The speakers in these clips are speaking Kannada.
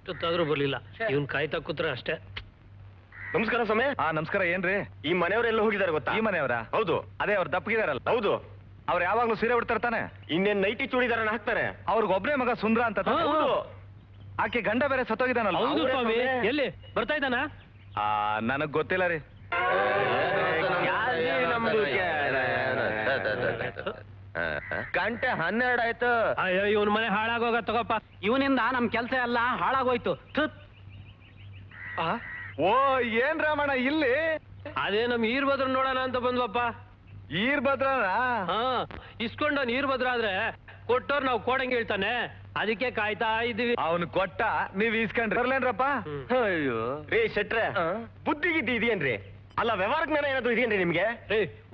ಇಷ್ಟೊತ್ತಾದ್ರೂ ಬರ್ಲಿಲ್ಲ. ಇವನ್ ಕಾಯ್ತಾ ಕೂತ್ರೆ ಅಷ್ಟೇ. ನಮಸ್ಕಾರ ಸ್ವಾಮಿ. ನಮಸ್ಕಾರ. ಏನ್ರಿ ಈ ಮನೆಯವರೆಲ್ಲ ಹೋಗಿದ್ದಾರೆ ಗೊತ್ತಾ? ಈ ಮನೆಯವರ? ಹೌದು. ಅದೇ ಅವ್ರು ದಪ್ಪಗಿದಾರಲ್ಲ? ಹೌದು. ಅವ್ರು ಯಾವಾಗ್ಲೂ ಸೀರೆ ಉಡ್ತಾರೆ ತಾನೆ? ಇನ್ನೇನ್ ನೈಟಿ ಚೂಡಿದಾರನ್ನ ಹಾಕ್ತಾರೆ. ಅವ್ರಿಗೊಬ್ನೇ ಮಗ ಸುಂದ್ರ ಅಂತ ತಾನೆ? ಹೌದು. ಆಕೆ ಗಂಡ ಬೇರೆ ಸತ್ತೋಗಿದಾನಲ್ಲ? ಹೌದು ಸ್ವಾಮಿ. ಎಲ್ಲಿ ಬರ್ತಾ ಇದ್ದಾನ? ನನಗ್ ಗೊತ್ತಿಲ್ಲ ರೀ. ಗಂಟೆ 12 ಆಯ್ತು. ಅಯ್ಯೋ ಇವನ್ ಮನೆ ಹಾಳಾಗೋಗ ತಗೋಪ್ಪ. ಇವನಿಂದ ನಮ್ ಕೆಲ್ಸ ಎಲ್ಲ ಹಾಳಾಗೋಯ್ತು. ಓ ಏನ್ ರಾಮಣ್ಣ ಇಲ್ಲಿ? ಅದೇ ನಮ್ ಈರ್ಭದ್ರ ನೋಡೋಣ ಅಂತ ಬಂದ್ವಪ್ಪ. ಈರ್ಭದ್ರನ? ಇಸ್ಕೊಂಡ ಈರ್ಭದ್ರ ಆದ್ರೆ ಕೊಟ್ಟೋರ್ ನಾವ್ ಕೊಡಂಗೆ ಹೇಳ್ತಾನೆ. ಅದಕ್ಕೆ ಕಾಯ್ತಾ ಇದೀವಿ. ಅವನು ಕೊಟ್ಟ, ನೀವ್ ಈಸ್ಕೊಂಡ್ರಿ. ಬರ್ಲೇನ್ರಪ್ಪ? ಅಯ್ಯೋ ರೇ ಶೆಟ್ರೆ, ಬುದ್ಧಿಗಿದ್ದಿ ಇದೆಯೇನ್ರಿ? ಅಲ್ಲ ವ್ಯವಹಾರ ಜ್ಞಾನ ಏನಾದ್ರು ಇದೆಯೇನ್ರಿ ನಿಮ್ಗೆ?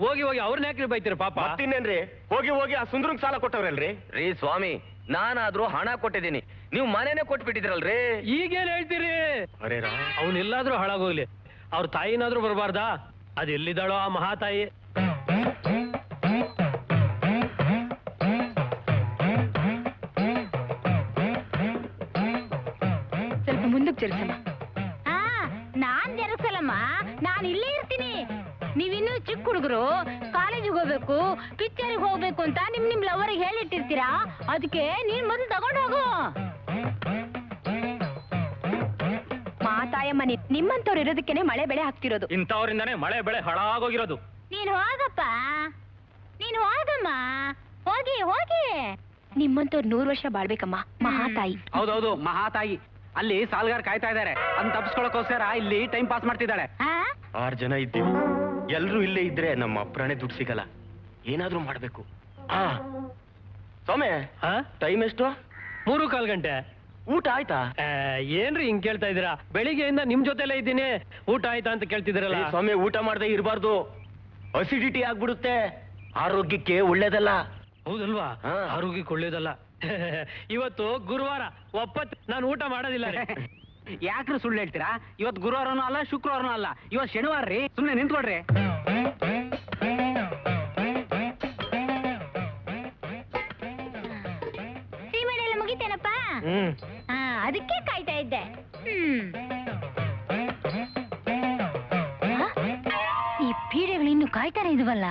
ಹೋಗಿ ಹೋಗಿ ಅವ್ರನ್ನ ಯಾಕ್ರಿ ಬೈತೀರ ಪಾಪ? ಮತ್ತಿನ್ನೇನ್ರಿ, ಹೋಗಿ ಹೋಗಿ ಆ ಸುಂದ್ರಂಗ್ ಸಾಲ ಕೊಟ್ಟವ್ರಲ್ರಿ? ರೀ ಸ್ವಾಮಿ, ನಾನಾದ್ರೂ ಹಣ ಕೊಟ್ಟಿದ್ದೀನಿ, ನೀವು ಮನೇನೆ ಕೊಟ್ಬಿಟ್ಟಿದ್ರಲ್ರಿ. ಈಗೇನ್ ಹೇಳ್ತೀರಿ? ಅವನೆಲ್ಲಾದ್ರೂ ಹಾಳಾಗೋಗ್ಲಿ, ಅವ್ರ ತಾಯಿನಾದ್ರೂ ಬರಬಾರ್ದಾ? ಅದ್ ಎಲ್ಲಿದ್ದಾಳೋ ಆ ಮಹಾತಾಯಿ. ಸ್ವಲ್ಪ ಮುಂದಕ್ಕೆ ಜರುಗಿಸಮ್ಮ. ನಾನ್ ಜರುಗಿಸಲ್ಲಮ್ಮ, ನಾನು ಇಲ್ಲೇ ಇರ್ತೀನಿ. ನೀವಿನ್ನೂ ಚಿಕ್ಕ ಹುಡುಗರು, ಕಾಲೇಜಿಗೆ ಹೋಗ್ಬೇಕು, ಪಿಕ್ಚರ್ಗೆ ಹೋಗ್ಬೇಕು ಅಂತ ನಿಮ್ ಲವರಿಗೆ ಹೇಳಿಟ್ಟಿರ್ತೀರಾ. ಅದಕ್ಕೆ ನೀನ್ ಮೊದಲು ತಗೊಂಡು ಹೋಗು. ಮಾತಾಯಮ್ಮ, ನಿಮ್ಮಂತವ್ರು ಇರೋದಕ್ಕೇನೆ ಮಳೆ ಬೆಳೆ ಹಾಕ್ತಿರೋದು. ಇಂಥವ್ರಿಂದಾನೇ ಮಳೆ ಬೆಳೆ ಹಾಳಾಗೋಗಿರೋದು. ನೀನ್ ಹೋಗಪ್ಪ, ನೀನ್ ಹೋಗಮ್ಮ, ಹೋಗಿ ಹೋಗಿ. ನಿಮ್ಮಂತವ್ರು 100 ವರ್ಷ ಬಾಳ್ಬೇಕಮ್ಮ, ಮಹಾತಾಯಿ. ಹೌದೌದು, ಮಹಾತಾಯಿ. ಅಲ್ಲಿ ಸಾಲ್ಗಾರ್ ಕಾಯ್ತಾ ಇದಾರೆ, ಅದನ್ನ ತಪ್ಪಿಸ್ಕೊಳಕೋಸ್ಕರ ಇಲ್ಲಿ ಟೈಮ್ ಪಾಸ್ ಮಾಡ್ತಿದ್ದಾಳೆ. 6 ಜನ ಇದ್ದೀವಿ, ಎಲ್ರು ಇಲ್ಲೇ ಇದ್ರೆ ನಮ್ಮ ಅಪ್ರಾಣೆ ದುಡ್ಡು ಸಿಗಲ್ಲ. ಏನಾದ್ರೂ ಮಾಡ್ಬೇಕು. ಸ್ವಾಮಿ, ಟೈಮ್ ಎಷ್ಟು? 3:15 ಗಂಟೆ. ಊಟ ಆಯ್ತಾ? ಏನ್ರಿ ಹಿಂಗ್ ಕೇಳ್ತಾ ಇದೀರಾ? ಬೆಳಿಗ್ಗೆಯಿಂದ ನಿಮ್ ಜೊತೆಲೇ ಇದ್ದೀನಿ, ಊಟ ಆಯ್ತಾ ಅಂತ ಕೇಳ್ತಿದ್ದೀರಲ್ಲ. ಸ್ವಾಮಿ, ಊಟ ಮಾಡದೆ ಇರಬಾರ್ದು, ಅಸಿಡಿಟಿ ಆಗ್ಬಿಡುತ್ತೆ, ಆರೋಗ್ಯಕ್ಕೆ ಒಳ್ಳೇದಲ್ಲ. ಹೌದಲ್ವಾ? ಆರೋಗ್ಯಕ್ಕೆ ಒಳ್ಳೇದಲ್ಲ. ಇವತ್ತು ಗುರುವಾರ, ಒಪ್ಪತ್ತು ನಾನು ಊಟ ಮಾಡೋದಿಲ್ಲ. ಯಾಕ್ರಿ ಸುಳ್ಳು ಹೇಳ್ತೀರಾ? ಇವತ್ತು ಗುರುವಾರನೂ ಅಲ್ಲ, ಶುಕ್ರವಾರನೂ ಅಲ್ಲ, ಇವತ್ತು ಶನಿವಾರ ರೀ. ಸುಮ್ನೆ ನಿಂತ್ಕೊಡ್ರಿ. ಸೀಮೆಣ್ಣೆಲ್ಲ ಮುಗಿತೇನಪ್ಪ? ಅದಕ್ಕೆ ಕಾಯ್ತಾ ಇದ್ದೆ. ಈ ಪೀಡೆಗಳು ಇನ್ನು ಕಾಯ್ತಾನೆ ಇದ್ವಲ್ಲ,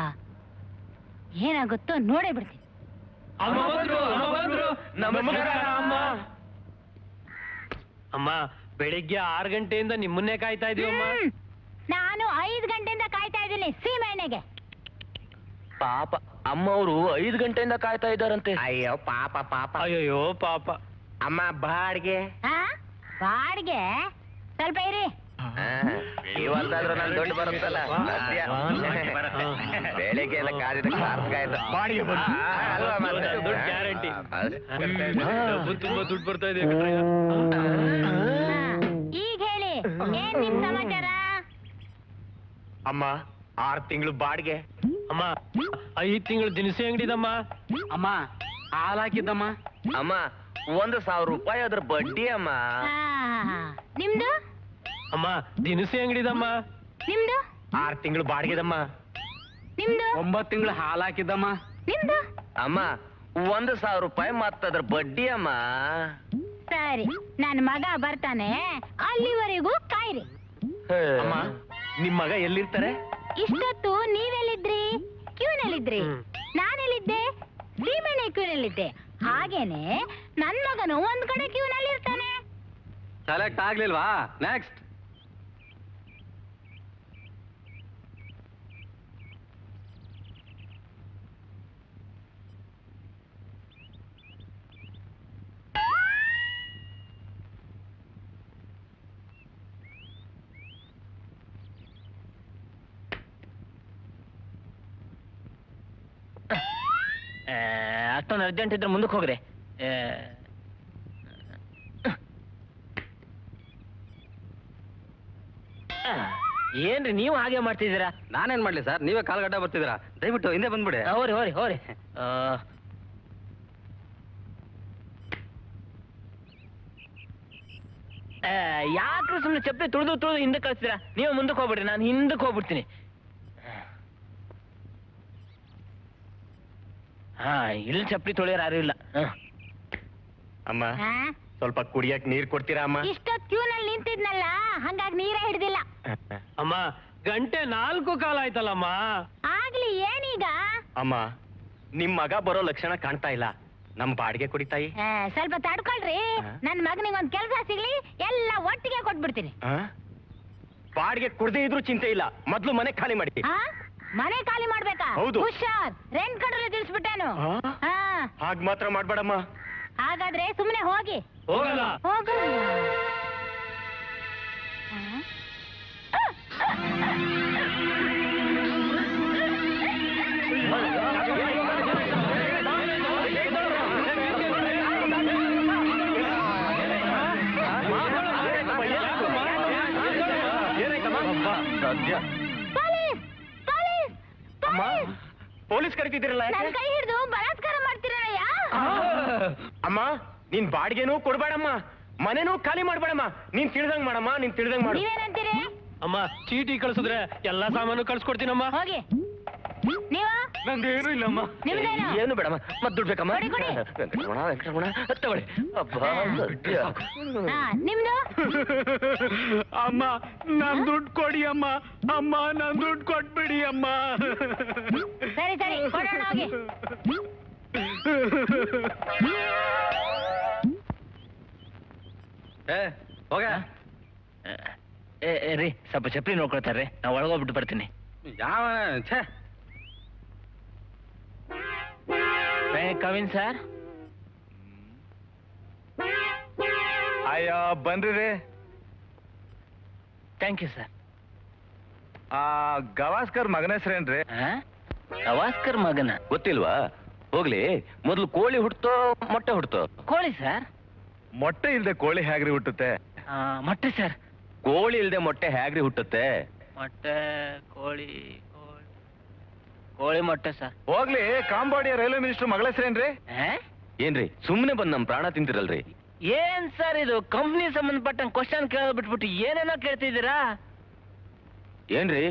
ಏನಾಗುತ್ತೋ ನೋಡೇ ಬಿಡ್ತೀನಿ. ಅಮ್ಮ, ಬೆಳಿಗ್ಗೆ 6 ಗಂಟೆಯಿಂದ ನಿಮ್ಮನ್ನೇ ಕಾಯ್ತಾ ಇದೀವಮ್ಮ. ನಾನು 5 ಗಂಟೆಯಿಂದ ಕಾಯ್ತಾ ಇದ್ದೀನಿ ಸೀಮೆಣ್ಣೆಗೆ. ಪಾಪ ಅಮ್ಮ ಅವರು 5 ಗಂಟೆಯಿಂದ ಕಾಯ್ತಾ ಇದ್ದಾರಂತೆ. ಅಯ್ಯೋ ಪಾಪ ಪಾಪ. ಅಯ್ಯೋ ಪಾಪ. ಅಮ್ಮ ಬಾಡ್ಗೆ? ಬಾಡ್ಗೆ ಸ್ವಲ್ಪ ಇರಿ. ಇವತ್ತಾದ್ರೂ ನಾನು ದುಡ್ಡು ಬರುತ್ತಲ್ಲ, ಬೆಳಿಗ್ಗೆ ಎಲ್ಲ ಕಾದಿದ ಗ್ಯಾರಂಟಿ. ತುಂಬಾ ದುಡ್ಡು ಬರ್ತಾ ಇದೆ. ಈಗ ಹೇಳಿ, ಏನ್ ನಿಮ್ ಸಮಾಚಾರ? ಅಮ್ಮ, 6 ತಿಂಗಳು ಬಾಡ್ಗೆ. ಅಮ್ಮ, 5 ತಿಂಗಳು ದಿನಸಿ ಅಂಗಡಿದಮ್ಮ. ಅಮ್ಮ, ಹಾಲ್ ಹಾಕಿದ್ದಮ್ಮ. ಅಮ್ಮ, 1,000 ರೂಪಾಯಿ ಅದ್ರ ಬಡ್ಡಿ ಅಮ್ಮ. ನಿಮ್ದು? ಅಮ್ಮ, ದಿನಸಿ ಅಂಗಡಿದಮ್ಮ. ನಿಮ್ದು? 6 ತಿಂಗಳು ಬಾಡ್ಗೆದಮ್ಮ. ನಿಮ್ದು? 9 ತಿಂಗಳು ಹಾಲ್ ಹಾಕಿದ್ದಮ್ಮ. ನಿಮ್ದು? ಅಮ್ಮ, 1,000 ರೂಪಾಯಿ ಮತ್ತದ್ರ ಬಡ್ಡಿ ಅಮ್ಮ. ಸರಿ, ನನ್ನ ಮಗ ಬರ್ತಾನೆ, ಅಲ್ಲಿವರೆಗೂ ಕಾಯ್ರಿ. ಅಮ್ಮ, ನಿಮ್ ಮಗ ಎಲ್ಲಿರ್ತಾರೆ? ಇಷ್ಟೊತ್ತು ನೀವೆಲ್ಲಿದ್ರಿ? ಕ್ಯೂನಲ್ಲಿದ್ರಿ. ನಾನೆಲ್ಲಿದ್ದೆ? ಸೀಮೆಣ್ಣೆ ಕ್ಯೂನಲ್ಲಿದ್ದೆ. ಹಾಗೇನೆ ನನ್ ಮಗನು ಒಂದ್ ಕಡೆ ಕ್ಯೂನಲ್ಲಿ ಇರ್ತಾನೆ. ಸೆಲೆಕ್ಟ್ ಆಗ್ಲಿಲ್ವಾ? ನೆಕ್ಸ್ಟ್. ಅಷ್ಟೊಂದು ಅರ್ಜೆಂಟ್ ಇದ್ರೆ ಮುಂದಕ್ಕೆ ಹೋಗ್ರಿ. ಏನ್ರಿ ನೀವು ಹಾಗೆ ಮಾಡ್ತಿದ್ದೀರಾ? ನಾನೇನ್ ಮಾಡ್ಲಿ ಸರ್, ನೀವೇ ಕಾಲ್ಗಡ್ಡ ಬರ್ತಿದ್ದೀರಾ. ದಯವಿಟ್ಟು ಹಿಂದೆ ಬಂದ್ಬಿಡಿ. ಹೋರಿ ಹೋರಿ ಹೋರಿ. ಯಾಕ್ರಿ ಸುಮ್ಮನೆ ಚಪ್ಪಲಿ ತುಳಿದು ಹಿಂದಕ್ಕೆ ಕಳಿಸ್ತೀರಾ? ನೀವು ಮುಂದಕ್ಕೆ ಹೋಗ್ಬಿಡ್ರಿ, ನಾನು ಹಿಂದಕ್ಕೆ ಹೋಗ್ಬಿಡ್ತೀನಿ. ಇಲ್ಲಿ ಚಪ್ಪಲಿ ತೊಳೆಯೋರು ಯಾರು ಇಲ್ಲ. ಅಮ್ಮ, ಸ್ವಲ್ಪ ಕುಡಿಯಕ್ ನೀರ್ ಕೊಡ್ತೀರಾ ಅಮ್ಮ? ಇಷ್ಟೊತ್ ಕ್ಯೂನಲ್ಲಿ ನಿಂತಿದ್ನಲ್ಲ ಹಂಗಾಗಿ ನೀರೇ ಹಿಡ್ದಿಲ್ಲ. ಅಮ್ಮ ಗಂಟೆ 4 ಕಾಲ ಆಯ್ತಲ್ಲಮ್ಮ. ಆಗ್ಲಿ ಏನೀಗ? ಅಮ್ಮ ನಿಮ್ ಮಗ ಬರೋ ಲಕ್ಷಣ ಕಾಣ್ತಾ ಇಲ್ಲ. ನಮ್ ಬಾಡಿಗೆ ಕೊಡಿ ತಾಯಿ. ಸ್ವಲ್ಪ ತಡ್ಕೊಳ್ರಿ, ನನ್ ಮಗನಿಗೊಂದ್ ಕೆಲ್ಸ ಸಿಗ್ಲಿ, ಎಲ್ಲ ಒಟ್ಟಿಗೆ ಕೊಟ್ಬಿಡ್ತೀನಿ. ಬಾಡಿಗೆ ಕೊಡದೇ ಇದ್ರು ಚಿಂತೆ ಇಲ್ಲ, ಮೊದ್ಲು ಮನೆ ಖಾಲಿ ಮಾಡಿ. ಆ? ಮನೆ ಖಾಲಿ ಮಾಡ್ಬೇಕಾ? ಹೌದು. ಹುಷಾರ್, ರೆಂಟ್ ಕಟ್ಟಲು ತಿಳಿಸ್ಬಿಟ್ಟೇನು. ಹಾ, ಹಾಗ್ ಮಾತ್ರ ಮಾಡ್ಬೇಡಮ್ಮ. ಹಾಗಾದ್ರೆ ಸುಮ್ನೆ ಹೋಗಿ. ಹೋಗಲ್ಲ. ಹೋಗು. Police, police, police! ಪೊಲೀಸ್ ಕರಿತಿದ್ದೀರಲ್ಲ ಯಾಕೆ? ನನ್ ಕೈ ಹಿಡಿದು ಬಲಾತ್ಕಾರ ಮಾಡ್ತೀರಯ್ಯ. ಅಮ್ಮ ನೀನ್ ಬಾಡಿಗೆನೂ ಕೊಡ್ಬೇಡಮ್ಮ, ಮನೆನೂ ಖಾಲಿ ಮಾಡ್ಬೇಡಮ್ಮ. ನೀನ್ ತಿಳಿದಂಗ್ ಮಾಡಮ್ಮ, ನೀನ್ ತಿಳಿದಂಗ್ ಮಾಡು. ನೀವೇನಂತೀರಿ? ಅಮ್ಮ ಚೀಟಿ ಕಳ್ಸಿದ್ರೆ ಎಲ್ಲಾ ಸಾಮಾನು ಕಳ್ಸ್ಕೊಡ್ತೀನಮ್ಮ. ಹೋಗಿ. ನೀವು? ನಂದೇನು ಇಲ್ಲಮ್ಮ. ನಿಮ್ದೇನು? ಏನು ಬೇಡಮ್ಮ, ಮತ್ ದುಡ್ಡು ಬೇಕಮ್ಮ? ಕೊಡಿ, ಕೊಡಿ. ವೆಂಕಟರಮಣ ತಗೊಳ್ಳಿ. ಅಬ್ಬಾ ಸದ್ಯ. ಹಾ, ನಿಮ್ದು? ಅಮ್ಮ ನನ್ ದುಡ್ಡು ಕೊಡಿ ಅಮ್ಮ. ಅಮ್ಮ ನನ್ ದುಡ್ಡು ಕೊಟ್ಬಿಡಿ ಅಮ್ಮ. ಸರಿ ಸರಿ ಕೊಡೋಣ, ಹೋಗಿ. ಹೋಗ. ರೀ ಸ್ವಲ್ಪ ಚಪ್ಪಲಿ ನೋಡ್ಕೊಳ್ತಾರ್ರಿ, ನಾ ಒಳಗೋಗ್ಬಿಟ್ಟು ಬರ್ತೀನಿ. ಯಾವ ಛೇ ಕವಿನ್ ಸರ್. ಅಯ್ಯೋ ಬನ್ರಿ ರೀ. Thank you sir. ಆ ಗವಾಸ್ಕರ್ ಮಗನ ಹೆಸರೇನ್ರಿ? ಗವಾಸ್ಕರ್ ಮಗನ ಗೊತ್ತಿಲ್ವಾ? ಹೋಗ್ಲಿ, ಮೊದ್ಲು ಕೋಳಿ ಹುಡ್ತೋ ಮೊಟ್ಟೆ ಹುಡ್ತೋ? ಕೋಳಿ ಸರ್. ಮೊಟ್ಟೆ ಇಲ್ದೆ ಕೋಳಿ ಹೇಗ್ರಿ ಹುಟ್ಟುತ್ತೆ? ಮೊಟ್ಟೆ ಸರ್. ಕೋಳಿ ಇಲ್ದೆ ಮೊಟ್ಟೆ ಹೇಗ್ರಿ ಹುಟ್ಟುತ್ತೆ? ಮೊಟ್ಟೆ ಕೋಳಿ ಕೋಳಿ ಮೊಟ್ಟೆ ಸರ್. ಹೋಗ್ಲಿ, ಕಾಂಬೋಡಿಯಾ ರೈಲ್ವೆ ಮಿನಿಸ್ಟರ್ ಮಗಳ ಹೆಸರೇನ್ರಿ? ಏನ್ರಿ ಸುಮ್ನೆ ಬಂದ್ ನಮ್ ಪ್ರಾಣ ತಿಂತಿರಲ್ರಿ? ಏನ್ ಸರ್ ಇದು ಕಂಪ್ನಿ ಸಂಬಂಧಪಟ್ಟ ಕ್ವಶನ್ ಕೇಳೋದ್ ಬಿಟ್ಬಿಟ್ಟು ಏನೇನೋ ಕೇಳ್ತಿದ್ದೀರಾ? ಏನ್ರಿ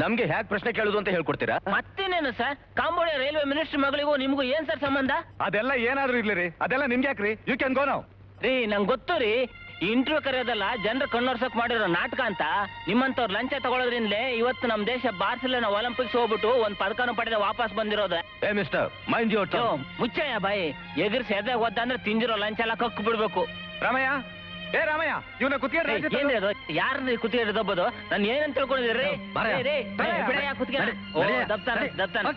ನಮ್ಗೆ ಹ್ಯಾಕ್ ಪ್ರಶ್ನೆ ಕೇಳುದು ಅಂತ ಹೇಳ್ಕೊಡ್ತೀರಾ? ಮತ್ತೇನೇನು ಸರ್, ಕಾಂಬೋಡಿಯಾ ರೈಲ್ವೆ ಮಿನಿಸ್ಟರ್ ಮಗಳಿಗೂ ನಿಮ್ಗೂ ಏನ್ ಸರ್ ಸಂಬಂಧ? ಅದೆಲ್ಲ ಏನಾದ್ರೂ ಇರ್ಲಿ ರೀ, ಅದೆಲ್ಲ ನಿಮ್ಗೆ ಯಾಕ್ರಿ? You can go now. ರೀ ನಂಗೆ ಗೊತ್ತು ರೀ, ಇಂಟರ್ವ್ಯೂ ಕರೆಯೋದಲ್ಲ ಜನರ ಕಣ್ಣೋರ್ಸಕ್ ಮಾಡಿರೋ ನಾಟಕ ಅಂತ. ನಿಮ್ಮಂತವ್ರು ಲಂಚ ತಗೊಳ್ಳೋದ್ರಿಂದಲೇ ಇವತ್ತು ನಮ್ ದೇಶ ಬಾರ್ಸಿಲೋನಾ ಒಲಿಂಪಿಕ್ಸ್ ಹೋಗ್ಬಿಟ್ಟು ಒಂದ್ ಪದಕನ ಪಡೆದ ವಾಪಸ್ ಬಂದಿರೋದು. ಏ ಮಿಸ್ಟರ್ ಮೈಂಡ್ ಯುವರ್ ಟಂಗ್. ಮುಚ್ಚಯ್ಯ ಬಾಯಿ, ಎಗರ್ಸಿ ಎದ್ದಾಗ ಹೋದಂದ್ರೆ ತಿಂದಿರೋ ಲಂಚ ಎಲ್ಲ ಕಕ್ಕು ಬಿಡ್ಬೇಕು. ರಾಮಯ್ಯ, ಏ ರಾಮಯ್ಯ, ಇವನ ಕುತ್ತಿಗೆ ಏನ್ರಿ ಅದು? ಯಾರನ್ನ ಕುತ್ತಿಗೆ ದಬ್ಬದು? ನಾನು ಏನಂತ ತಿಳ್ಕೊಂಡಿದ್ದೀರಿ? ದಪ್ತಾನ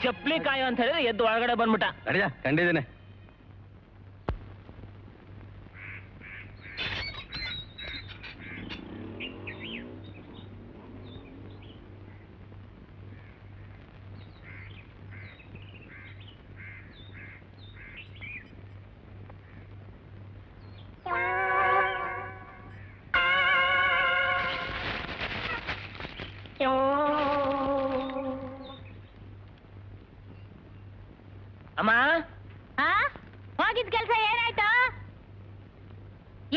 ಚಪ್ಲಿ ಕಾಯೋ ಅಂತ ಹೇಳಿದ್ರೆ ಎದ್ದು ಒಳಗಡೆ ಬಂದ್ಬಿಟ್ಟ. ಕಂಡಿದ್ದೇನೆ. ಅಮ್ಮ ಹೋಗಿದ್ ಕೆಲ್ಸ ಏನಾಯ್ತು?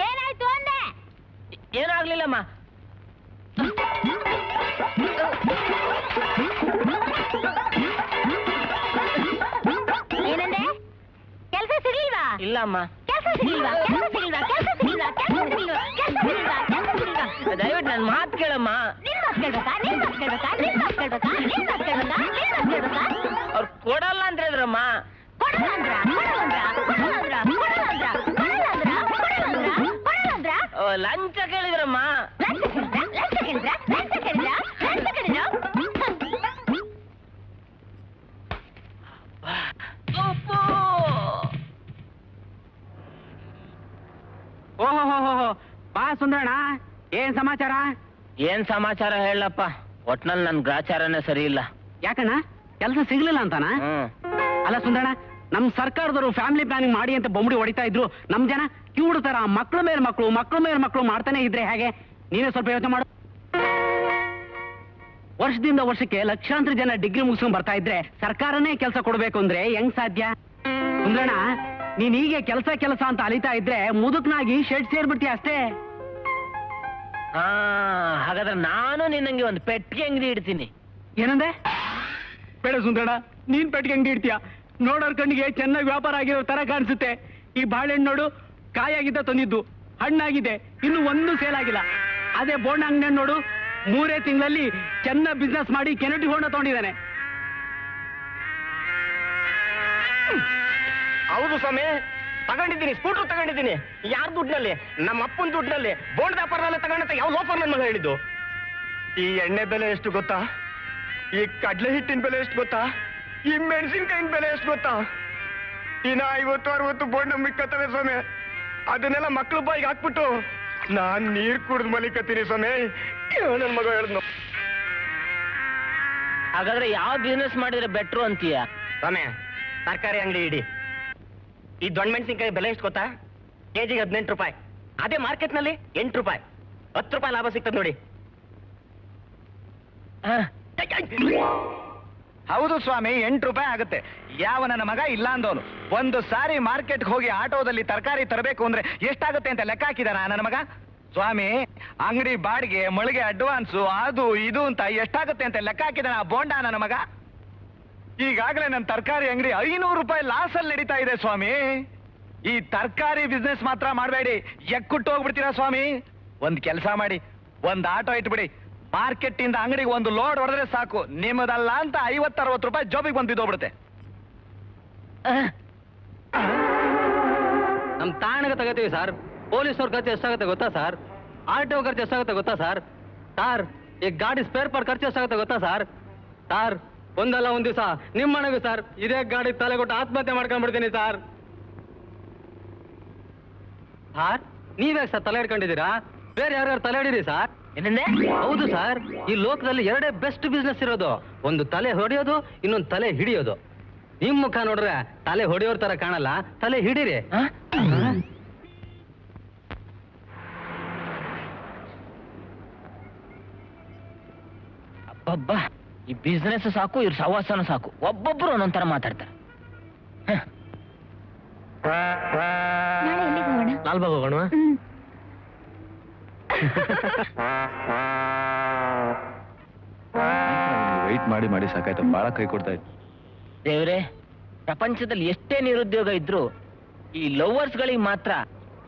ಏನಾಯ್ತು ಅಂದೆ? ಏನೂ ಆಗ್ಲಿಲ್ಲಮ್ಮ. ಏನಂದೆ? ಕೆಲ್ಸ ಸಿಗ್ಲಿಲ್ವಾ? ಇಲ್ಲಮ್ಮ. ಕೆಲ್ಸ ಸಿಗ್ಲಿಲ್ವಾ? ಕೆಲ್ಸ ಸಿಗ್ಲಿಲ್ವಾ? ಕೆಲ್ಸ ಸಿಗ್ಲಿಲ್ವಾ? ಕೆಲ್ಸ ಸಿಗ್ಲಿಲ್ವಾ? ಕೆಲ್ಸ ಸಿಗ್ಲಿಲ್ವಾ? ಕೆಲ್ಸ ಸಿಗ್ಲಿಲ್ವಾ? ದಯವಿಟ್ಟು ನನ್ ಮಾತು ಕೇಳಮ್ಮ. ನಿನ್ ಮಾತ್ ಕೇಳ್ಬೇಕಾ? ನಿನ್ ಮಾತ್ ಕೇಳ್ಬೇಕಾ? ನಿನ್ ಮಾತ್ ಕೇಳ್ಬೇಕಾ? ನಿನ್ ಮಾತ್ ಕೇಳ್ಬೇಕಾ? ನಿನ್ ಮಾತ್ ಕೇಳ್ಬೇಕಾ? ಅವ್ರು ಕೊಡಲ್ಲ ಅಂತ ಹೇಳಿದ್ರಮ್ಮ. ಕೊಡಲ್ಲ ಅಂದ್ರ? ಕೊಡಲ್ಲ ಅಂದ್ರ? ಕೊಡಲ್ಲ ಅಂದ್ರ? ಕೊಡಲ್ಲ ಅಂದ್ರ? ಕೊಡಲ್ಲ ಅಂದ್ರ? ಕೊಡಲ್ಲ ಅಂದ್ರ? ಕೊಡಲ್ಲ ಅಂದ್ರ? ಲಂಚ ಕೇಳಿದ್ರಮ್ಮ. ಲಂಚ ಕೇಳಿದ್ರ? ಲಂಚ ಕೇಳಿದ್ರ? ಲಂಚ ಕೇಳಿದ್ರ? ಲಂಚ ಕೇಳಿದ್ರ? ಓಹೋ ಬಾ ಸುಂದರಣ್ಣ, ಏನ್ ಸಮಾಚಾರ? ಏನ್ ಸಮಾಚಾರ ಹೇಳಪ್ಪ, ಒಟ್ನಲ್ಲಿ ನನ್ ಗ್ರಾಚಾರನೇ ಸರಿ ಇಲ್ಲ. ಯಾಕಣ್ಣ, ಕೆಲಸ ಸಿಗ್ಲಿಲ್ಲ ಅಂತಾನ? ಅಲ್ಲ ಸುಂದರಣ್ಣ, ನಮ್ ಸರ್ಕಾರದವರು ಫ್ಯಾಮಿಲಿ ಪ್ಲಾನಿಂಗ್ ಮಾಡಿ ಅಂತ ಬೊಂಬಡಿ ಹೊಡಿತಾ ಇದ್ರು. ನಮ್ ಜನ ಕಿವುಡು ತರ ಮಕ್ಳ ಮೇಲೆ ಮಕ್ಕಳು ಮಾಡ್ತಾನೆ ಇದ್ರೆ ಹೇಗೆ? ನೀವೇ ಸ್ವಲ್ಪ ಯೋಚನೆ ಮಾಡು. ವರ್ಷದಿಂದ ವರ್ಷಕ್ಕೆ ಲಕ್ಷಾಂತರ ಜನ ಡಿಗ್ರಿ ಮುಗಿಸ್ಕೊಂಡ್ ಬರ್ತಾ ಇದ್ರೆ ಸರ್ಕಾರನೇ ಕೆಲಸ ಕೊಡ್ಬೇಕು ಅಂದ್ರೆ ಹೆಂಗ್ ಸಾಧ್ಯ? ಸುಂದರಣ್ಣ, ನೀನ್ ಹೀಗೆ ಕೆಲಸ ಅಂತ ಅಲಿತಾ ಇದ್ರೆ ಮುದುಕ್ನಾಗಿ ಶೆಡ್ ಸೇರ್ಬಿಡ್ತೀಯ ಅಷ್ಟೇ. ಹಾಗಾದ್ರೆ ನಾನು ನಿನ್ನಂಗೆ ಒಂದು ಪೆಟ್ಟಿಗೆ ಅಂಗಡಿ ಇಡ್ತೀನಿ. ಏನಂದೆ? ಬೇಡ ಸುಂದರಣ್ಣ, ನೀನ್ ಪೆಟ್ಟಿಗೆ ಅಂಗಡಿ ಇಡ್ತೀಯ? ನೋಡೋರ್ ಕಣ್ಣಿಗೆ ಚೆನ್ನಾಗಿ ವ್ಯಾಪಾರ ಆಗಿರೋ ತರ ಕಾಣಿಸುತ್ತೆ. ಈ ಬಾಳೆಹಣ್ಣು ನೋಡು, ಕಾಯಾಗಿದ್ದ ತಂದಿದ್ದು, ಹಣ್ಣಾಗಿದೆ, ಇನ್ನು ಒಂದು ಸೇಲ್ ಆಗಿಲ್ಲ. ಅದೇ ಬೋಂಡ ಅಂಗಡಿ ನೋಡು, 3 ತಿಂಗಳಲ್ಲಿ ಚೆನ್ನಾಗಿ ಬಿಸ್ನೆಸ್ ಮಾಡಿ ಕೆನಟಿ ಹೋಂಡ ತಗೊಂಡಿದ್ದಾನೆ. ಹೌದು ಸ್ವಾಮಿ, ತಗೊಂಡಿದ್ದೀನಿ, ಸ್ಕೂಟರ್ ತಗೊಂಡಿದ್ದೀನಿ. ಯಾರ ದುಡ್ಡಿನಲ್ಲಿ? ನಮ್ಮ ಅಪ್ಪನ ದುಡ್ಡಿನಲ್ಲಿ. ಬೋಂಡ್ ವ್ಯಾಪಾರದಲ್ಲೇ ತಗೊಂಡಂತ ಯಾವ ಲೋಫರ್ ನನ್ನ ಮಗ ಹೇಳಿದ್ದು? ಈ ಎಣ್ಣೆ ಬೆಲೆ ಎಷ್ಟು ಗೊತ್ತಾ? ಈ ಕಡ್ಲೆ ಹಿಟ್ಟಿನ ಬೆಲೆ ಎಷ್ಟು ಗೊತ್ತಾ? ಈ ಮೆಣಸಿನ್ಕಾಯಿನ ಬೆಲೆ ಎಷ್ಟು ಗೊತ್ತಾ? ಇನ್ನ 50-60 ಬೋಂಡ್ ಮಿಕ್ಕತ್ತವೆ ಸ್ವಾಮಿ. ಅದನ್ನೆಲ್ಲ ಮಕ್ಳು ಬಾಯಿಗೆ ಹಾಕ್ಬಿಟ್ಟು ನಾನ್ ನೀರ್ ಕುಡಿದು ಮಲಿಕತ್ತೀನಿ ಸ್ವಾಮಿ. ನನ್ನ ಮಗ ಹೇಳಿದ್ನು. ಹಾಗಾದ್ರೆ ಯಾವ ಬಿಸ್ನೆಸ್ ಮಾಡಿದ್ರೆ ಬೆಟ್ರು ಅಂತೀಯ? ಸ್ವಾಮಿ, ತರಕಾರಿ ಅಂಗಡಿ ಇಡಿ. ಈ ದೊಣ್ಣ ಮೆಣಸಿನ್ಕಾಯಿ ಬೆಲೆ ಎಷ್ಟು ಗೊತ್ತಾ? ಕೆಜಿಗೆ 18 ರೂಪಾಯಿ. ಅದೇ ಮಾರ್ಕೆಟ್ನಲ್ಲಿ 8 ರೂಪಾಯಿ. 10 ರೂಪಾಯಿ ಲಾಭ ಸಿಗ್ತದೆ ನೋಡಿ. ಹೌದು ಸ್ವಾಮಿ, 8 ರೂಪಾಯಿ ಆಗುತ್ತೆ. ಯಾವ ನನ್ನ ಮಗ ಇಲ್ಲ ಅಂದವನು ಒಂದು ಸಾರಿ ಮಾರ್ಕೆಟ್ಗೆ ಹೋಗಿ ಆಟೋದಲ್ಲಿ ತರಕಾರಿ ತರಬೇಕು ಅಂದ್ರೆ ಎಷ್ಟಾಗುತ್ತೆ ಅಂತ ಲೆಕ್ಕ ಹಾಕಿದಾನ ನನ್ನ ಮಗ? ಸ್ವಾಮಿ, ಅಂಗಡಿ ಬಾಡಿಗೆ, ಮಳಿಗೆ ಅಡ್ವಾನ್ಸು, ಅದು ಇದು ಅಂತ ಎಷ್ಟಾಗುತ್ತೆ ಅಂತ ಲೆಕ್ಕ ಹಾಕಿದಾನ ಆ ಬೋಂಡ ನನ್ನ ಮಗ? ಈಗಾಗಲೇ ನನ್ನ ತರಕಾರಿ ಅಂಗಡಿ 500 ರೂಪಾಯಿ ಲಾಸ್ ಅಲ್ಲಿ ನಡೀತಾ ಇದೆ ಸ್ವಾಮಿ. ಈ ತರಕಾರಿ ಬಿಸ್ನೆಸ್ ಮಾತ್ರ ಮಾಡಬೇಡಿ, ಎಕ್ಕುಟ್ಟು ಹೋಗ್ಬಿಡ್ತೀರಾ ಸ್ವಾಮಿ. ಒಂದ್ ಕೆಲಸ ಮಾಡಿ, ಒಂದ್ ಆಟೋ ಇಟ್ಬಿಡಿ. ಮಾರ್ಕೆಟ್ ಇಂದ ಅಂಗಡಿಗೆ ಒಂದು ಲೋಡ್ ಹೊಡೆದ್ರೆ ಸಾಕು, ನಿಮ್ಮದಲ್ಲ ಅಂತ 50-60 ರೂಪಾಯಿ ಜೋಬಿಗೆ ಬಂದು ಬಿದ್ದೋಗ್ಬಿಡುತ್ತೆ. ನಮ್ ತಾಣಗ ತಗೋತೀವಿ ಸರ್. ಪೊಲೀಸವ್ರ ಖರ್ಚು ಎಷ್ಟಾಗುತ್ತೆ ಗೊತ್ತಾ ಸರ್? ಆಟೋ ಖರ್ಚು ಎಷ್ಟಾಗುತ್ತೆ ಗೊತ್ತಾ ಸರ್? ಸರ್, ಈ ಗಾಡಿ ಸ್ಪೇರ್ ಪಾರ್ಟ್ ಖರ್ಚು ಎಷ್ಟಾಗುತ್ತೆ ಗೊತ್ತಾ ಸರ್? ಸರ್, ಒಂದಲ್ಲ ಒಂದ್ ದಿವಸ ನಿಮ್ಮ ಮನೆಗೂ ಸರ್ ಇದೇ ಗಾಡಿ ತಲೆ ಕೊಟ್ಟು ಆತ್ಮಹತ್ಯೆ ಮಾಡ್ಕೊಂಡ್ಬಿಡ್ತೀನಿ ಸರ್. ಸರ್, ನೀವೇ ಸರ್ ತಲೆ ಹಿಡ್ಕೊಂಡಿದ್ದೀರಾ? ಬೇರೆ ಯಾರ್ಯಾರು ತಲೆ ಹಿಡೀರಿ ಸರ್. ಏನಂದೆ? ಹೌದು ಸರ್, ಈ ಲೋಕದಲ್ಲಿ 2 ಬೆಸ್ಟ್ ಬಿಸ್ನೆಸ್ ಇರೋದು. ಒಂದು ತಲೆ ಹೊಡೆಯೋದು, ಇನ್ನೊಂದು ತಲೆ ಹಿಡಿಯೋದು. ನಿಮ್ ಮುಖ ನೋಡ್ರೆ ತಲೆ ಹೊಡೆಯೋರ್ ತರ ಕಾಣಲ್ಲ, ತಲೆ ಹಿಡೀರಿ. ಅಬ್ಬಬ್ಬಾ, ಈ ಬಿಸ್ನೆಸ್ ಸಾಕು, ಇವ್ರ ಸವಾಸನ ಸಾಕು. ಒಬ್ಬೊಬ್ರು ಒಂದೊಂಥರ ಮಾತಾಡ್ತಾರೆ. ನಾಳೆ ಎಲ್ಲಿಗೆ ಹೋಗೋಣ? ಲಾಲ್ಬಾಗ್ ಹೋಗೋಣ. ವೆಯ್ಟ್ ಮಾಡಿ ಮಾಡಿ ಸಾಕಾಯ್ತು, ಬಹಳ ಕೈ ಕೊಡ್ತಾ ಇತ್ತು. ದೇವ್ರೆ, ಪ್ರಪಂಚದಲ್ಲಿ ಎಷ್ಟೇ ನಿರುದ್ಯೋಗ ಇದ್ರು ಈ ಲವರ್ಸ್ ಗಳಿಗೆ ಮಾತ್ರ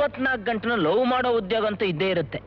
24 ಗಂಟೆನೂ ಲವ್ ಮಾಡೋ ಉದ್ಯೋಗ ಅಂತೂ ಇದ್ದೇ ಇರುತ್ತೆ.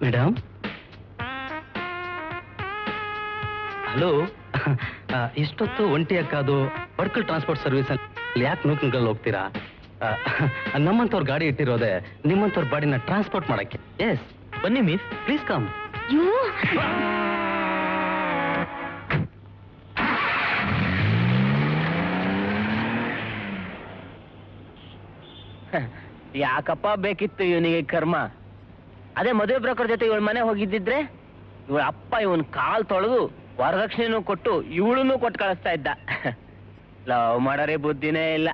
Madam, hello. ಇಷ್ಟೊತ್ತು ಒಂಟಿ ಅಕ್ಕಾದು ವರ್ಕಲ್ ಟ್ರಾನ್ಸ್ಪೋರ್ಟ್ ಸರ್ವಿಸ್ ಅಲ್ಲಿ ಯಾಕೆ ನೂಕನ್ಗಳಲ್ಲಿ ಹೋಗ್ತೀರಾ? ನಮ್ಮಂತವ್ರ ಗಾಡಿ ಇಟ್ಟಿರೋದೆ ನಿಮ್ಮಂತವ್ರ ಬಾಡಿನ ಟ್ರಾನ್ಸ್ಪೋರ್ಟ್ ಮಾಡಕ್ಕೆ. ಎಸ್, ಬನ್ನಿ ಮಿಸ್, ಪ್ಲೀಸ್ ಕಮ್. ಯಾಕಪ್ಪ ಬೇಕಿತ್ತು ಇವನಿಗೆ ಕರ್ಮ? ಅದೇ ಮದುವೆ ಬ್ರೋಕರ್ ಜೊತೆ ಇವಳ ಮನೆ ಹೋಗಿದ್ದಿದ್ರೆ ಇವಳ ಅಪ್ಪ ಇವನ್ ಕಾಲ್ ತೊಳೆದು ವರದಕ್ಷಿಣೆನೂ ಕೊಟ್ಟು ಇವಳನ್ನೂ ಕೊಟ್ಟು ಕಳಿಸ್ತಾ ಇದ್ದ. ಲವ್ ಮಾಡರೆ ಬುದ್ಧಿನೇ ಇಲ್ಲ.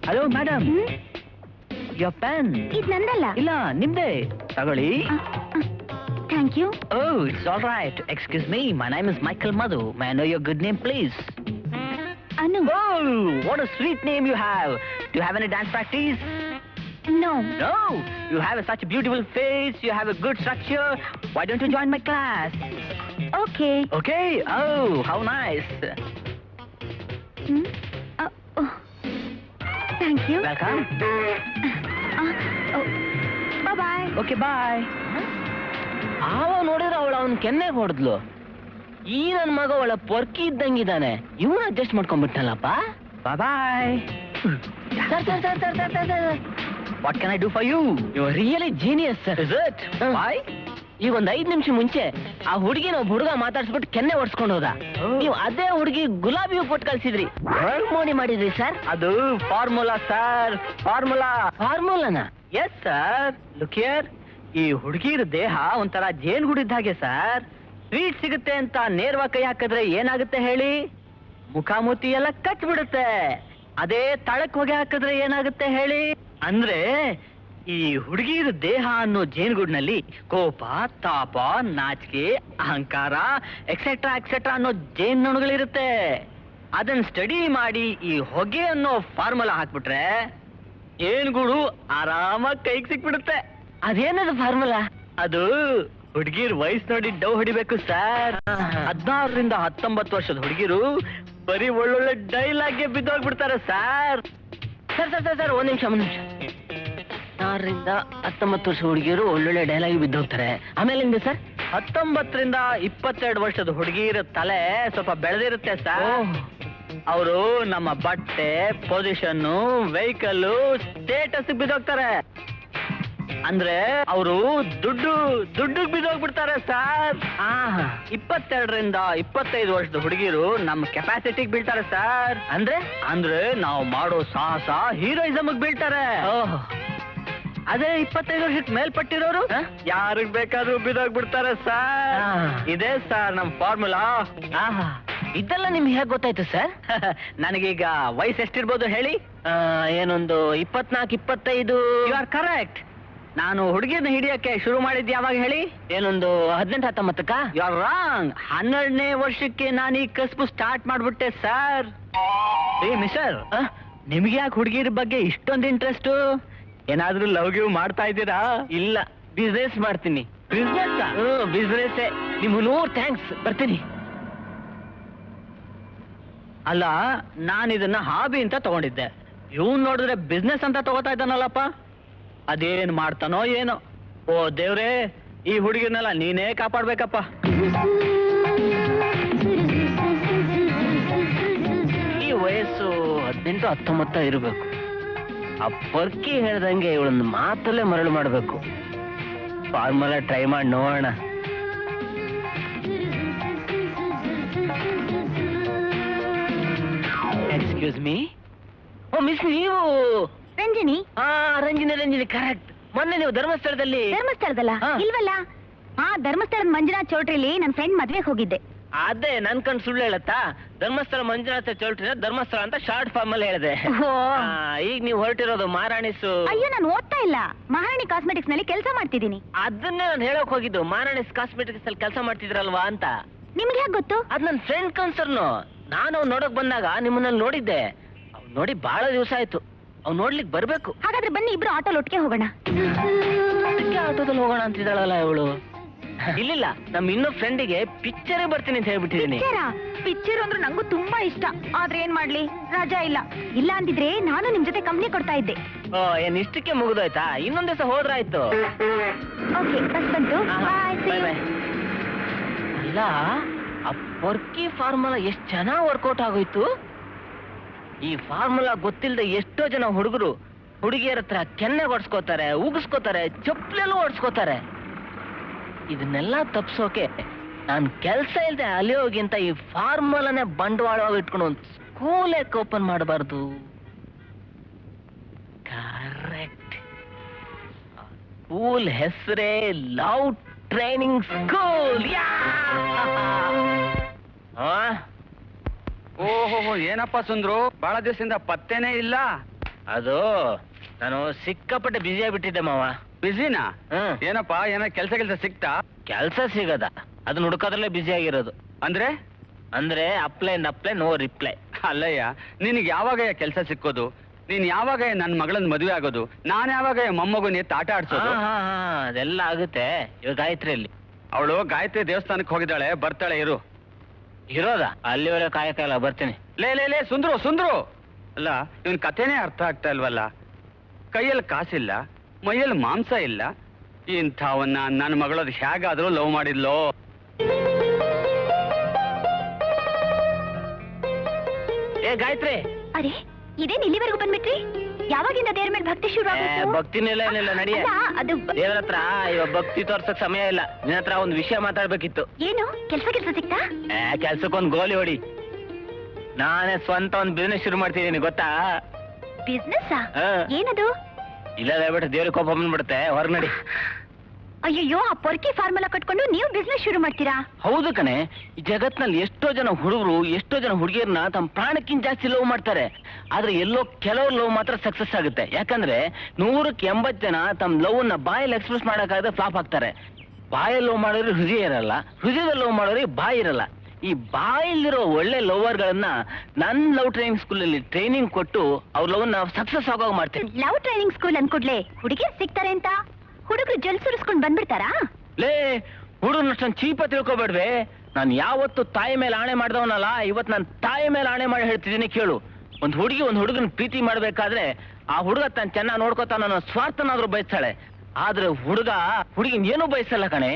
Hello madam, your pen. ಇದು ನಂದಲ್ಲ. ಇಲ್ಲ, ನಿಮ್ದೇ. ತಗೊಳ್ಳಿ. Thank you. Oh, it's all right. Excuse me, my name is Michael Madhu. May I know your good name, please? Anu. Oh, what a sweet name you have. Do you have any dance practice? No. No. You have such a beautiful face. You have a good structure. Why don't you join my class? Okay. Okay. Oh, how nice. Oh. Thank you. Welcome. Oh. Bye-bye. Okay, bye. ಆವ ನೋಡಿ ಅವ್ನ್ ಕೆನ್ನೆಗೆ ಹೊಡೆದ್ಲು. ಈ ನನ್ ಮಗ ಒಳ್ಳೆ ಪೊರ್ಕಿ ಇದ್ದಂಗಿದ್ದಾನೆ, ಇವನು ಅಡ್ಜಸ್ಟ್ ಮಾಡ್ಕೊಂಡ್ಬಿಟ್ಟನಲ್ಲಪ್ಪ. Boy. What can I do for you? You are really genius sir. Is it? Boy. ಈಗ ಒಂದ್ 5 ನಿಮಿಷ ಮುಂಚೆ ಆ ಹುಡುಗಿನ ಒಬ್ಬ ಹುಡುಗ ಮಾತಾಡ್ಸ್ಬಿಟ್ಟು ಕೆನ್ನೆ ಒಡ್ಸ್ಕೊಂಡು ಹೋದ. ನೀವು ಅದೇ ಹುಡುಗಿ ಗುಲಾಬಿ ಹೂ ಕೊಟ್ಟು ಕಳ್ಸಿದ್ರಿ. ಮೋಡಿ ಮಾಡಿದ್ರಿ ಸರ್. ಅದು ಫಾರ್ಮುಲಾ ಸರ್, ಫಾರ್ಮುಲಾ. ಫಾರ್ಮುಲಾನ? Yes sir. ಲುಕ್ ಹಿಯರ್, ಈ ಹುಡುಗಿರ ದೇಹ ಒಂಥರ ಜೇನುಗೂಡಿದ್ದ ಹಾಗೆ ಸರ್. ಸ್ವೀಟ್ ಸಿಗುತ್ತೆ ಅಂತ ನೇರವಾಗಿ ಕೈ ಹಾಕಿದ್ರೆ ಏನಾಗುತ್ತೆ ಹೇಳಿ? ಮುಖಾಮುಖಿ ಎಲ್ಲ ಕಚ್ಬಿಡುತ್ತೆ. ಅದೇ ತಳಕ್ ಹೋಗಿ ಹಾಕಿದ್ರೆ ಏನಾಗುತ್ತೆ ಹೇಳಿ? ಅಂದ್ರೆ ಈ ಹುಡುಗಿರ ದೇಹ ಅನ್ನೋ ಜೇನುಗೂಡಿನಲ್ಲಿ ಕೋಪ, ತಾಪ, ನಾಚಿಕೆ, ಅಹಂಕಾರ ಎಕ್ಸೆಟ್ರಾ ಎಕ್ಸೆಟ್ರಾ ಅನ್ನೋ ಜೇನುಗಳಿರುತ್ತೆ. ಅದನ್ನ ಸ್ಟಡಿ ಮಾಡಿ ಈ ಹೊಗೆ ಅನ್ನೋ ಫಾರ್ಮುಲಾ ಹಾಕ್ಬಿಟ್ರೆ ಜೇನುಗೂಡು ಆರಾಮಾಗಿ ಕೈಗೆ ಸಿಕ್ಬಿಡುತ್ತೆ. ಅದೇನದು ಫಾರ್ಮುಲಾ? ಅದು ಹುಡುಗಿರ್ ವಯಸ್ಸು ನೋಡಿ ಡವ್ ಹೊಡಿಬೇಕು ಸರ್. 16ರಿಂದ 19 ವರ್ಷದ ಹುಡುಗಿರು ಬರೀ ಒಳ್ಳೊಳ್ಳೆ ಡೈಲಾಗ್ಗೆ ಬಿದ್ದೋಗ್ಬಿಡ್ತಾರೆ sir. Sir sir sir sir ಒಂದ್ ನಿಮಿಷ 16ರಿಂದ 19 ವರ್ಷ ಹುಡುಗಿಯರು ಒಳ್ಳೊಳ್ಳೆ ಡೈಲಾಗ್ ಬಿದ್ದೋಗ್ತಾರೆ. ಆಮೇಲೆ ಹಿಂದೆ ಸರ್ 19ರಿಂದ 22 ವರ್ಷದ ಹುಡುಗಿರ ತಲೆ ಸ್ವಲ್ಪ ಬೆಳೆದಿರುತ್ತೆ ಸರ್. ಅವರು ನಮ್ಮ ಬಟ್ಟೆ, ಪೊಸಿಷನ್, ವೆಹಿಕಲ್, ಸ್ಟೇಟಸ್ ಬಿದ್ದೋಗ್ತಾರೆ. ಅಂದ್ರೆ ಅವರು ದುಡ್ಡು ಬಿದ್ದೋಗ್ಬಿಡ್ತಾರೆ ಸರ್. 22ರಿಂದ 25 ವರ್ಷದ ಹುಡುಗಿರು ನಮ್ಮ ಕೆಪಾಸಿಟಿಗೆ ಬೀಳ್ತಾರೆ ಸರ್. ಅಂದ್ರೆ ನಾವು ಮಾಡೋ ಸಾಹಸ ಹೀರೋಯಿಸಮ್ ಬೀಳ್ತಾರೆ. ಅದೇ 25 ವರ್ಷಕ್ಕೆ ಮೇಲ್ಪಟ್ಟಿರೋರು ಯಾರಿಗ್ ಬೇಕಾದ್ರೂ ಬಿದ್ದೋಗ್ಬಿಡ್ತಾರೆ ಸರ್. ಇದೇ ಸರ್ ನಮ್ ಫಾರ್ಮುಲಾ. ಇದೆಲ್ಲ ನಿಮ್ಗೆ ಹೇಗೆ ಗೊತ್ತಾಯ್ತು ಸರ್? ನನಗೀಗ ವಯಸ್ಸು ಎಷ್ಟಿರ್ಬೋದು ಹೇಳಿ? ಏನೊಂದು 24-25. You are correct. ನಾನು ಹುಡುಗಿನ ಹಿಡಿಯಕ್ಕೆ ಶುರು ಮಾಡಿದ್ದೆ ಯಾವಾಗ ಹೇಳಿ? ಏನೊಂದು 18-19ಕ್ಕ? You are wrong. 12ನೇ ವರ್ಷಕ್ಕೆ ನಾನು ಈ ಕಸ್ಬು ಸ್ಟಾರ್ಟ್ ಮಾಡ್ಬಿಟ್ಟೆ ಸರ್. ಮಿಸ್ಟರ್, ನಿಮ್ಗೆ ಯಾಕೆ ಹುಡುಗಿರ ಬಗ್ಗೆ ಇಷ್ಟೊಂದು ಇಂಟ್ರೆಸ್ಟ್? ಏನಾದ್ರೂ ಲವ್ ಗಿವ್ ಮಾಡ್ತಾ ಇದ್ದೀರಾ? ಇಲ್ಲ, ಬಿಸ್ನೆಸ್ ಮಾಡ್ತೀನಿ. ಬಿಸ್ನೆಸ್? ಬಿಸ್ನೆಸ್. ನಿಮ್ಗೆ 100 ಥ್ಯಾಂಕ್ಸ್. ಬರ್ತೀನಿ. ಅಲ್ಲ, ನಾನು ಇದನ್ನ ಹಾಬಿ ಅಂತ ತಗೊಂಡಿದ್ದೆ. ಇವ್ನು ನೋಡಿದ್ರೆ ಬಿಸ್ನೆಸ್ ಅಂತ ತಗೋತಾ ಇದ್ದಾನಲ್ಲಪ್ಪ. ಅದೇನ್ ಮಾಡ್ತಾನೋ ಏನೋ. ಓ ದೇವ್ರೇ, ಈ ಹುಡುಗಿರ್ನೆಲ್ಲ ನೀನೇ ಕಾಪಾಡ್ಬೇಕಪ್ಪ. ಈ ವಯಸ್ಸು 18-19 ಇರಬೇಕು. ಆ ಪರ್ಕಿ ಹೇಳ್ದಂಗೆ ಇವಳೊಂದು ಮಾತಲ್ಲೇ ಮರಳು ಮಾಡ್ಬೇಕು. ಫಾರ್ಮುಲಾ ಟ್ರೈ ಮಾಡಿ ನೋಡೋಣ. Excuse me. ಓ ಮಿಸ್, ನೀವು ರಂಜಿನಿ? ರಂಜಿನಿ ಕರೆಕ್ಟ್. ಮೊನ್ನೆ ನೀವು ಧರ್ಮಸ್ಥಳದಲ್ಲ? ಇಲ್ವಲ್ಲ. ಧರ್ಮಸ್ಥಳದ ಮಂಜುನಾಥ್ ಚೌಟ್ರಿಲಿ ನನ್ನ ಫ್ರೆಂಡ್ ಮದ್ವೆಗೆ ಹೋಗಿದ್ದೆ. ಅದೇ ನನ್ ಕಣ್ ಸುಳ್ಳು ಹೇಳತ್ತಾ? ಧರ್ಮಸ್ಥಳ ಮಂಜುನಾಥ ಚೌಟ್ರಿನ ಧರ್ಮಸ್ಥಳ ಅಂತ ಶಾರ್ಟ್ ಫಾರ್ಮ್ ಅಲ್ಲಿ ಹೇಳಿದೆ. ಈಗ ನೀವು ಹೊರಟಿರೋದು ಮಹಾರಾಣಿಸು? ಅಯ್ಯೋ, ನಾನು ಓದ್ತಾ ಇಲ್ಲ, ಮಹಾರಾಣಿ ಕಾಸ್ಮೆಟಿಕ್ಸ್ ನಲ್ಲಿ ಕೆಲಸ ಮಾಡ್ತಿದ್ದೀನಿ. ಅದನ್ನೇ ನಾನು ಹೇಳಕ್ ಹೋಗಿದ್ದು, ಮಹಾರಾಣಿಸ್ ಕಾಸ್ಮೆಟಿಕ್ಸ್ ಅಲ್ಲಿ ಕೆಲಸ ಮಾಡ್ತಿದ್ರಲ್ವಾ ಅಂತ. ನಿಮ್ಗೆ ಹೇಗೆ ಗೊತ್ತು? ಅದ್ ನನ್ ಫ್ರೆಂಡ್ ಕನ್ಸರ್ನು. ನಾನು ನೋಡಕ್ ಬಂದಾಗ ನಿಮ್ಮನ್ನಲ್ಲಿ ನೋಡಿದ್ದೆ. ಅವ್ನು ನೋಡಿ ಬಹಳ ದಿವಸ ಆಯ್ತು. ಅವ್ನು ನೋಡ್ಲಿಕ್ಕೆ ಬರ್ಬೇಕು. ಹಾಗಾದ್ರೆ ಬನ್ನಿ, ಇಬ್ರು ಆಟೋಲ್ ಒಟ್ಟಿಗೆ ಹೋಗೋಣ. ಆಟೋದಲ್ಲಿ ಹೋಗೋಣ ಅಂತಿದ್ದಾಳಲ್ಲ ಇವಳು. ಇಲ್ಲ, ನಮ್ ಇನ್ನೊಬ್ಬ ಫ್ರೆಂಡಿಗೆ ಪಿಕ್ಚರೇ ಬರ್ತೀನಿ ಅಂತ ಹೇಳ್ಬಿಟ್ಟಿದ್ದೀನಿ. ಪಿಕ್ಚರ್ ಅಂದ್ರೆ ನಂಗೂ ತುಂಬಾ ಇಷ್ಟ. ಆದ್ರೆ ಏನ್ ಮಾಡ್ಲಿ, ರಜಾ ಇಲ್ಲ ಅಂದಿದ್ರೆ ನಾನು ನಿಮ್ ಜೊತೆ ಕಂಪ್ನಿ ಕೊಡ್ತಾ ಇದ್ದೆ. ಓ, ಏನ್ ಇಷ್ಟಕ್ಕೆ ಮುಗಿದೋಯ್ತಾ? ಇನ್ನೊಂದ್ ದಿವಸ ಹೋದ್ರಾಯ್ತು. ಓಕೆ, ಬಸ್ ಬಂತು. Bye bye. ಅಲ್ಲ, ಆ ಪೊರ್ಕಿ ಫಾರ್ಮುಲಾ ಎಷ್ಟ್ ಚೆನ್ನಾಗ್ ವರ್ಕೌಟ್ ಆಗೋಯ್ತು. ಈ ಫಾರ್ಮುಲಾ ಗೊತ್ತಿಲ್ಲದೆ ಎಷ್ಟೋ ಜನ ಹುಡುಗರು ಹುಡುಗಿಯರ ಹತ್ರ ಕೆನ್ನೆ ಓಡಿಸ್ಕೋತಾರೆ, ಉಗಿಸ್ಕೋತಾರೆ, ಚಪ್ಪಲೆಲ್ಲೂ ಓಡಿಸ್ಕೋತಾರೆ. ಇದನ್ನೆಲ್ಲ ತಪ್ಸೋಕೆ ನಾನು ಕೆಲಸ ಇಲ್ಲದೆ ಅಲಿಯೋಗಿಂತ ಈ ಫಾರ್ಮುಲಾನೇ ಬಂಡವಾಳವಾಗಿ ಇಟ್ಕೊಂಡು ಒಂದು ಸ್ಕೂಲ್ ಯಾಕೆ ಓಪನ್ ಮಾಡಬಾರ್ದು? ಕರೆಕ್ಟ್. ಸ್ಕೂಲ್ ಹೆಸರೇ ಲವ್ ಟ್ರೈನಿಂಗ್ ಸ್ಕೂಲ್. ಓಹೋ, ಏನಪ್ಪ ಸುಂದ್ರು, ಬಹಳ ದಿವಸದಿಂದ ಪತ್ತೇನೇ ಇಲ್ಲ. ಅದು ನಾನು ಸಿಕ್ಕಾಪಟ್ಟೆ ಬ್ಯುಸಿ ಆಗ್ಬಿಟ್ಟಿದ್ದೆ ಮಾವ. ಬಿಸಿನಾ? ಏನಪ್ಪ, ಏನೋ ಕೆಲಸ ಸಿಕ್ತಾ? ಕೆಲಸ ಸಿಗದ, ಅದನ್ನ ಹುಡುಕೋದ್ರಲ್ಲೇ ಬ್ಯುಸಿ ಆಗಿರೋದು. ಅಂದ್ರೆ ಅಪ್ಲೈ ನೋ ರಿಪ್ಲೈ. ಅಲ್ಲಯ್ಯ, ನಿನಗೆ ಯಾವಾಗ ಕೆಲಸ ಸಿಕ್ಕೋದು? ನೀನ್ ಯಾವಾಗ ನನ್ನ ಮಗಳನ್ನ ಮದುವೆ ಆಗೋದು? ನಾನ್ ಯಾವಾಗ ಮೊಮ್ಮಗುನ ಎತ್ತು ಆಟ ಆಡ್ಸೋದು? ಅದೆಲ್ಲ ಆಗುತ್ತೆ. ಇವಾಗ ಗಾಯತ್ರಿಯಲ್ಲಿ ಅವಳು ಗಾಯತ್ರಿ ದೇವಸ್ಥಾನಕ್ಕೆ ಹೋಗಿದ್ದಾಳೆ, ಬರ್ತಾಳೆ. ಇರೋದಾ? ಅಲ್ಲಿವರೆಗೆ ಕಾಯಕಲ್ಲ, ಬರ್ತೀನಿ. ಲೇ ಸುಂದ್ರು ಅಲ್ಲ, ಇವನ್ ಕಥೆನೇ ಅರ್ಥ ಆಗ್ತಾ ಇಲ್ವಲ್ಲ. ಕೈಯಲ್ಲಿ ಕಾಸಿಲ್ಲ, ಮೈಯಲ್ಲಿ ಮಾಂಸ ಇಲ್ಲ. ಇಂಥವನ್ನ ನನ್ನ ಮಗಳದು ಹೇಗಾದ್ರೂ ಲವ್ ಮಾಡಿದ್ಲೋ? ಏ ಗಾಯತ್ರಿ, ಅರೆ ಇದೇನ್ ಇಲ್ಲಿವರೆಗೂ ಬಂದ್ಬಿಟ್ರಿ? ಯಾವಾಗಿಂದ ದೇವ್ರ ಮೇಲೆ ಭಕ್ತಿ ಶುರು ಭಕ್ತಿನೆಲ್ಲ ಏನಿಲ್ಲ, ನಡಿಯ. ಅದು ದೇವ್ರ ಹತ್ರ ಇವಾಗ ಭಕ್ತಿ ತೋರ್ಸಕ್ ಸಮಯ ಇಲ್ಲ. ನಿನ್ನ ಹತ್ರ ಒಂದು ವಿಷಯ ಮಾತಾಡ್ಬೇಕಿತ್ತು. ಏನು ಕೆಲ್ಸ ಸಿಕ್ತಾ? ಕೆಲ್ಸಕ್ಕೊಂದ್ ಗೋಲಿ ಹೊಡಿ. ನಾನೇ ಸ್ವಂತ ಒಂದ್ ಬಿಸ್ನೆಸ್ ಶುರು ಮಾಡ್ತಿದ್ದೀನಿ, ಗೊತ್ತಾ? ಬಿಸ್ನೆಸ್? ಹಾ. ಏನದು? ಇಲ್ಲ ದಯವಿಟ್ಟು ದೇವ್ರಿಗೆ ಕೋಪ ಬಂದ್ಬಿಡುತ್ತೆ, ಹೊರಗ್ ನಡಿ. ಅಯ್ಯೋ, ಆ ಪೊರ್ಕಿ ಫಾರ್ಮುಲಾ ಕಟ್ಕೊಂಡು ನೀವು ಬಿಸ್ನೆಸ್ ಶುರು ಮಾಡ್ತೀರಾ? ಹೌದು ಕಣೆ, ಈ ಜಗತ್ನಲ್ಲಿ ಎಷ್ಟೋ ಜನ ಹುಡುಗರು, ಎಷ್ಟೋ ಜನ ಹುಡುಗಿಯರನ್ನ ತಮ್ಮ ಪ್ರಾಣಕ್ಕಿಂತ ಜಾಸ್ತಿ ಲವ್ ಮಾಡ್ತಾರೆ. ಆದ್ರೆ ಎಲ್ಲೋ ಕೆಲವ್ರ ಲವ್ ಮಾತ್ರ ಸಕ್ಸಸ್ ಆಗುತ್ತೆ. ಯಾಕಂದ್ರೆ 100ಕ್ಕೆ 80 ಜನ ತಮ್ಮ ಲವ್ ನ ಬಾಯಲ್ಲಿ ಎಕ್ಸ್ಪ್ರೆಸ್ ಮಾಡಕ್ಕಾಗದೆ ಫ್ಲಾಪ್ ಆಗ್ತಾರೆ. ಬಾಯಲ್ಲಿ ಲವ್ ಮಾಡೋರಿಗೆ ಹೃದಯ ಇರಲ್ಲ, ಹೃದಯದಲ್ಲಿ ಲವ್ ಮಾಡೋರಿಗೆ ಬಾಯಿ ಇರಲ್ಲ. ಈ ಬಾಯಲ್ಲಿರೋ ಒಳ್ಳೆ ಲವರ್ಗಳನ್ನ ನನ್ ಲವ್ ಟ್ರೈನಿಂಗ್ ಸ್ಕೂಲಲ್ಲಿ ಟ್ರೈನಿಂಗ್ ಕೊಟ್ಟು ಅವ್ರ ಲವ್ ನ ಸಕ್ಸಸ್ ಆಗೋ ಮಾಡ್ತೀನಿ. ಲವ್ ಟ್ರೈನಿಂಗ್ ಸ್ಕೂಲ್ ಅನ್ಕೊಡ್ಲೆ ಹುಡುಗಿಯರ್ ಸಿಗ್ತಾರೆ ಅಂತ ಹುಡುಗರು ಜಲ್ ಸುರಿಸ್ಕೊಂಡ್ ಬಂದ್ಬಿಡ್ತಾರಾ? ಲೇ, ಹುಡುಗನಷ್ಟೊಂದು ಚೀಪ ತಿಳ್ಕೊಬೇಡ್ವೆ. ನಾನು ಯಾವತ್ತು ತಾಯಿ ಮೇಲೆ ಆಣೆ ಮಾಡ್ದವನಲ್ಲ, ಇವತ್ತು ನಾನು ತಾಯಿ ಮೇಲೆ ಆಣೆ ಮಾಡಿ ಹೇಳ್ತಿದ್ದೀನಿ ಕೇಳು. ಒಂದ್ ಹುಡುಗಿ ಒಂದ್ ಹುಡುಗನ ಪ್ರೀತಿ ಮಾಡ್ಬೇಕಾದ್ರೆ ಆ ಹುಡುಗ ತಾನು ಚೆನ್ನಾಗಿ ನೋಡ್ಕೋತಾನ ಅನ್ನೋ ಸ್ವಾರ್ಥನಾದ್ರೂ ಬಯಸ್ತಾಳೆ. ಆದ್ರೆ ಹುಡುಗಿನ ಏನೂ ಬಯಸಲ್ಲ ಕಣೆ,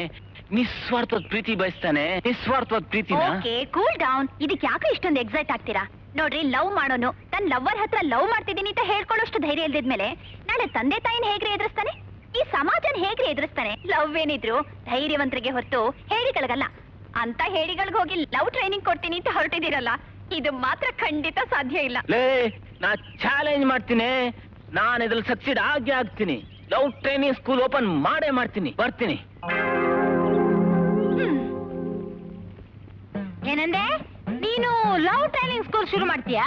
ನಿಸ್ವಾರ್ಥವಾದ ಪ್ರೀತಿ ಬಯಸ್ತಾನೆ. ನಿಸ್ವಾರ್ಥವಾದ ಪ್ರೀತಿನ. Okay, cool down. ಇದಕ್ಕೆ ಯಾಕೆ ಇಷ್ಟೊಂದು ಎಕ್ಸೈಟ್ ಆಗ್ತೀರಾ? ನೋಡ್ರಿ, ಲವ್ ಮಾಡೋನು ತನ್ನ ಲವ್ವರ್ ಹತ್ರ ಲವ್ ಮಾಡ್ತಿದ್ದೀನಿ ಅಂತ ಹೇಳ್ಕೊಳ್ಳೋಷ್ಟು ಧೈರ್ಯ ಇಲ್ದಿದ್ಮೇಲೆ ನಾಳೆ ತಂದೆ ತಾಯಿನ ಹೇಗ್ರಿ ಎದುರಿಸ್ತಾನೆ? ಈ ಸಮಾಜನ ಹೇಗ್ರಿ ಎದುರಿಸ್ತಾನೆ? ಲವ್ ಏನಿದ್ರು ಧೈರ್ಯವಂತರಿಗೆ ಹೊರತು ಹೇಳಿಗಳಿಗಲ್ಲ. ಅಂತ ಹೇಳಿಗಳಿಗೆ ಹೋಗಿ ಲವ್ ಟ್ರೈನಿಂಗ್ ಕೊಡ್ತೀನಿ ಅಂತ ಹೊರಟಿದ್ದೀರಲ್ಲ, ಇದು ಮಾತ್ರ ಖಂಡಿತ ಸಾಧ್ಯ ಇಲ್ಲ. ಲೇ, ನಾ ಚಾಲೆಂಜ್ ಮಾಡ್ತೀನಿ. ನಾನು ಇದ್ರಲ್ಲಿ ಸಕ್ಸೀಡ್ ಆಗೇ ಆಗ್ತೀನಿ. ಲವ್ ಟ್ರೈನಿಂಗ್ ಸ್ಕೂಲ್ ಓಪನ್ ಮಾಡೇ ಮಾಡ್ತೀನಿ. ಬರ್ತೀನಿ. ಏನಂದೆ? ನೀನು ಲವ್ ಟ್ರೈನಿಂಗ್ ಸ್ಕೂಲ್ ಶುರು ಮಾಡ್ತೀಯಾ?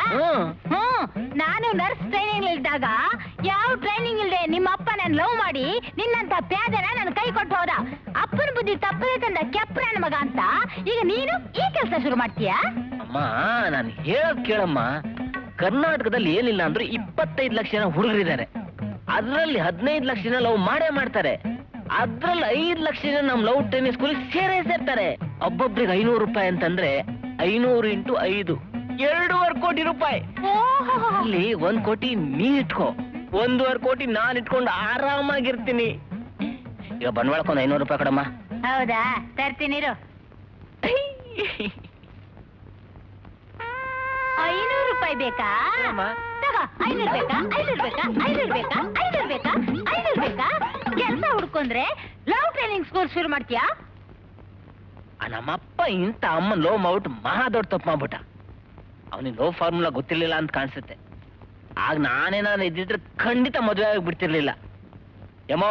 ನಾನು ನರ್ಸ್ ಟ್ರೈನಿಂಗ್ ಇದ್ದಾಗ ಯಾವ ಟ್ರೈನಿಂಗ್ ಇಲ್ದೆ ನಿಮ್ಮ ಅಪ್ಪ ನಾನು ಲವ್ ಮಾಡಿ ನಿನ್ನಂತ ಪ್ಯಾದನ ನನ್ನ ಕೈ ಕೊಟ್ಟು ಹೋದ. ಅಪ್ಪನ ಬುದ್ಧಿ ತಪ್ಪದೆ ತಂದ ಕೆಪ್ಪ ನನ್ನ ಮಗ ಅಂತ ಈಗ ನೀನು ಈ ಕೆಲಸ ಶುರು ಮಾಡ್ತೀಯಾ? ಅಮ್ಮ, ನಾನು ಹೇಳೋದ್ ಕೇಳಮ್ಮ. ಕರ್ನಾಟಕದಲ್ಲಿ ಏನಿಲ್ಲ ಅಂದ್ರೂ 25 ಲಕ್ಷ ಜನ ಹುಡುಗರಿದ್ದಾರೆ. ಅದ್ರಲ್ಲಿ 15 ಲಕ್ಷ ಜನ ಲವ್ ಮಾಡೇ ಮಾಡ್ತಾರೆ. ಅದ್ರಲ್ಲಿ 5 ಲಕ್ಷ ಜನ ನಮ್ ಲವ್ ಟ್ರೈನಿಂಗ್ ಸ್ಕೂಲ್ ಸೇರ್ತಾರೆ. ಒಬ್ಬೊಬ್ರಿಗೆ 500 ರೂಪಾಯಿ ಅಂತಂದ್ರೆ 500 × 5 2.5 ಕೋಟಿ ರೂಪಾಯಿ. ಅಲ್ಲಿ 1 ಕೋಟಿ ನೀ ಇಟ್ಕೋ, 1.5 ಕೋಟಿ ನಾನ್ ಇಟ್ಕೊಂಡು ಆರಾಮಾಗಿರ್ತೀನಿ. ಈಗ ಬಂಡವಾಳಕ್ಕೊಂದು 500 ರೂಪಾಯಿ ಕೊಡಮ್ಮ. ಹೌದಾ, ತರ್ತೀನಿ. 500 ರೂಪಾಯಿ ಬೇಕಾ? ತಗೋ, 500 ಬೇಕಾ? 500 ಬೇಕಾ? 500 ಬೇಕಾ? 500 ಬೇಕಾ? 500 ಬೇಕಾ? ಕೆಲಸ ಹುಡ್ಕೊಂಡ್ರೆ ಲವ್ ಟ್ರೈನಿಂಗ್ ಸ್ಕೂಲ್ ಶುರು ಮಾಡ್ತೀಯಾ? ನಮ್ಮಪ್ಪ ಇಂಥ ಅಮ್ಮನ್ ಲವ್ ಮಾಡ್ಬಿಟ್ಟು ಮಹಾ ದೊಡ್ಡ ತಪ್ಪು ಮಾಡ್ಬಿಟ್ಟ. ಅವನಿಗೆ ಲವ್ ಫಾರ್ಮುಲಾ ಗೊತ್ತಿರ್ಲಿಲ್ಲ ಅಂತ ಕಾಣಿಸುತ್ತೆ. ಆಗ ನಾನೇನಾದ್ರು ಇದ್ದಿದ್ರೆ ಖಂಡಿತ ಮದುವೆ ಆಗಿಬಿಡ್ತಿರ್ಲಿಲ್ಲ. ಯಮೋ,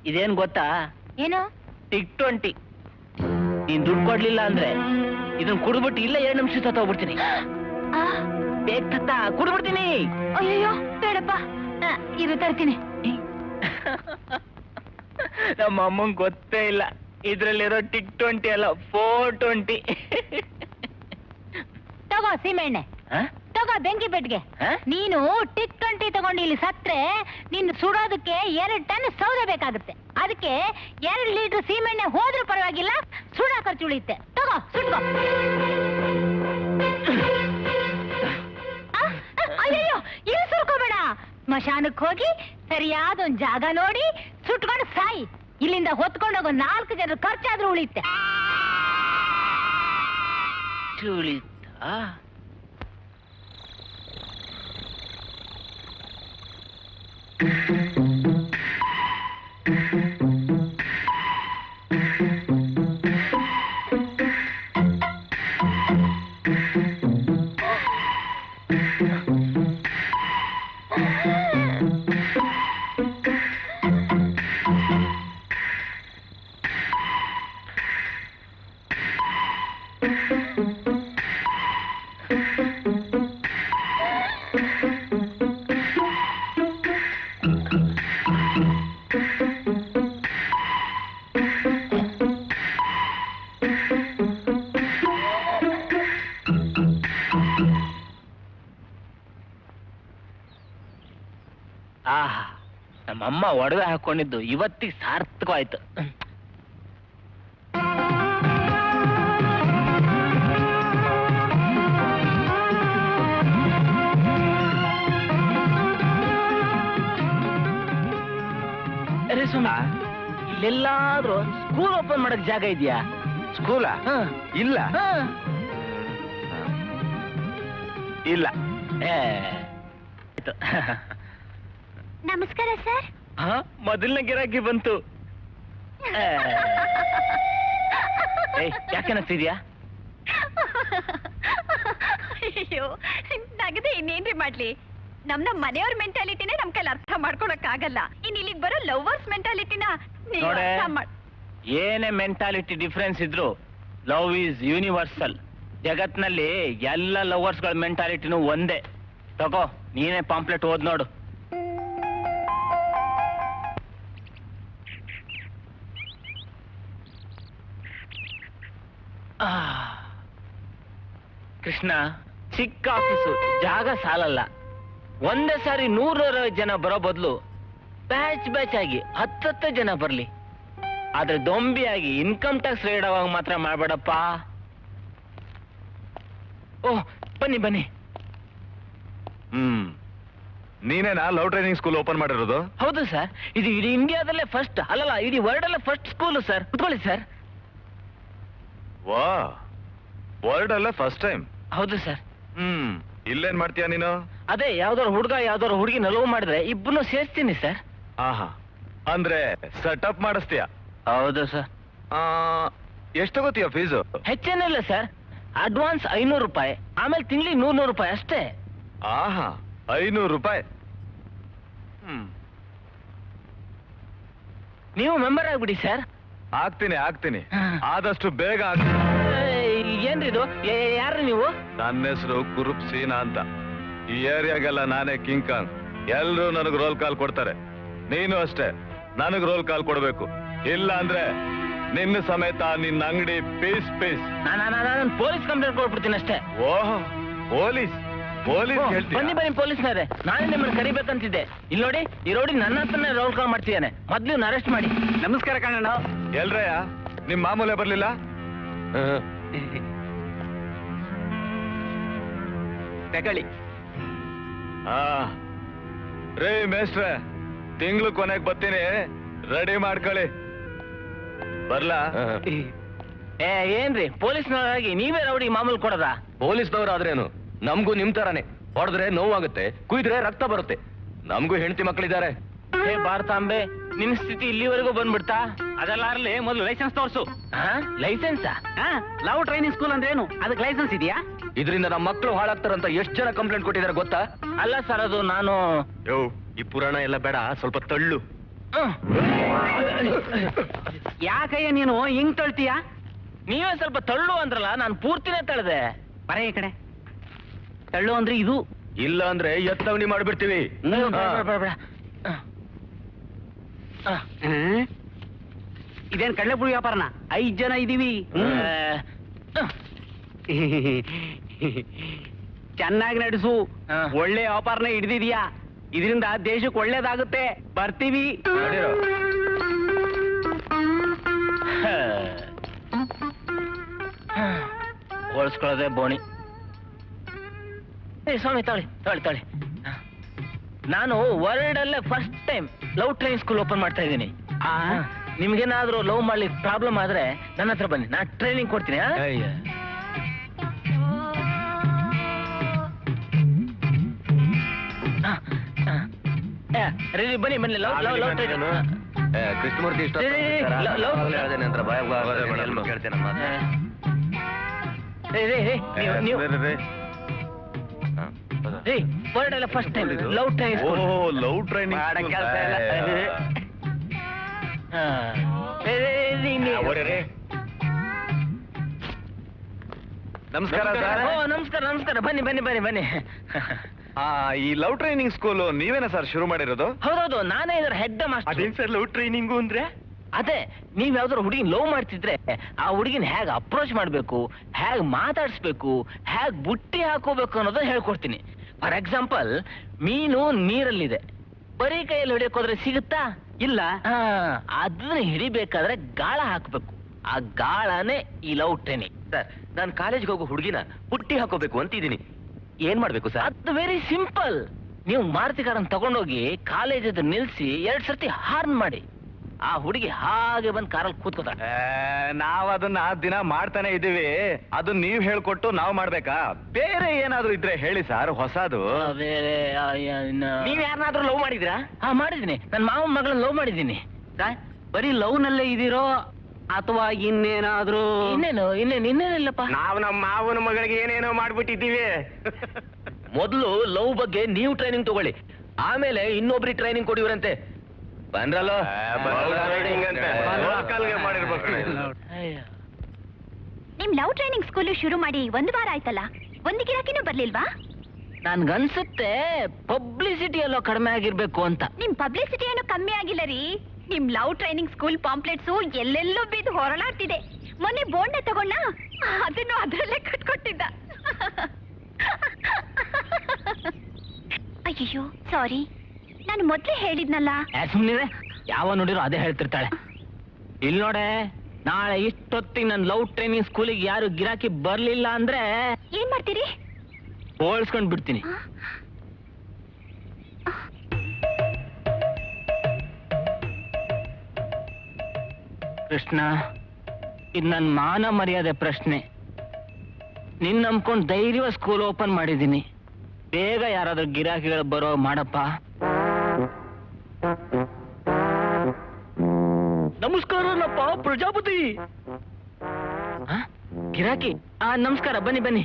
ಇದೇನ್ ಗೊತ್ತಾ? ಏನು? ಟಿಕ್ 20. ನೀನ್ ದುಡ್ಡು ಕೊಡ್ಲಿಲ್ಲ ಅಂದ್ರೆ ಇದನ್ನ ಕುಡ್ಬಿಟ್ಟು ಇಲ್ಲ 2 ನಿಮಿಷ ತಗೋಬಿಡ್ತೀನಿ. ಬೇಗ ತತ್ತ ಕುಡ್ಬಿಡ್ತೀನಿ. ಅಯ್ಯೋ ಬೇಡಪ್ಪ, ಇದು ತರ್ತೀನಿ. ನಮ್ಮ ಅಮ್ಮಂಗ್ ಗೊತ್ತೇ ಇಲ್ಲ ಇದ್ರಲ್ಲಿರೋ ಟಿಕ್ 20 ಅಲ್ಲ 420. ತಗೋ ಸೀಮೆಣ್ಣೆ, ತಗೋ ಬೆಂಕಿ ಬೆಟ್ಗೆ. ನೀನು ಟಿಕ್ 20 ತಗೊಂಡು ಇಲ್ಲಿ ಸತ್ರೆ ನಿನ್ನ ಸುಡೋದಕ್ಕೆ 2 ಟನ್ ಸೌದೆ ಬೇಕಾಗುತ್ತೆ. ಅದಕ್ಕೆ 2 ಲೀಟರ್ ಸೀಮೆಣ್ಣೆ ಹೋದ್ರೂ ಪರವಾಗಿಲ್ಲ, ಸುಡ ಖರ್ಚು ಉಳಿಯುತ್ತೆ. ತಗೋ, ಸುಟ್ಕೋ. ಅಯ್ಯಯ್ಯೋ, ಇಲ್ಲಿ ಸುರ್ಕೋಬೇಡ. ಸ್ಮಶಾನಕ್ಕೆ ಹೋಗಿ ಸರಿಯಾದ ಒಂದ್ ಜಾಗ ನೋಡಿ ಸುಟ್ಕೊಂಡು ಸಾಯಿ. ಇಲ್ಲಿಂದ ಹೊತ್ಕೊಂಡೋಗೋ 4 ಜನರ ಖರ್ಚಾದ್ರೂ ಉಳಿಯುತ್ತೆ. ಉಳಿತಾ? ಆಹಾ, ನಮ್ಮಮ್ಮ ಒಡವೆ ಹಾಕೊಂಡಿದ್ದು ಇವತ್ತಿಗೆ ಸಾರ್ಥಕವಾಯ್ತು. ಅರೆ ಸುಮ್ಮ, ಇಲ್ಲೆಲ್ಲಾದ್ರೂ ಸ್ಕೂಲ್ ಓಪನ್ ಮಾಡಕ್ ಜಾಗ ಇದೆಯಾ? ಸ್ಕೂಲಾ? ಇಲ್ಲ. ಇಲ್ಲ. ಏ, ಆಯ್ತು. ನಮಸ್ಕಾರ ಸರ್. ಹಾ, ಮೊದಲನೇ ಗಿರಾಕಿ ಬಂತು. ಏ, ಏಯ್, ಯಾಕೆ ನಗ್ತಿದ್ಯಾ? ಅಯ್ಯೋ, ನಗದೆ ಇನ್ನೇನ್ರಿ ಮಾಡ್ಲಿ? ನಮ್ ಮನೆಯವ್ರ ಮೆಂಟಾಲಿಟಿನೇ ನಮ್ ಕೈಲಿ ಅರ್ಥ ಮಾಡ್ಕೊಳಕ್ ಆಗಲ್ಲ. ಇನ್ ಇಲ್ಲಿಗೆ ಬರೋ ಲವರ್ಸ್ ಮೆಂಟಾಲಿಟಿನ ನೀವು ನೋಡೆ, ಅರ್ಥ ಮಾಡ್. ಏನೇ ಮೆಂಟಾಲಿಟಿ ಡಿಫ್ರೆನ್ಸ್ ಇದ್ರು ಲವ್ ಈಸ್ ಯೂನಿವರ್ಸಲ್. ಜಗತ್ನಲ್ಲಿ ಎಲ್ಲ ಲವರ್ಸ್ ಗಳ ಮೆಂಟಾಲಿಟಿನೂ ಒಂದೇ. ತಗೋ, ನೀನೇ ಪಾಂಪ್ಲೆಟ್ ಓದ್ ನೋಡು. ಆ, ಕೃಷ್ಣ, ಚಿಕ್ಕ ಆಫೀಸು, ಜಾಗ ಸಾಲಲ್ಲ. ಒಂದೇ ಸಾರಿ 100 ಜನ ಬರೋ ಬದಲು ಬ್ಯಾಚ್ ಬ್ಯಾಚ್ ಆಗಿ 10 ಜನ ಬರ್ಲಿ. ಆದ್ರೆ ದೊಂಬಿಯಾಗಿ ಇನ್ಕಮ್ ಟ್ಯಾಕ್ಸ್ ರೇಡ್ ಆವಾಗ ಮಾತ್ರ ಮಾಡ್ಬೇಡಪ್ಪ. ಓಹ್, ಬನ್ನಿ ಬನ್ನಿ. ನೀನೇನಾ ಲವ್ ಟ್ರೈನಿಂಗ್ ಸ್ಕೂಲ್ ಓಪನ್ ಮಾಡಿರೋದು? ಹೌದು ಸರ್, ಇದು ಇಡೀ ಇಂಡಿಯಾದಲ್ಲೇ ಫಸ್ಟ್, ಅಲ್ಲಲ್ಲ ಇಡೀ ವರ್ಲ್ಡ್ ಅಲ್ಲೇ ಫಸ್ಟ್ ಸ್ಕೂಲು ಸರ್. ಕುತ್ಕೊಳ್ಳಿ ಸರ್. ವಾ, ವರ್ಲ್ಡ್ ಅಲ್ಲ ಫಸ್ಟ್ ಟೈಮ್. ಹೌದು ಸರ್. ಇಲ್ಲೇನ್ ಮಾಡ್ತೀಯ ನೀನು? ಅದೇ ಯಾವ್ದಾರು ಹುಡುಗ ಯಾವ್ದಾರು ಹುಡುಗಿ ಲವ್ ಮಾಡಿದ್ರೆ ಇಬ್ಬರನ್ನು ಸೇರ್ತೀನಿ ಸರ್. ಆಹಾ, ಅಂದ್ರೆ ಸೆಟಪ್ ಮಾಡಿಸ್ತೀಯ? ಹೌದು ಸರ್. ಎಷ್ಟು ತಗೋತೀಯ ಫೀಸು? ಹೆಚ್ಚೇನಿಲ್ಲ ಸರ್, ಅಡ್ವಾನ್ಸ್ 500 ರೂಪಾಯಿ, ಆಮೇಲೆ ತಿಂಗ್ಳಿಗೆ 100 ರೂಪಾಯಿ ಅಷ್ಟೇ. ಆಹಾ, 500 ರೂಪಾಯಿ. ನೀವು ಮೆಂಬರ್ ಆಗ್ಬಿಡಿ ಸರ್. ಆಗ್ತೀನಿ. ಹಾ. ಆದಷ್ಟು ಬೇಗ ಆಗ್ತೀನಿ. ಏನ್ರಿದು? ಯಾರು ನೀವು? ನನ್ನ ಹೆಸರು ಕುರುಪ್ ಸೀನಾ ಅಂತ. ಈ ಏರಿಯಾಗೆಲ್ಲ ನಾನೇ ಕಿಂಗ್ ಕಾಂಗ್. ಎಲ್ರು ನನಗ್ ರೋಲ್ ಕಾಲ್ ಕೊಡ್ತಾರೆ. ನೀನು ಅಷ್ಟೇ ನನಗ್ ರೋಲ್ ಕಾಲ್ ಕೊಡ್ಬೇಕು. ಇಲ್ಲ ಅಂದ್ರೆ ನಿನ್ನ ಸಮೇತ ನಿನ್ನ ಅಂಗಡಿ ಪೀಸ್ ಪೀಸ್. ನಾನು ಪೊಲೀಸ್ ಕಂಪ್ಲೇಂಟ್ ಕೊಟ್ಬಿಡ್ತೀನಿ ಅಷ್ಟೇ. ಓಹ್, ಪೊಲೀಸ್ ಪೊಲೀಸ್ ಬನ್ನಿ ಹೇಳ್ತೀನಿ. ಬನ್ನಿ ಪೊಲೀಸ್ನವ್ರೆ, ನಾನೇ ನಿಮ್ಮನ್ನ ಕರಿಬೇಕಂತಿದ್ದೆ. ಇಲ್ಲಿ ನೋಡಿ, ಈ ರೋಡಿ ನನ್ನ ಹತ್ರನೇ ರೋಲ್ ಕಾಲ್ ಮಾಡ್ತಿದ್ದಾನೆ. ಮೊದ್ಲು ಅರೆಸ್ಟ್ ಮಾಡಿ. ನಮಸ್ಕಾರ ಕಣ್ಣಣ್ಣ. ಎಲ್ರಯ್ಯ, ನಿಮ್ ಮಾಮೂಲೆ ಬರ್ಲಿಲ್ಲ? ತಗೊಳ್ಳಿ. ರೇ ಮೇಸ್ಟ್ರೆ, ತಿಂಗಳು ಕೊನೆಗೆ ಬರ್ತೀನಿ, ರೆಡಿ ಮಾಡ್ಕೊಳ್ಳಿ. ಬರ್ಲಾ? ಏನ್ರಿ ಪೊಲೀಸ್ನವರಾಗಿ ನೀವೇ ರೌಡಿ ಮಾಮೂಲು ಕೊಡದ? ಪೊಲೀಸ್ನವರಾದ್ರೇನು ನಮ್ಗೂ ನಿಮ್ ತರಾನೆ. ಹೊಡೆದ್ರೆ ನೋವಾಗುತ್ತೆ, ಕುಯ್ದ್ರೆ ರಕ್ತ ಬರುತ್ತೆ. ನಮ್ಗೂ ಹೆಂಡತಿ ಮಕ್ಕಳಿದ್ದಾರೆ. ಹೇ ಭಾರತಾಂಬೆ, ನಿನ್ ಸ್ಥಿತಿ ಇಲ್ಲಿವರೆಗೂ ಬಂದ್ಬಿಡ್ತಾ? ಅದೆಲ್ಲ ಅರ್ಲಿ, ಮೊದಲು ಲೈಸೆನ್ಸ್ ತೋರ್ಸು. ಲೈಸೆನ್ಸಾ? ಲವ್ ಟ್ರೈನಿಂಗ್ ಸ್ಕೂಲ್ ಅಂದ್ರೆ ಏನು? ಅದಕ್ಕೆ ಲೈಸೆನ್ಸ್ ಇದೆಯಾ? ಇದರಿಂದ ನಮ್ಮ ಮಕ್ಕಳು ಹಾಳಾಗ್ತಾರಂತ ಎಷ್ಟು ಜನ ಕಂಪ್ಲೇಂಟ್ ಕೊಟ್ಟಿದ್ದಾರೆ ಗೊತ್ತಾ? ಅಲ್ಲ ಸರ್, ಅದು ನಾನು ಈ ಪುರಾಣ ಎಲ್ಲ ಬೇಡ, ಸ್ವಲ್ಪ ತಳ್ಳು. ಯಾಕಯ್ಯ ನೀನು ಹಿಂಗ್ ತಳ್ತೀಯಾ? ನೀವೇ ಸ್ವಲ್ಪ ತಳ್ಳು ಅಂದ್ರಲ್ಲ, ನಾನು ಪೂರ್ತಿನೇ ತಳ್ದೆ. ಬರ ಈ ಕಡೆ. ತಳ್ಳು ಅಂದ್ರೆ ಇದು. ಇಲ್ಲ ಅಂದ್ರೆ ಎತ್ತವಣಿ ಮಾಡ್ಬಿಡ್ತೀವಿ. ಬೇಡ. ಇದೇನ್ ಕಳ್ಳೆಪುಳಿ ವ್ಯಾಪಾರನ? 5 ಜನ ಇದೀವಿ. ಚೆನ್ನಾಗಿ ನಡೆಸು. ಒಳ್ಳೆ ವ್ಯಾಪಾರನ ಹಿಡಿದಿದ್ಯಾ? ಇದರಿಂದ ದೇಶಕ್ಕೆ ಒಳ್ಳೇದಾಗುತ್ತೆ. ಬರ್ತೀವಿ. ಹೋಳಿಸ್ಕೊಳ್ಳೋದೆ ಬೋಣಿ. ಸ್ವಾಮಿ ತಾಳಿ. ನಾನು ವರ್ಲ್ಡ್ ಅಲ್ಲೇ first time love training school open ಮಾಡ್ತಾ ಇದ್ದೀನಿ. ನಿಮ್ಗೇನಾದ್ರೂ ಲವ್ ಮಾಡ್ಲಿಕ್ಕೆ ಪ್ರಾಬ್ಲಮ್ ಆದ್ರೆ ನನ್ನ ಹತ್ರ ಬನ್ನಿ, ನಾನು ಟ್ರೈನಿಂಗ್ ಕೊಡ್ತೀನಿ. ರೆಡಿ, ಬನ್ನಿ. Love training. ಕೃಷ್ಣಮೂರ್ತಿ ಇಷ್ಟ ವರ್ಲ್ಡ್ ಅಲ್ಲ first time love training. Love training. ನಮಸ್ಕಾರ ಸರ್. ನಮಸ್ಕಾರ. ಬನ್ನಿ. ಈ ಲವ್ ಟ್ರೈನಿಂಗ್ ಸ್ಕೂಲ್ ನೀವೇನಾ ಸರ್ ಶುರು ಮಾಡಿರೋದು? ಹೌದೌದು, ನಾನೇ ಇದರ ಹೆಡ್ ಮಾಸ್ಟರ್. ಅದೇನ್ ಸರ್ ಲವ್ ಟ್ರೈನಿಂಗು ಅಂದ್ರೆ? ಅದೇ, ನೀವ್ ಯಾವ್ದಾದ್ರು ಹುಡುಗಿನ ಲವ್ ಮಾಡ್ತಿದ್ರೆ ಆ ಹುಡುಗಿನ ಹೇಗ್ ಅಪ್ರೋಚ್ ಮಾಡ್ಬೇಕು, ಹೇಗ್ ಮಾತಾಡ್ಸ್ಬೇಕು, ಹೇಗ್ ಬುಟ್ಟಿ ಹಾಕೋಬೇಕು ಅನ್ನೋದನ್ನ ಹೇಳ್ಕೊಡ್ತೀನಿ. ಫಾರ್ ಎಕ್ಸಾಂಪಲ್, ಮೀನು ನೀರಲ್ಲಿದೆ, ಬರೀ ಕೈಯಲ್ಲಿ ಹಿಡಿಯೋಕೋದ್ರೆ ಸಿಗುತ್ತಾ? ಇಲ್ಲ. ಅದನ್ನ ಹಿಡಿಬೇಕಾದ್ರೆ ಗಾಳ ಹಾಕ್ಬೇಕು. ಆ ಗಾಳನೇ ಈ ಲವ್ ಟ್ರೈನಿಂಗ್. ಸರ್, ನಾನು ಕಾಲೇಜ್ಗೆ ಹೋಗೋ ಹುಡುಗಿನ ಬುಟ್ಟಿ ಹಾಕೋಬೇಕು ಅಂತಿದ್ದೀನಿ. ಏನ್ ಮಾಡ್ಬೇಕು ಸರ್? ಅದು ವೆರಿ ಸಿಂಪಲ್. ನೀವು ಮಾರುತಿ ಕಾರನ್ನ ತಗೊಂಡೋಗಿ ಕಾಲೇಜ್ ನಿಲ್ಸಿ 2 ಸರ್ತಿ ಹಾರ್ನ್ ಮಾಡಿ. ಆ ಹುಡುಗಿ ಹಾಗೆ ಬಂದು ಕಾರಲ್ಲಿ ಕೂತ್ಕೋತಾಳೆ. ನಾವ್ ಅದನ್ನ ದಿನ ಮಾಡ್ತಾನೆ ಇದೀವಿ. ಅದನ್ನ ನೀವ್ ಹೇಳ್ಕೊಟ್ಟು ನಾವ್ ಮಾಡ್ಬೇಕಾ? ಬೇರೆ ಏನಾದ್ರೂ ಇದ್ರೆ ಹೇಳಿ ಸರ್, ಹೊಸದು. ಬೇರೆ ನೀವ್ ಯಾರನ್ನಾದ್ರೂ ಲವ್ ಮಾಡಿದ್ರಾ? ಹಾ ಮಾಡಿದ್ದೀನಿ, ನನ್ನ ಮಾವನ ಮಗಳನ್ನ ಲವ್ ಮಾಡಿದ್ದೀನಿ. ಬರೀ ಲವ್ ನಲ್ಲೇ ಇದೀರೋ ಅಥವಾ ಇನ್ನೇನಾದ್ರೂ? ಇನ್ನೇನಿಲ್ಲಪ್ಪ. ನಾವ್ ನಮ್ಮ ಮಾವನ ಮಗಳಿಗೆ ಏನೇನೋ ಮಾಡ್ಬಿಟ್ಟಿದ್ದೀವಿ. ಮೊದಲು ಲವ್ ಬಗ್ಗೆ ನೀವು ಟ್ರೈನಿಂಗ್ ತಗೊಳ್ಳಿ, ಆಮೇಲೆ ಇನ್ನೊಬ್ರಿಗೆ ಟ್ರೈನಿಂಗ್ ಕೊಡಿವ್ರಂತೆ. ಬಂದ್ರಲ್ಲೋ ನಿಮ್ ಲವ್ ಟ್ರೈನಿಂಗ್ ಸ್ಕೂಲು ಶುರು ಮಾಡಿ 1 ವಾರ ಆಯ್ತಲ್ಲ, ಒಂದು ಗಿರಾಕಿನೂ ಬರ್ಲಿಲ್ವಾ? ನನ್ಗನ್ಸುತ್ತೆ ಪಬ್ಲಿಸಿಟಿ ಎಲ್ಲೋ ಕಡಿಮೆ ಆಗಿರ್ಬೇಕು ಅಂತ. ನಿಮ್ ಪಬ್ಲಿಸಿಟಿ ಏನು ಕಮ್ಮಿ ಆಗಿಲ್ಲ ರೀ. ನಿಮ್ ಲವ್ ಟ್ರೈನಿಂಗ್ ಸ್ಕೂಲ್ ಪಾಂಪ್ಲೆಟ್ಸು ಎಲ್ಲೆಲ್ಲೋ ಬಿದ್ದು ಹೊರಳಾಡ್ತಿದೆ. ಮೊನ್ನೆ ಬೋಂಡ ತಗೊಂಡ ಅದನ್ನು ಅದರಲ್ಲೇ ಕಟ್ಕೊಟ್ಟಿದ್ದ. ಅಯ್ಯೋ ಸಾರಿ, ನಾನು ಮೊದ್ಲೇ ಹೇಳಿದ್ನಲ್ಲ. ಸುಮ್ನಿರೆ, ಯಾವ ನೋಡಿರೋ ಅದೇ ಹೇಳ್ತಿರ್ತಾಳೆ. ಇಲ್ಲಿ ನೋಡೆ, ನಾಳೆ ಇಷ್ಟೊತ್ತಿಗೆ ನನ್ನ ಲವ್ ಟ್ರೈನಿಂಗ್ ಸ್ಕೂಲಿಗೆ ಯಾರು ಗಿರಾಕಿ ಬರ್ಲಿಲ್ಲ ಅಂದ್ರೆ ಏನ್ ಮಾಡ್ತೀರಿ? ಹೋಳ್ಸ್ಕೊಂಡ್ ಬಿಡ್ತೀನಿ. ಕೃಷ್ಣ, ಇದು ನನ್ನ ಮಾನ ಮರ್ಯಾದೆ ಪ್ರಶ್ನೆ. ನಿನ್ನ ನಂಬ್ಕೊಂಡು ಧೈರ್ಯ ಸ್ಕೂಲ್ ಓಪನ್ ಮಾಡಿದ್ದೀನಿ. ಬೇಗ ಯಾರಾದ್ರೂ ಗಿರಾಕಿಗಳು ಬರೋ ಮಾಡಪ್ಪ. ನಮಸ್ಕಾರನಪ್ಪ ಪ್ರಜಾಪತಿ. ಗಿರಾಕಿ? ನಮಸ್ಕಾರ, ಬನ್ನಿ ಬನ್ನಿ.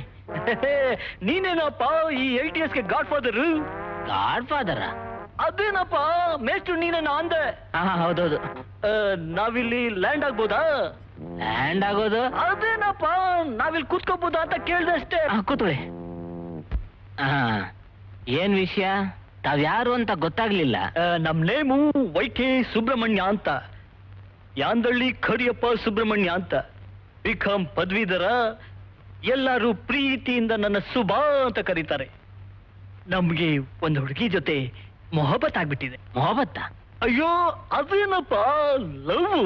ನೀನೇನಪ್ಪ ಈ LTS ಗೆ ಗಾಡ್ ಫಾದರ್? ಗಾಡ್ ಫಾದರ? ಅದೇನಪ್ಪ ಮೇಸ್ಟ್ರು ನೀನೇನ ಅಂದೆ. ಹೌದೌದು. ನಾವಿಲ್ಲಿ ಲ್ಯಾಂಡ್ ಆಗ್ಬೋದಾ? ಲ್ಯಾಂಡ್ ಆಗೋದು? ಅದೇನಪ್ಪ ನಾವಿಲ್ಲಿ ಕೂತ್ಕೋಬೋದಾ ಅಂತ ಕೇಳ್ದೆ ಅಷ್ಟೇ. ಕೂತ್ಕೊಳ್ಳಿ. ಏನ್ ವಿಷಯ? ತಾವ್ಯಾರು ಅಂತ ಗೊತ್ತಾಗ್ಲಿಲ್ಲ. ನಮ್ ನೇಮು YK ಸುಬ್ರಹ್ಮಣ್ಯ ಅಂತ, ಯಾಂದಳ್ಳಿ ಕರಿಯಪ್ಪ ಸುಬ್ರಹ್ಮಣ್ಯ ಅಂತ. ಬಿಕಾಂ ಪದವೀಧರ. ಎಲ್ಲರೂ ಪ್ರೀತಿಯಿಂದ ನನ್ನ ಸುಬಾ ಅಂತ ಕರೀತಾರೆ. ನಮ್ಗೆ ಒಂದು ಹುಡುಗಿ ಜೊತೆ ಮೊಹಬ್ಬತ್ ಆಗ್ಬಿಟ್ಟಿದೆ. ಮೊಹಬ್ಬತ್ತ? ಅಯ್ಯೋ ಅದೇನಪ್ಪ, ಲವ್.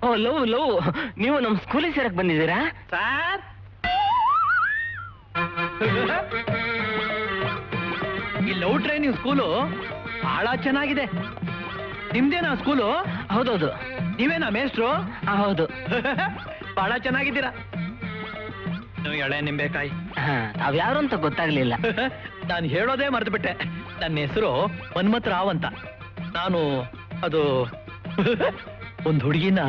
ಓ ಲವ್ ಲವ್. ನೀವು ನಮ್ ಸ್ಕೂಲಿಗೆ ಸೇರಕ್ ಬಂದಿದ್ದೀರಾ? ಸರ್, ಈ ಲವ್ ಟ್ರೈನಿಂಗ್ ಸ್ಕೂಲು ಬಹಳ ಚೆನ್ನಾಗಿದೆ. ನಿಮ್ದೇನಾ ಸ್ಕೂಲು? ಹೌದೌದು. ನೀವೇನಾ ಮೇಸ್ಟ್ರು? ಹೌದು. ಬಹಳ ಚೆನ್ನಾಗಿದ್ದೀರಾ. ನೀವು ಎಳೆ ನಿಂಬೆಕಾಯಿ. ತಾವ್ಯಾರು ಅಂತ ಗೊತ್ತಾಗ್ಲಿಲ್ಲ. ನಾನು ಹೇಳೋದೇ ಮರೆತು ಬಿಟ್ಟೆ. ನನ್ನ ಹೆಸರು ಮನ್ಮಥ್ ರಾವ್ ಅಂತ. ನಾನು ಅದು ಒಂದು ಹುಡುಗಿನ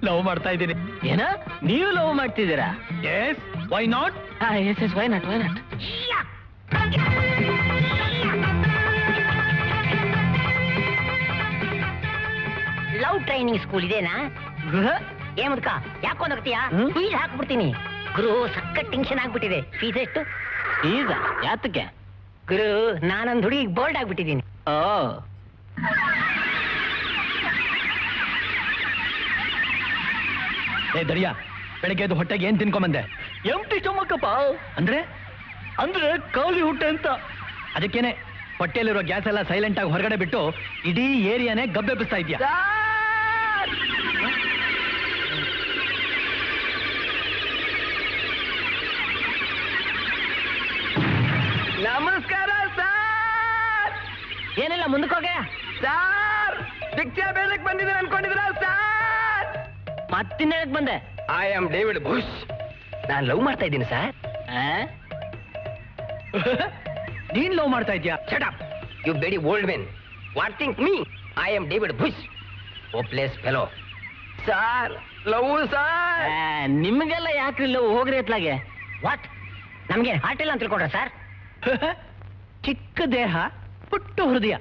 ಲವ್ ಮಾಡ್ತಾ ಇದ್ದೀನಿ. ಏನ? ನೀವು ಲವ್ ಮಾಡ್ತಿದ್ದೀರಾ? Yes, why not? Yes why not, why not. Love training school ಇದೇನಾ? ಏ ಮುದ್ಕ, ಯಾಕೋ ನಗ್ತೀಯಾ? ಫೀಸ್ ಹಾಕ್ಬಿಡ್ತೀನಿ. ಗುರು ಸಖತ್ ಟೆನ್ಷನ್ ಆಗ್ಬಿಟ್ಟಿದೆ. ಫೀಸ್ ಎಷ್ಟು? ಈಗ ಯಾತಕ್ಕೆ? ಗುರು, ನಾನೊಂದು ಹುಡುಗಿಗೆ ಬೋಲ್ಡ್ ಆಗ್ಬಿಟ್ಟಿದ್ದೀನಿ. ಓ, ಏ ದರಿಯಾ, ಬೆಳಗ್ಗೆ ಎದ್ದು ಹೊಟ್ಟೆಗೆ ಏನ್ ತಿನ್ಕೊಂಬಂದೆ? ಎಂಟಿ ಸ್ಟಮಕ್ಕಪ್ಪ. ಅಂದ್ರೆ ಅಂದ್ರೆ ಖಾಲಿ ಹೊಟ್ಟೆ ಅಂತ. ಅದಕ್ಕೇನೆ ಹೊಟ್ಟೆಯಲ್ಲಿರೋ ಗ್ಯಾಸ್ ಎಲ್ಲ ಸೈಲೆಂಟ್ ಆಗಿ ಹೊರಗಡೆ ಬಿಟ್ಟು ಇಡೀ ಏರಿಯಾನೇ ಗಬ್ಬೆಬ್ಬಿಸ್ತಾ ಇದೆಯಾ? ನಮಸ್ಕಾರ ಸರ್. ಏನಿಲ್ಲ, ಮುಂದಕ್ಕೋಗೆ. ಸರ್, ಪಿಕ್ಚರ್ ಬೇಡಕ್ ಬಂದಿದ್ದೀನಿ ಅನ್ಕೊಂಡಿದ್ರ ಸರ್? ಮತ್ತಿನ್ನೇಳಕ್ ಬಂದೆ? I am David bush. ನಾನು ಲವ್ ಮಾಡ್ತಾ ಇದ್ದೀನಿ ಸರ್. ನೀನ್ ಲವ್ ಮಾಡ್ತಾ ಇದ್ಯಾ? Shut up, you very old man. What think me? I am David Bush. Hopeless fellow. Sir, love sir. ನಿಮ್ಗೆಲ್ಲ ಯಾಕ್ರಿ ಲವ್? ಹೋಗ್ರಿ ಎತ್ಲಾಗೆ. ವಾಟ್? ನಮ್ಗೆ ಹಾರ್ಟ್ ಇಲ್ಲ ಅಂತ ತಿಳ್ಕೊಂಡ್ರ ಸರ್? ಚಿಕ್ಕ ದೇಹ, ಪುಟ್ಟ ಹೃದಯ.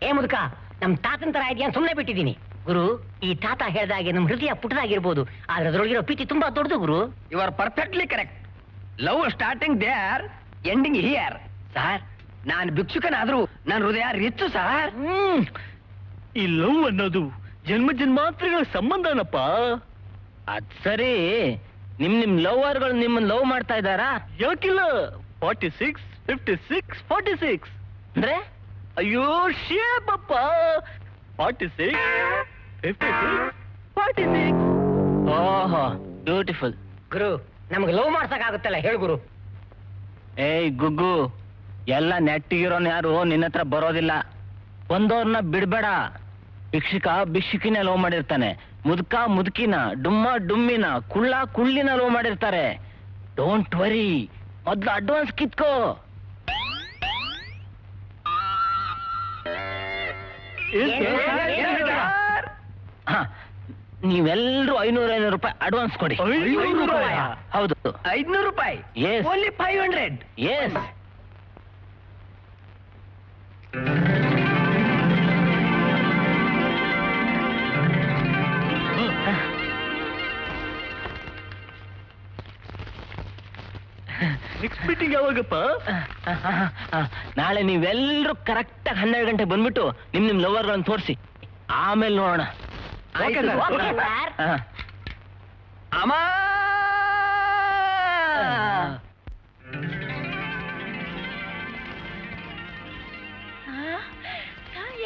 ಏ ಮುದುಕ, ನಮ್ ತಾತನ ತರ ಇದೆಯಾ? ಸುಮ್ನೆ ಬಿಟ್ಟಿದ್ದೀನಿ. ಗುರು, ಈ ತಾತ ಹೇಳ್ದಾಗೆ ನಮ್ ಹೃದಯ ಪುಟ್ಟದಾಗಿರ್ಬೋದು, ಆದ್ರೆ ಅದ್ರೊಳಗಿರೋ ಪ್ರೀತಿ ತುಂಬಾ ದೊಡ್ಡದು ಗುರು. You are perfectly correct. Love starting there, ending here. Sir, ನಾನು ಭಿಕ್ಷುಕನಾದ್ರೂ ನನ್ನ ಹೃದಯ ರಿಚ್ಚು ಸರ್. ಈ ಲವ್ ಅನ್ನೋದು ಜನ್ಮ ಜನ್ಮಾಂತರಗಳ ಸಂಬಂಧನಪ್ಪ. ಅದ್ ಸರಿ, ನಿಮ್ ಲವರ್ಗಳು ನಿಮ್ಮನ್ನ ಲವ್ ಮಾಡ್ತಾ ಇದ್ದಾರಾ? ಯಾಕಿಲ್ಲ? 46, 56, 46 ಅಂದ್ರೆ? ಅಯ್ಯೋ ಶೇಪಪ್ಪ. 46, 56, 46. ಓಹೋ, ಬ್ಯೂಟಿಫುಲ್. ಗುರು, ನಮ್ಗೆ ಲವ್ ಮಾಡ್ಸಕ್ಕಾಗುತ್ತಲ್ಲ, ಹೇಳು ಗುರು. ಏಯ್ ಗುಗ್ಗು, ಎಲ್ಲ ನೆಟ್ಟಿಗಿರೋನ್ ಯಾರು ನಿನ್ನ ಹತ್ರ ಬರೋದಿಲ್ಲ. ಬಂದವ್ರನ್ನ ಬಿಡ್ಬೇಡ. ಭಿಕ್ಷುಕ ಭಿಕ್ಷುಕಿನ ಲವ್ ಮಾಡಿರ್ತಾನೆ, ಮುದುಕ ಮುದುಕಿನ, ಡುಮ್ಮ ಡುಮ್ಮಿನ, ಕುಳ್ಳ ಕುಳ್ಳಿನ ಲವ್ ಮಾಡಿರ್ತಾರೆ. ಡೋಂಟ್ ವರಿ, ಮೊದ್ಲು ಅಡ್ವಾನ್ಸ್ ಕಿತ್ಕೋ. ಹ, ನೀವೆಲ್ರೂ 500 ರೂಪಾಯಿ ಅಡ್ವಾನ್ಸ್ ಕೊಡಿ. 500 ರೂಪಾಯಾ? ಹೌದು. 500 ರೂಪಾಯಿ? Yes. Only 500? Yes. Next meeting ಯಾವಾಗಪ್ಪ? ನಾಳೆ ನೀವೆಲ್ಲರೂ ಕರೆಕ್ಟ್ ಆಗಿ 12 ಗಂಟೆಗೆ ಬಂದ್ಬಿಟ್ಟು ನಿಮ್ ಲವರ್ಗಳನ್ನು ತೋರಿಸಿ, ಆಮೇಲೆ ನೋಡೋಣ. Okay sir. Okay sir. ಹ. ಅಮ್ಮ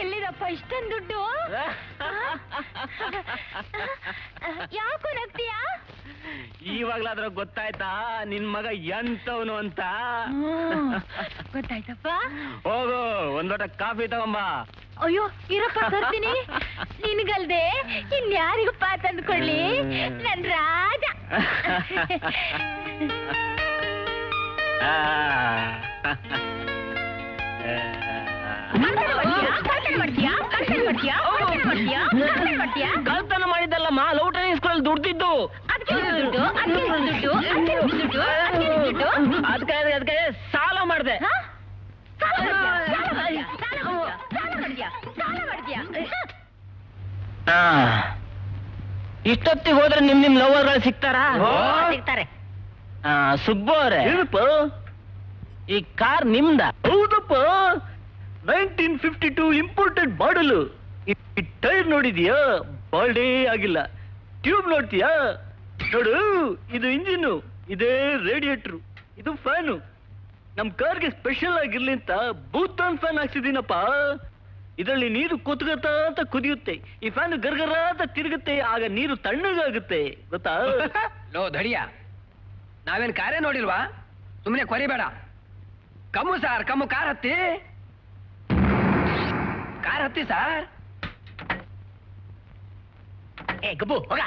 ಎಲ್ಲಿದಪ್ಪ ಇಷ್ಟೊಂದು ದುಡ್ಡು? ಯಾಕೋ ನಗ್ತೀಯಾ? ಇವಾಗ್ಲಾದ್ರೂ ಗೊತ್ತಾಯ್ತಾ ನಿನ್ ಮಗ ಎಂತವನು ಅಂತ? ಗೊತ್ತಾಯ್ತಪ್ಪ. ಹೋಗು, ಒಂದ್ ಲೋಟ ಕಾಫಿ ತಗೊಂಬ. ಅಯ್ಯೋ ಇರಪ್ಪ ತರ್ತೀನಿ. ನಿನ್ಗಲ್ದೆ ಇನ್ಯಾರಿಗಪ್ಪ ತಂದ್ಕೊಳ್ಳಿ, ನನ್ ರಾಜ. ಕಳ್ತನ ಮಾಡಿದ್ದಲ್ಲಮ್ಮ, ಲವ್ ಟ್ರೈನಿಂಗ್ ಸ್ಕೂಲ್ ದುಡ್ದಿದ್ದು. ಅದಕ್ಕೆ ಸಾಲ ಮಾಡಿದೆ. ಇಷ್ಟೊತ್ತಿಗೆ ಹೋದ್ರೆ ನಿಮ್ ಲವರ್ಗಳು ಸಿಗ್ತಾರಾ? ಸಿಗ್ತಾರೆ. ಸುಬ್ಬು ಅವ್ರೆ, ಈ ಕಾರ್ ನಿಮ್ದ? ಹೌದಪ್ಪ, 1952 ಇಂಪೋರ್ಟೆಡ್ ಮಾಡಲು. ಈ ಟೈರ್ ನೋಡಿದ್ಯಾ? ಬಾಲ್ಡೇ ಆಗಿಲ್ಲ. ಟ್ಯೂಬ್ ನೋಡ್ತೀಯಾ? ನೋಡು, ಇದು ಇಂಜಿನ್, ಇದೇ ರೇಡಿಯೇಟರ್, ಇದು ಫ್ಯಾನು. ನಮ್ ಕಾರ್ಗೆ ಸ್ಪೆಷಲ್ ಆಗಿರ್ಲಿ ಅಂತ ಬೂತಾನ್ ಫ್ಯಾನ್ ಹಾಕ್ಸಿದೀನಪ್ಪ. ಇದರಲ್ಲಿ ನೀರು ಕೊತ್ಗತ್ತ ಅಂತ ಕುದಿಯುತ್ತೆ, ಈ ಫ್ಯಾನ್ ಗರ್ಗರ ಅಂತ ತಿರುಗುತ್ತೆ, ಆಗ ನೀರು ತಣ್ಣಗಾಗುತ್ತೆ, ಗೊತ್ತಾ? ಲೋ ಧಡಿಯ, ನಾವೇನ್ ಕಾರ್ಯ ನೋಡಿಲ್ವಾ? ಸುಮ್ಮನೆ ಕೊರಿಬೇಡ. ಕಮ್ಮು ಸಾರ್, ಕಮ್ಮು, ಕಾರ್ ಹತ್ತಿ, ಕಾರ್ ಹತ್ತಿ ಸಾರ್. ಏ ಗಬ್ಬು ಹೋಗ.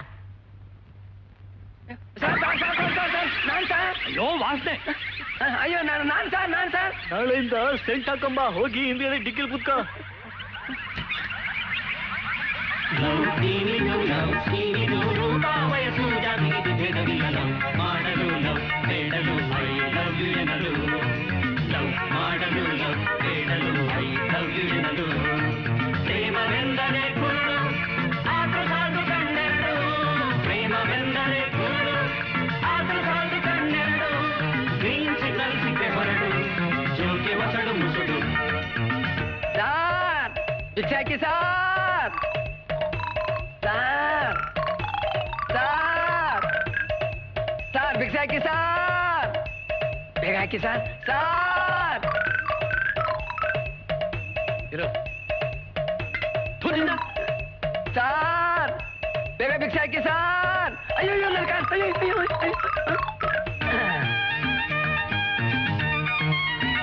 Sir sir sir sir sir sir, ನಾನ್ ಸರ್. ಅಯ್ಯೋ ವಾಸನೆ. ಅಯ್ಯೋ ನಾನ್ ಸರ್. ನಾಳೆಯಿಂದ ಸೆಂಟ್ ಹಾಕಂಬ, ಹೋಗಿ ಹಿಂದೆ ಡಿಕ್ಕಿಲ್ ಕುತ್ಕ. ಪ್ರೇಮವೆಂದರೆ ಕುರುಡು, ಆದ್ರೂ ಸಾಧು ಕಣ್ಣೆರಡು. ಪ್ರೇಮವೆಂದರೆ ಕುರುಡು, ಆದ್ರೂ ಸಾಧು ಕಣ್ಣೆರಡು. ಗ್ರೀನ್ ಸಿಗ್ನಲ್ ಸಿಕ್ಕೆ ಹೊರಡು, ಜೋಕೆ ಒಸಡು ಮುಸುಡು. ಸಾರ್ ಭಿಕ್ಷೆ ಹಾಕಿ ಸಾರ್. ಸಾರ್ ಸಾರ್ ಸಾರ್ ಭಿಕ್ಷೆ ಹಾಕಿ ಸಾರ್. ಬೇಗ ಹಾಕಿ ಸಾರ್. ಸಾರ್ ಇರು. ಸಾರ್ ಬೇಗ ಭಿಕ್ಷೆ ಹಾಕಿ ಸಾರ್. ಅಯ್ಯೋ ನನ್ನ ಕಾರ್. ಅಯ್ಯೋ ಅಯ್ಯೋ ಅಯ್ಯೋ.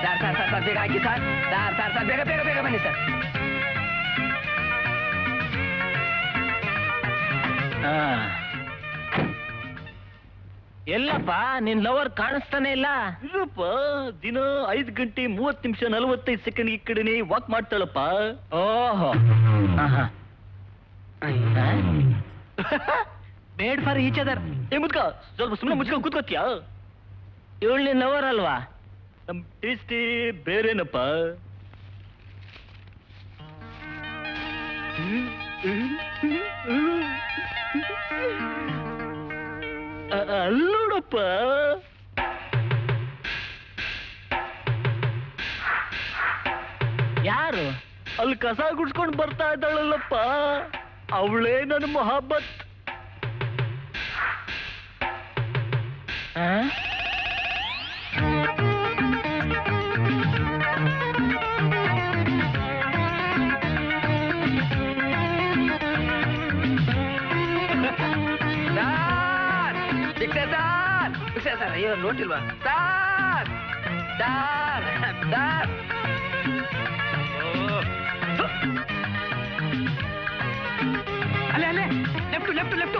ಸಾರ್ ಸಾರ್ ಸಾರ್ ಸಾರ್ ಬೇಗ ಹಾಕಿ ಸಾರ್. ಸಾರ್ ಸಾರ್ ಸಾರ್ ಬೇಗ ಬೇಗ ಬೇಗ ಬನ್ನಿ ಸರ್. ಎಲ್ಲಪ್ಪ ನಿನ್ ಲವರ್ ಕಾಣಿಸ್ತಾನೆ ಇಲ್ಲ? ಇಲ್ಲಪ್ಪ, ದಿನ 5 ಗಂಟೆ 30 ನಿಮಿಷ 45 ಸೆಕೆಂಡ್ ಈ ಕಡೆನೆ ವಾಕ್ ಮಾಡ್ತಾಳಪ್ಪ. ಓಹೋ. Made for each other. ಏ ಮುದ್ಕ, ಸ್ವಲ್ಪ ಸುಮ್ಮನೆ ಮುಚ್ಕೊಂಡು ಕೂತ್ಕೋತ್ಯಾ? ಇವಳು ನಿನ್ ಲವರ್ ಅಲ್ವಾ? ನಮ್ ಟೇಸ್ಟೇ ಬೇರೆನಪ್ಪ. ಅಲ್ಲೋಡಪ್ಪ, ಯಾರು? ಅಲ್ಲಿ ಕಸ ಗುಡ್ಸ್ಕೊಂಡು ಬರ್ತಾ ಇದ್ದಾಳಲ್ಲಪ್ಪ, ಅವಳೇ ನನ್ನ ಮೊಹಬ್ಬತ್. ಭಿಕ್ಷೆ ಸಾರ್, ಭಿಕ್ಷೆ ಸಾರ್. ಅಯ್ಯೋ ನೋಟಿಲ್ವಾ ಸಾರ್? Sir sir. ಅಲ್ಲೇ ಅಲ್ಲೇ ಲೆಫ್ಟ್ ಲೆಫ್ಟ್ ಲೆಫ್ಟ್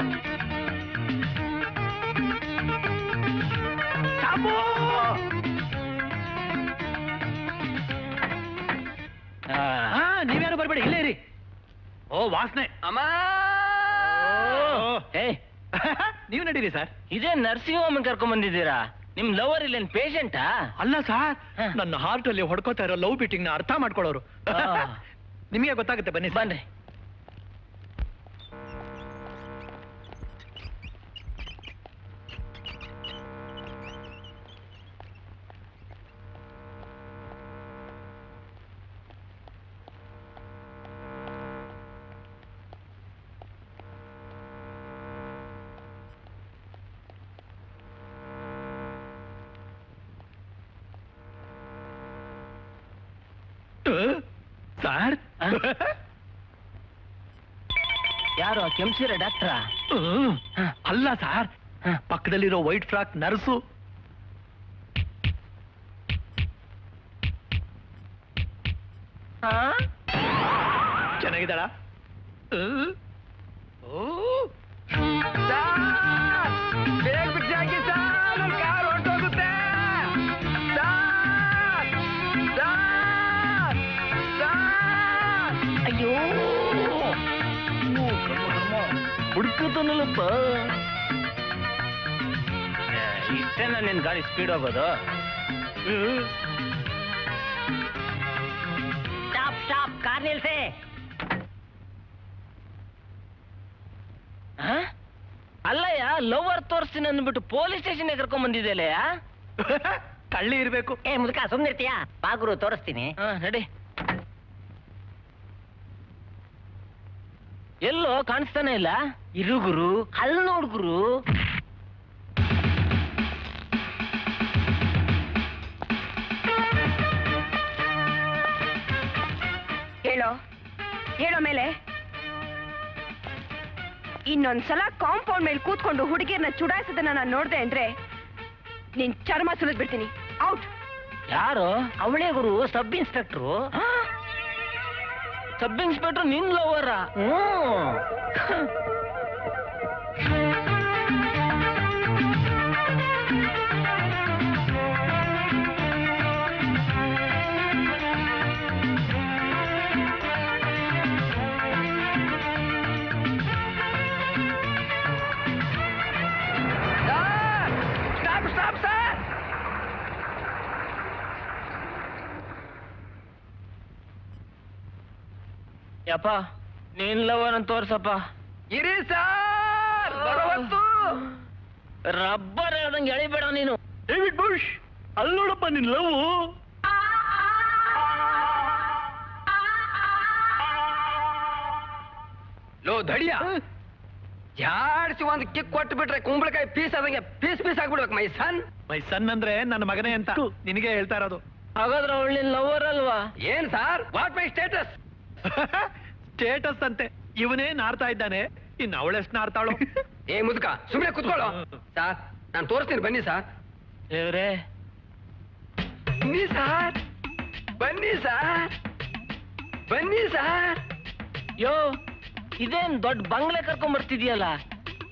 ನೀವ್ಯಾರು ಬರ್ಬೇಡಿ ಇಲ್ಲೇ ಇರಿ. ಓ ವಾಸನೆ ಅಮ್ಮ ಏ ನೀವು ನಡೀರಿ ಸರ್. ಇದೇ ನರ್ಸಿಂಗ್ ಹೋಮ್ ಕರ್ಕೊಂಡ್ ಬಂದಿದ್ದೀರಾ? ನಿಮ್ ಲವರ್ ಇಲ್ಲೇನ್ ಪೇಷಂಟಾ? ಅಲ್ಲ ಸರ್, ನನ್ನ ಹಾರ್ಟ್ ಅಲ್ಲಿ ಹೊಡ್ಕೋತಾ ಇರೋ ಲವ್ ಬೀಟಿಂಗ್ ನ ಅರ್ಥ ಮಾಡ್ಕೊಳ್ಳೋರು. ನಿಮಗೆ ಗೊತ್ತಾಗುತ್ತೆ, ಬನ್ನಿ ಬನ್ರಿ. ಸರ್ ಯಾರು ಕೆಂಪ್ಸಿರ ಡಾಕ್ಟ್ರಾ? ಅಲ್ಲ ಸರ್, ಪಕ್ಕದಲ್ಲಿರೋ ವೈಟ್ ಫ್ರಾಕ್ ನರ್ಸು. ಚೆನ್ನಾಗಿದ್ದಾಳ? ಅಯ್ಯೋ ಹುಡುಕುತ್ತನಲ್ಲಪ್ಪ. ಇಷ್ಟೇನ ನಿನ್ ಗಾಡಿ ಸ್ಪೀಡ್ ಹೋಗೋದು? ಸ್ಟಾಪ್ ಸ್ಟಾಪ್, ಕಾರ್ ನಿಲ್ಸೆ. ಅಲ್ಲಯ್ಯ, ಲವರ್ ತೋರಿಸ್ತೀನಿ ಅಂದ್ಬಿಟ್ಟು ಪೊಲೀಸ್ ಸ್ಟೇಷನ್ ಕರ್ಕೊಂಡ್ ಬಂದಿದ್ದೆಲ್ಲಯ್ಯ. ಕಳ್ಳಿ ಇರ್ಬೇಕು. ಮುದುಕ ಸುಮ್ನಿರ್ತೀಯಾ? ಬಾಗುರು ತೋರಿಸ್ತೀನಿ. ನಡಿ. ಎಲ್ಲೋ ಕಾಣಿಸ್ತಾನೆ ಇಲ್ಲ. ಇರು ಗುರು, ಅಲ್ಲಿ ನೋಡ್ ಗುರು. ಹೇಳೋ ಹೇಳೋ ಮೇಲೆ ಇನ್ನೊಂದ್ಸಲ ಕಾಂಪೌಂಡ್ ಮೇಲೆ ಕೂತ್ಕೊಂಡು ಹುಡುಗಿಯರ್ನ ಚುಡಾಯಿಸೋದನ್ನ ನಾನು ನೋಡ್ದೆ ಅಂದ್ರೆ ನಿನ್ ಚರ್ಮ ಸುಲಿದ್ ಬಿಡ್ತೀನಿ. ಔಟ್. ಯಾರು? ಅವಳೇ ಗುರು, ಸಬ್ ಇನ್ಸ್ಪೆಕ್ಟ್ರು. ಸಬ್ ಇನ್ಸ್ಪೆಕ್ಟರ್ ನಿನ್ ಲವರ? Stop stop sir. ಯಪ್ಪ, ನೀನ್ ಲವರ್ ಅಂತ ತೋರ್ಸಪ್ಪ. ಇರಿ ಸರ್, ಬರವತ್ತು. ರಬ್ಬರ್ ಹೇಳ್ದಂಗೆ ಎಳಿಬೇಡ ನೀನು. ಡೇವಿಡ್ ಬುಷ್, ಅಲ್ಲಿ ನೋಡಪ್ಪ ನಿನ್ ಲವ್. ಲೋ ಧಡಿಯ, ಜಾಡ್ಸಿ ಒಂದು ಕಿಕ್ ಕೊಟ್ಟು ಬಿಟ್ರೆ ಕುಂಬಳಕಾಯಿ ಪೀಸ್ ಆದಂಗೆ ಪೀಸ್ ಪೀಸ್ ಆಗ್ಬಿಡ್ಬೇಕು. ಮೈ ಸನ್ ಅಂದ್ರೆ ನನ್ನ ಮಗನೇ ಅಂತ ನಿನಗೆ ಹೇಳ್ತಾ ಇರೋದು. ಹಾಗಾದ್ರೆ ಅವಳು ನಿನ್ ಲವರ್ ಅಲ್ವಾ? ಏನ್ sir, what my status? Status ಅಂತೆ. ಇವನೇ ನಾರ್ತಾ ಇದ್ದಾನೆ, ಇನ್ನು ಅವಳೆಷ್ಟು ನಾರ್ತಾಳು? ಏ ಮುದುಕ, ಸುಮ್ಮನೆ ಕುತ್ಕೊಳ್ಳೋ. ಸರ್, ನಾನು ತೋರಿಸ್ತೀನಿ, ಬನ್ನಿ ಸರ್. ದೇವ್ರೇ, ಬನ್ನಿ ಸರ್, ಬನ್ನಿ ಸರ್, ಬನ್ನಿ ಸರ್. ಯೋ, ಇದೇನ್ ದೊಡ್ಡ ಬಂಗ್ಲೆ ಕರ್ಕೊಂಡ್ ಬರ್ತಿದ್ಯಲ್ಲ?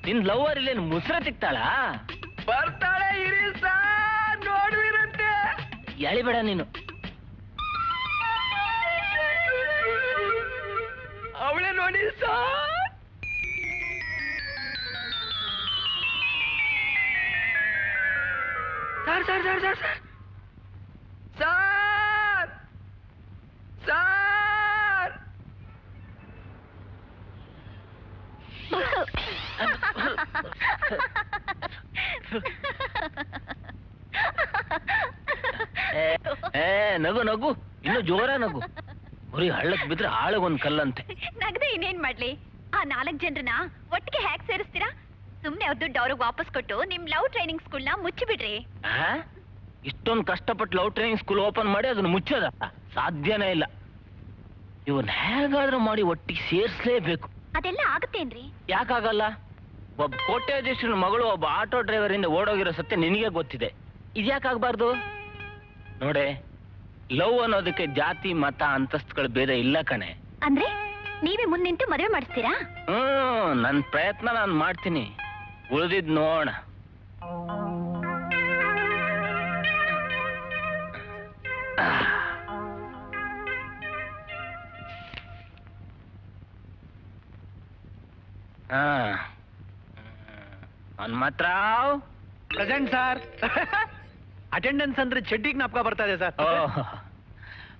ನಿನ್ ಲವರ್ ಇಲ್ಲೇನು ಮುಸ್ರೆ ತಿಕ್ತಾಳ? ಬರ್ತಾಳೆ, ಇರಿ ಸರ್, ನೋಡ್ವಿರಂತೆ. ಎಳಿಬೇಡ ನೀನು. ಅವಳೇ ನೋಡಿ sir. Sir sir sir sir sir sir sir. ನಗು ನಗು, ಇನ್ನು ಜೋರ ನಗು. ಬರೀ ಹಳ್ಳಕ್ ಬಿದ್ರೆ ಆಳಗೊಂದ್ ಕಲ್ಲಂತೆ. ನಗದೆ ಇನ್ನೇನ್ ಮಾಡ್ಲಿ? ಆ 4 ಜನರನ್ನ ಒಟ್ಟಿಗೆ ಹ್ಯಾಕ್ ಸೇರಿಸ್ತೀರಾ? ಸುಮ್ನೆ ಅವ್ರ ದುಡ್ಡು ಅವ್ರಿಗೆ ವಾಪಸ್ ಕೊಟ್ಟು ನಿಮ್ ಲವ್ ಟ್ರೈನಿಂಗ್ ಸ್ಕೂಲ್ ನ ಮುಚ್ಚಿಬಿಡ್ರಿ. ಇಷ್ಟೊಂದು ಕಷ್ಟಪಟ್ಟು ಲವ್ ಟ್ರೈನಿಂಗ್ ಸ್ಕೂಲ್ ಓಪನ್ ಮಾಡಿ ಅದನ್ನ ಮುಚ್ಚೋದ ಸಾಧ್ಯನೇ ಇಲ್ಲ. ಇವನ್ ಹೇಗಾದ್ರೂ ಮಾಡಿ ಒಟ್ಟಿಗೆ ಸೇರ್ಸ್ಲೇಬೇಕು. ಅದೆಲ್ಲ ಆಗತ್ತೇನ್ರಿ? ಯಾಕಾಗಲ್ಲ? ಒಬ್ಬ ಕೋಟ್ಯಾಧೀಶನ ಮಗಳು ಒಬ್ಬ ಆಟೋ ಡ್ರೈವರ್ ಇಂದ ಓಡೋಗಿರೋ ಸತ್ಯ ನಿನಗೆ ಗೊತ್ತಿದೆ. ಇದ್ಯಾಕಾಗ್ಬಾರ್ದು? ನೋಡೆ, ಲವ್ ಅನ್ನೋದಕ್ಕೆ ಜಾತಿ ಮತ ಅಂತಸ್ತುಗಳ ಭೇದ ಇಲ್ಲ ಕಣೆ. ಅಂದ್ರೆ ನೀವೇ ಮುಂದೆ ನಿಂತು ಮದುವೆ ಮಾಡಿಸ್ತೀರಾ? ನನ್ನ ಪ್ರಯತ್ನ ನಾನು ಮಾಡ್ತೀನಿ, ಉಳಿದಿದ್ ನೋಡ. Hanumantha Rao present sir. ಅಟೆಂಡೆನ್ಸ್ ಅಂದ್ರೆ ಚಡ್ಡಿಗೆ ನಾಪಕ ಬರ್ತಾ ಇದೆ ಸರ್.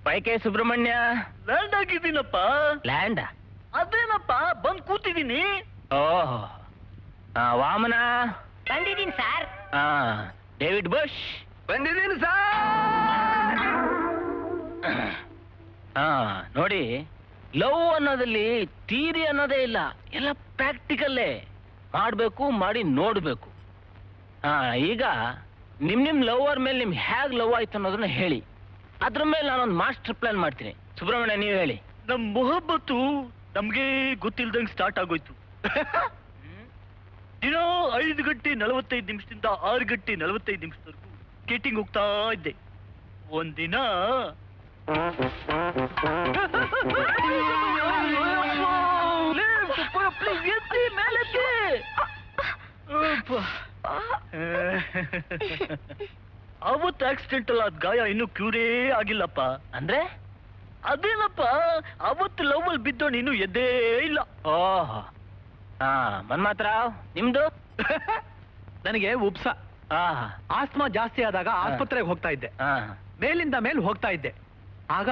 ಪೈಕೆ ಸುಬ್ರಹ್ಮಣ್ಯ. ಲ್ಯಾಂಡ್ ಆಗಿದ್ದೀನಪ್ಪ. ಲ್ಯಾಂಡ? ಅದೇನಪ್ಪ ಬಂದ್ ಕೂತಿದ್ದೀನಿ. ಓಹ್. ವಾಮನ. ಬಂದಿದ್ದೀನಿ ಸರ್. David bush. ಬಂದಿದ್ದೀನಿ ಸರ್. ನೋಡಿ, ಲವ್ ಅನ್ನೋದಲ್ಲಿ ಥಿಯರಿ ಅನ್ನೋದೇ ಇಲ್ಲ, ಎಲ್ಲ ಪ್ರಾಕ್ಟಿಕಲ್ಲೇ ಮಾಡ್ಬೇಕು, ಮಾಡಿ ನೋಡ್ಬೇಕು. ಈಗ ನಿಮ್ ಲವರ್ ಮೇಲೆ ನಿಮ್ ಹೇಗ್ ಲವ್ ಆಯ್ತು ಅನ್ನೋದನ್ನ ಹೇಳಿ, ಅದ್ರ ಮೇಲೆ ನಾನೊಂದು ಮಾಸ್ಟರ್ ಪ್ಲಾನ್ ಮಾಡ್ತೀನಿ. ಸುಬ್ರಹ್ಮಣ್ಯ, ನೀವು ಹೇಳಿ. ನಮ್ ಮೊಹಬ್ಬತ್ತು ನಮ್ಗೆ ಗೊತ್ತಿಲ್ದಂಗ್ ಸ್ಟಾರ್ಟ್ ಆಗೋಯ್ತು. ದಿನ 5 ಗಂಟೆ 45 ನಿಮಿಷದಿಂದ 6 ಗಂಟೆ 45 ನಿಮಿಷದವರೆಗೂ ಸ್ಕೇಟಿಂಗ್ ಹೋಗ್ತಾ ಇದ್ದೆ. ಒಂದಿನ ಅವತ್ತು ಆಕ್ಸಿಡೆಂಟಲ್ ಆದ ಗಾಯ ಇನ್ನೂ ಕ್ಯೂರೇ ಆಗಿಲ್ಲಪ್ಪ. ಅಂದ್ರೆ? ಅದೇನಪ್ಪ, ಅವತ್ತು ಲವ್ ಅಲ್ಲಿ ಬಿದ್ದೋಣ ಇನ್ನೂ ಎದ್ದೇ ಇಲ್ಲ. ಓಹ್. ಮನ್ಮಥರಾವ್, ನಿಮ್ದು? ನನಗೆ ಉಪ್ಸ, ಆಸ್ಮಾ ಜಾಸ್ತಿ ಆದಾಗ ಆಸ್ಪತ್ರೆಗೆ ಹೋಗ್ತಾ ಇದ್ದೆ. ಮೇಲಿಂದ ಮೇಲ್ ಹೋಗ್ತಾ ಇದ್ದೆ. ಆಗ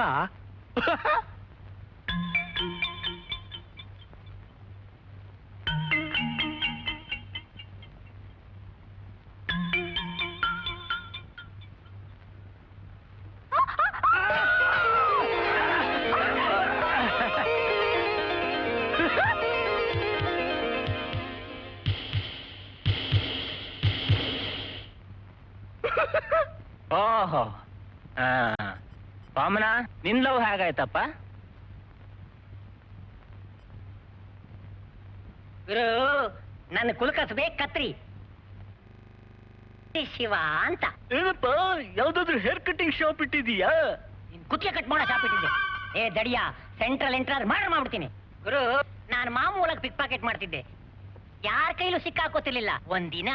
ಓಹೋ. ವಾಮನ, ನಿನ್ ಲವ್ ಹೇಗಾಯ್ತಪ್ಪ? ಗುರು, ನನ್ನ ಕುಲಕಸಬೆ ಕತ್ರಿ ಶಿವ ಅಂತ. ಏನಪ್ಪ, ಯಾವ್ದಾದ್ರು ಹೇರ್ ಕಟಿಂಗ್ ಶಾಪ್ ಇಟ್ಟಿದೀಯಾ? ಕುತ್ತಿಗೆ ಕಟ್ ಮಾಡೋ ಶಾಪ್ ಇಟ್ಟಿದ್ದೆ. ಏ ದಡಿಯ, ಸೆಂಟ್ರಲ್ ಎಂಟ್ರರ್ ಮರ್ಡರ್ ಮಾಡ್ಬಿಡ್ತೀನಿ. ಗುರು, ನಾನು ಮಾಮೂಲಾಗಿ ಪಿಕ್ ಪಾಕೆಟ್ ಮಾಡ್ತಿದ್ದೆ, ಯಾರ ಕೈಲೂ ಸಿಕ್ಕಾಕೋತಿರ್ಲಿಲ್ಲ. ಒಂದಿನ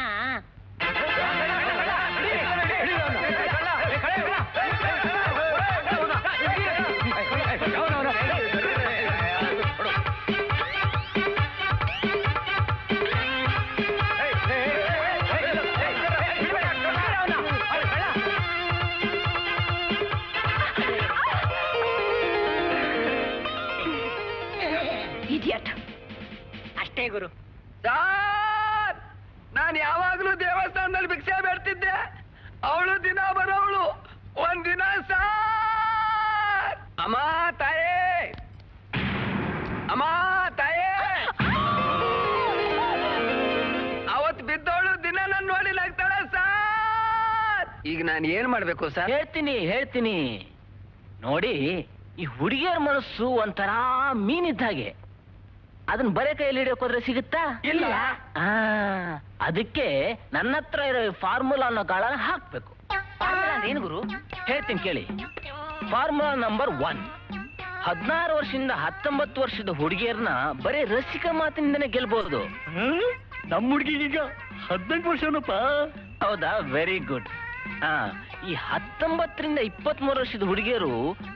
ಅಷ್ಟೇ ಗುರು. ನಾನು ಯಾವಾಗ್ಲೂ ದೇವಸ್ಥಾನದಲ್ಲಿ ಭಿಕ್ಷೆ ಬೇಡ್ತಿದ್ದೆ, ಅವಳು ದಿನ ಬರೋವಳು. ಒಂದಿನ ಸಾರ್, ಅಮ್ಮ ತಾಯೇ, ಅಮ್ಮ ತಾಯೇ, ಅವತ್ತು ಬಿದ್ದವಳು ದಿನ ನನ್ನ ನೋಡಿ ನಗ್ತಾಳ ಸಾರ್. ಈಗ ನಾನು ಏನ್ ಮಾಡ್ಬೇಕು ಸರ್? ಹೇಳ್ತೀನಿ. ನೋಡಿ, ಈ ಹುಡುಗಿಯರ ಮನಸ್ಸು ಒಂಥರ ಮೀನಿದ್ದಾಗೆ, ಅದನ್ನ ಬರೇ ಕೈಯಲ್ಲಿ ಹಿಡಿಯೋಕೋದ್ರೆ ಸಿಗುತ್ತಾ? ಇಲ್ಲ. ಅದಕ್ಕೆ ನನ್ನ ಹತ್ರ ಇರೋ ಫಾರ್ಮುಲಾ ಅನ್ನೋ ಗಾಳನ ಹಾಕ್ಬೇಕು. ಏನು ಗುರು? ಹೇಳ್ತೀನಿ ಕೇಳಿ. ಫಾರ್ಮುಲಾ ನಂಬರ್ 1, 16 ವರ್ಷದಿಂದ 19 ವರ್ಷದ ಹುಡುಗಿಯರನ್ನ ಬರೀ ರಸಿಕ ಮಾತಿನಿಂದನೇ ಗೆಲ್ಬಹುದು. ನಮ್ಮ ಹುಡುಗಿಗೀಗ 18 ವರ್ಷನಪ್ಪ. ಹೌದಾ? Very good. ಈ 19ರಿಂದ 23 ವರ್ಷದ ಹುಡುಗಿಯರು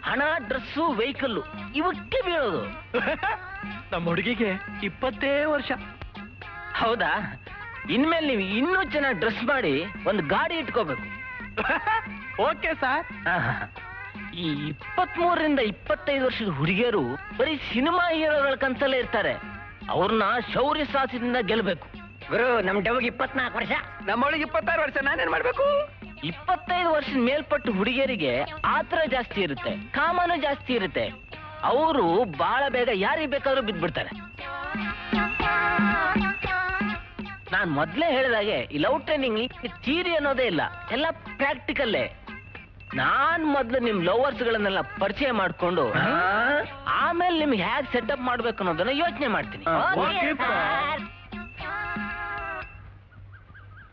ಹಣ, ಡ್ರೆಸ್ಸು, ವೆಹಿಕಲ್ ಇವಕ್ಕೆ ಬೀಳೋದು. ನಮ್ಮ ಹುಡುಗಿಗೆ 20 ವರ್ಷ. ಹೌದಾ? ಇನ್ಮೇಲೆ ನೀವು ಇನ್ನೂ ಚೆನ್ನಾಗಿ ಡ್ರೆಸ್ ಮಾಡಿ ಒಂದು ಗಾಡಿ ಇಟ್ಕೋಬೇಕು. Okay sir. ಈ 23ರಿಂದ 25 ವರ್ಷದ ಹುಡುಗಿಯರು ಬರೀ ಸಿನಿಮಾ ಹೀರೋಗಳ ಕನ್ಸಲ್ಲೇ ಇರ್ತಾರೆ. ಅವ್ರನ್ನ ಶೌರ್ಯ ಸಾಹಸದಿಂದ ಗೆಲ್ಬೇಕು. ಗುರು, ನಮ್ ಡವ್ಗೆ 24 ವರ್ಷ, ನಮ್ಮೊಳಗೆ 26 ವರ್ಷ. ನಾನೇನ್ ಮಾಡ್ಬೇಕು? 25 ವರ್ಷದ ಮೇಲ್ಪಟ್ಟು ಹುಡುಗಿಯರಿಗೆ ಆತರ ಜಾಸ್ತಿ ಇರುತ್ತೆ, ಕಾಮನು ಜಾಸ್ತಿ ಇರುತ್ತೆ. ಅವರು ಬಹಳ ಬೇಗ ಯಾರಿಗೆ ಬೇಕಾದ್ರೂ ಬಿದ್ದ್ಬಿಡ್ತಾರೆ. ನಾನ್ ಮೊದ್ಲೇ ಹೇಳಿದಾಗೆ ಈ ಲವ್ ಟ್ರೈನಿಂಗ್ ಥಿಯರಿ ಅನ್ನೋದೇ ಇಲ್ಲ, ಎಲ್ಲ ಪ್ರಾಕ್ಟಿಕಲ್ಲೇ. ನಾನ್ ಮೊದ್ಲು ನಿಮ್ ಲವರ್ಸ್ ಗಳನ್ನೆಲ್ಲ ಪರಿಚಯ ಮಾಡ್ಕೊಂಡು ಆಮೇಲೆ ನಿಮ್ಗೆ ಹೇಗ್ ಸೆಟಪ್ ಮಾಡ್ಬೇಕು ಅನ್ನೋದನ್ನ ಯೋಚನೆ ಮಾಡ್ತೀನಿ.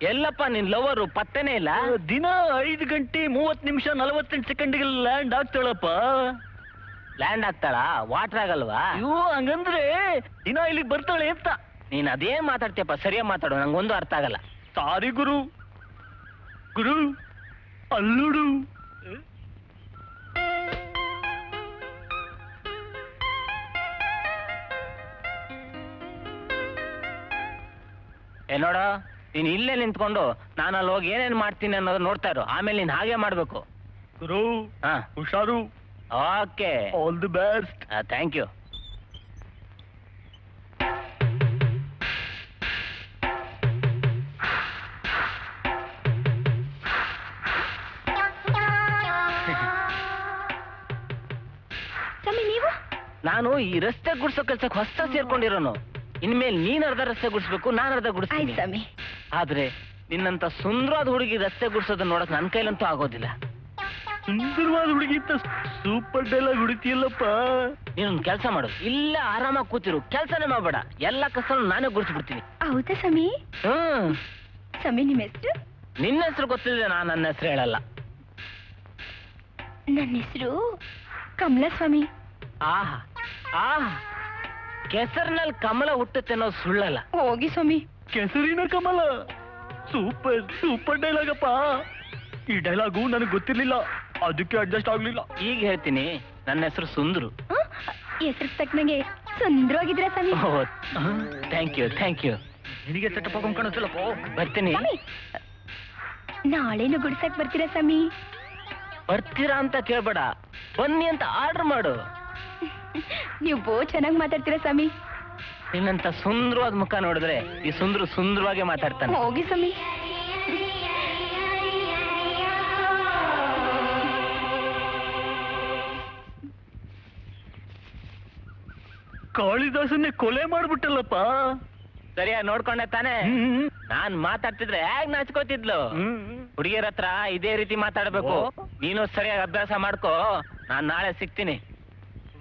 ಎಲ್ಲಪ್ಪ ನಿನ್ ಲವರು ಪತ್ತೆನೇ ಇಲ್ಲ? ದಿನ 5 ಗಂಟೆ 30 ನಿಮಿಷ 48 ಸೆಕೆಂಡ್ಗೆ ಲ್ಯಾಂಡ್ ಆಗ್ತಾಳಪ್ಪ. ಲ್ಯಾಂಡ್ ಆಗ್ತಾಳ ವಾಟರ್ ಆಗಲ್ವಾ? ಅಯ್ಯೋ ಹಂಗಂದ್ರೆ ದಿನ ಇಲ್ಲಿಗೆ ಬರ್ತಾಳೆ ಅಂತ. ನೀನ್ ಅದೇನ್ ಮಾತಾಡ್ತೀಯಪ್ಪ, ಸರಿಯಾಗಿ ಮಾತಾಡು, ನಂಗೊಂದು ಅರ್ಥ ಆಗಲ್ಲ. ಸಾರಿ ಗುರು, ಗುರು ಅಲ್ಲುಡು. ನೋಡ, ನೀನ್ ಇಲ್ಲೇ ನಿಂತ್ಕೊಂಡು ನಾನು ಅಲ್ಲಿ ಹೋಗಿ ಏನೇನ್ ಮಾಡ್ತೀನಿ ಅನ್ನೋದು ನೋಡ್ತಾ ಇರು. ಆಮೇಲೆ ನೀನ್ ಹಾಗೆ ಮಾಡ್ಬೇಕು. ಗುರು ಹಾ, ಹುಷಾರು. Okay, all the best. Thank you. ಸ್ವಾಮಿ ನೀವು? ನಾನು ಈ ರಸ್ತೆ ಗುಡ್ಸೋ ಕೆಲ್ಸಕ್ಕೆ ಹೊಸ ಸೇರ್ಕೊಂಡಿರೋನು. ಇನ್ಮೇಲೆ ನೀನ್ ಅರ್ಧ ರಸ್ತೆ ಗುಡ್ಸ್ಬೇಕು, ನಾನು ಅರ್ಧ ಆಯ್ತು ಗುಡಿಸ್ತೀನಿ. ಸ್ವಾಮಿ. ಆದ್ರೆ ನಿನ್ನಂತ ಸುಂದರವಾದ ಹುಡುಗಿ ರಸ್ತೆ ಗುಡ್ಸೋದನ್ನ ನೋಡಕ್ ನನ್ ಕೈಲಂತೂ ಆಗೋದಿಲ್ಲ. ಸುಂದರವಾದ ಹುಡುಗಿ ಅಂತ ಸೂಪರ್ ಡೈಲಾಗ್ ಹುಡುಕಿಯಲ್ಲಪ್ಪ. ನೀನೊಂದು ಕೆಲಸ ಮಾಡು, ಇಲ್ಲ ಆರಾಮಾಗಿ ಕೂತಿರು, ಕೆಲಸನೇ ಮಾಡ್ಬೇಡ, ಎಲ್ಲ ಕಸನು ನಾನೇ ಗುಡಿಸ್ಬಿಡ್ತೀನಿ. ಹೌದಾ ಸ್ವಾಮಿ? ಹ್ಮ್, ಸ್ವಾಮಿ ನಿಮ್ಮ ಹೆಸರು? ನಿನ್ನ ಹೆಸರು ಗೊತ್ತಿಲ್ಲ, ನಾನು ನನ್ನ ಹೆಸರು ಹೇಳಲ್ಲ. ನನ್ನ ಹೆಸರು ಕಮಲಾ ಸ್ವಾಮಿ. ಆಹಾ ಆಹಾ, ಕೆಸರಿನಲ್ಲಿ ಕಮಲ ಹುಟ್ಟುತ್ತೆ ಅನ್ನೋದು ಸುಳ್ಳಲ್ಲ. ಹೋಗಿ ಸ್ವಾಮಿ. ಕೆಸರಿನ ಕಮಲ, ಸೂಪರ್ ಸೂಪರ್ ಡೈಲಾಗ್ ಅಪ್ಪ. ಈ ಡೈಲಾಗು ನನಗೆ ಗೊತ್ತಿರ್ಲಿಲ್ಲ, ಅದಕ್ಕೆ ಅಡ್ಜಸ್ಟ್ ಆಗ್ಲಿಲ್ಲ. ಈಗ ಹೇಳ್ತೀನಿ, ನನ್ನ ಹೆಸರು ಸುಂದ್ರು. ಹೆಸರು ತಕ್ಕನಾಗೆ ಸುಂದರವಾಗಿದ್ರ ಸ್ವಾಮಿ. Thank you thank you. ನಿನಗೆ ಸೆಟಪ್ ಹಾಕೊಂಡ್ ಕಾಣಿಸಲ್ಲಪ್ಪ. ಬರ್ತೀನಿ. ಸ್ವಾಮಿ, ನಾಳೆನು ಗುಡ್ಸಕ್ ಬರ್ತೀರಾ ಸ್ವಾಮಿ? ಬರ್ತೀರಾ ಅಂತ ಕೇಳ್ಬೇಡ, ಬನ್ನಿ ಅಂತ ಆರ್ಡರ್ ಮಾಡು. ನೀವು ಚೆನ್ನಾಗಿ ಮಾತಾಡ್ತೀರಾ ಸ್ವಾಮಿ. ನಿನ್ನಂತ ಸುಂದರವಾದ ಮುಖ ನೋಡಿದ್ರೆ ಈ ಸುಂದ್ರು ಸುಂದರವಾಗಿ ಮಾತಾಡ್ತಾನೆ. ಹೋಗಿ ಸ್ವಾಮಿ. ಕಾಳಿದಾಸನ್ನೇ ಕೊಲೆ ಮಾಡ್ಬಿಟ್ಟಲ್ಲಪ್ಪ. ಸರಿಯಾ ನೋಡ್ಕೊಂಡೆ ತಾನೆ? ನಾನ್ ಮಾತಾಡ್ತಿದ್ರೆ ಹೇಗ್ ನಾಚ್ಕೋತಿದ್ಲು. ಹುಡುಗಿಯರ ಹತ್ರ ಇದೇ ರೀತಿ ಮಾತಾಡ್ಬೇಕು. ನೀನು ಸರಿಯಾಗಿ ಅಭ್ಯಾಸ ಮಾಡ್ಕೋ, ನಾನ್ ನಾಳೆ ಸಿಗ್ತೀನಿ.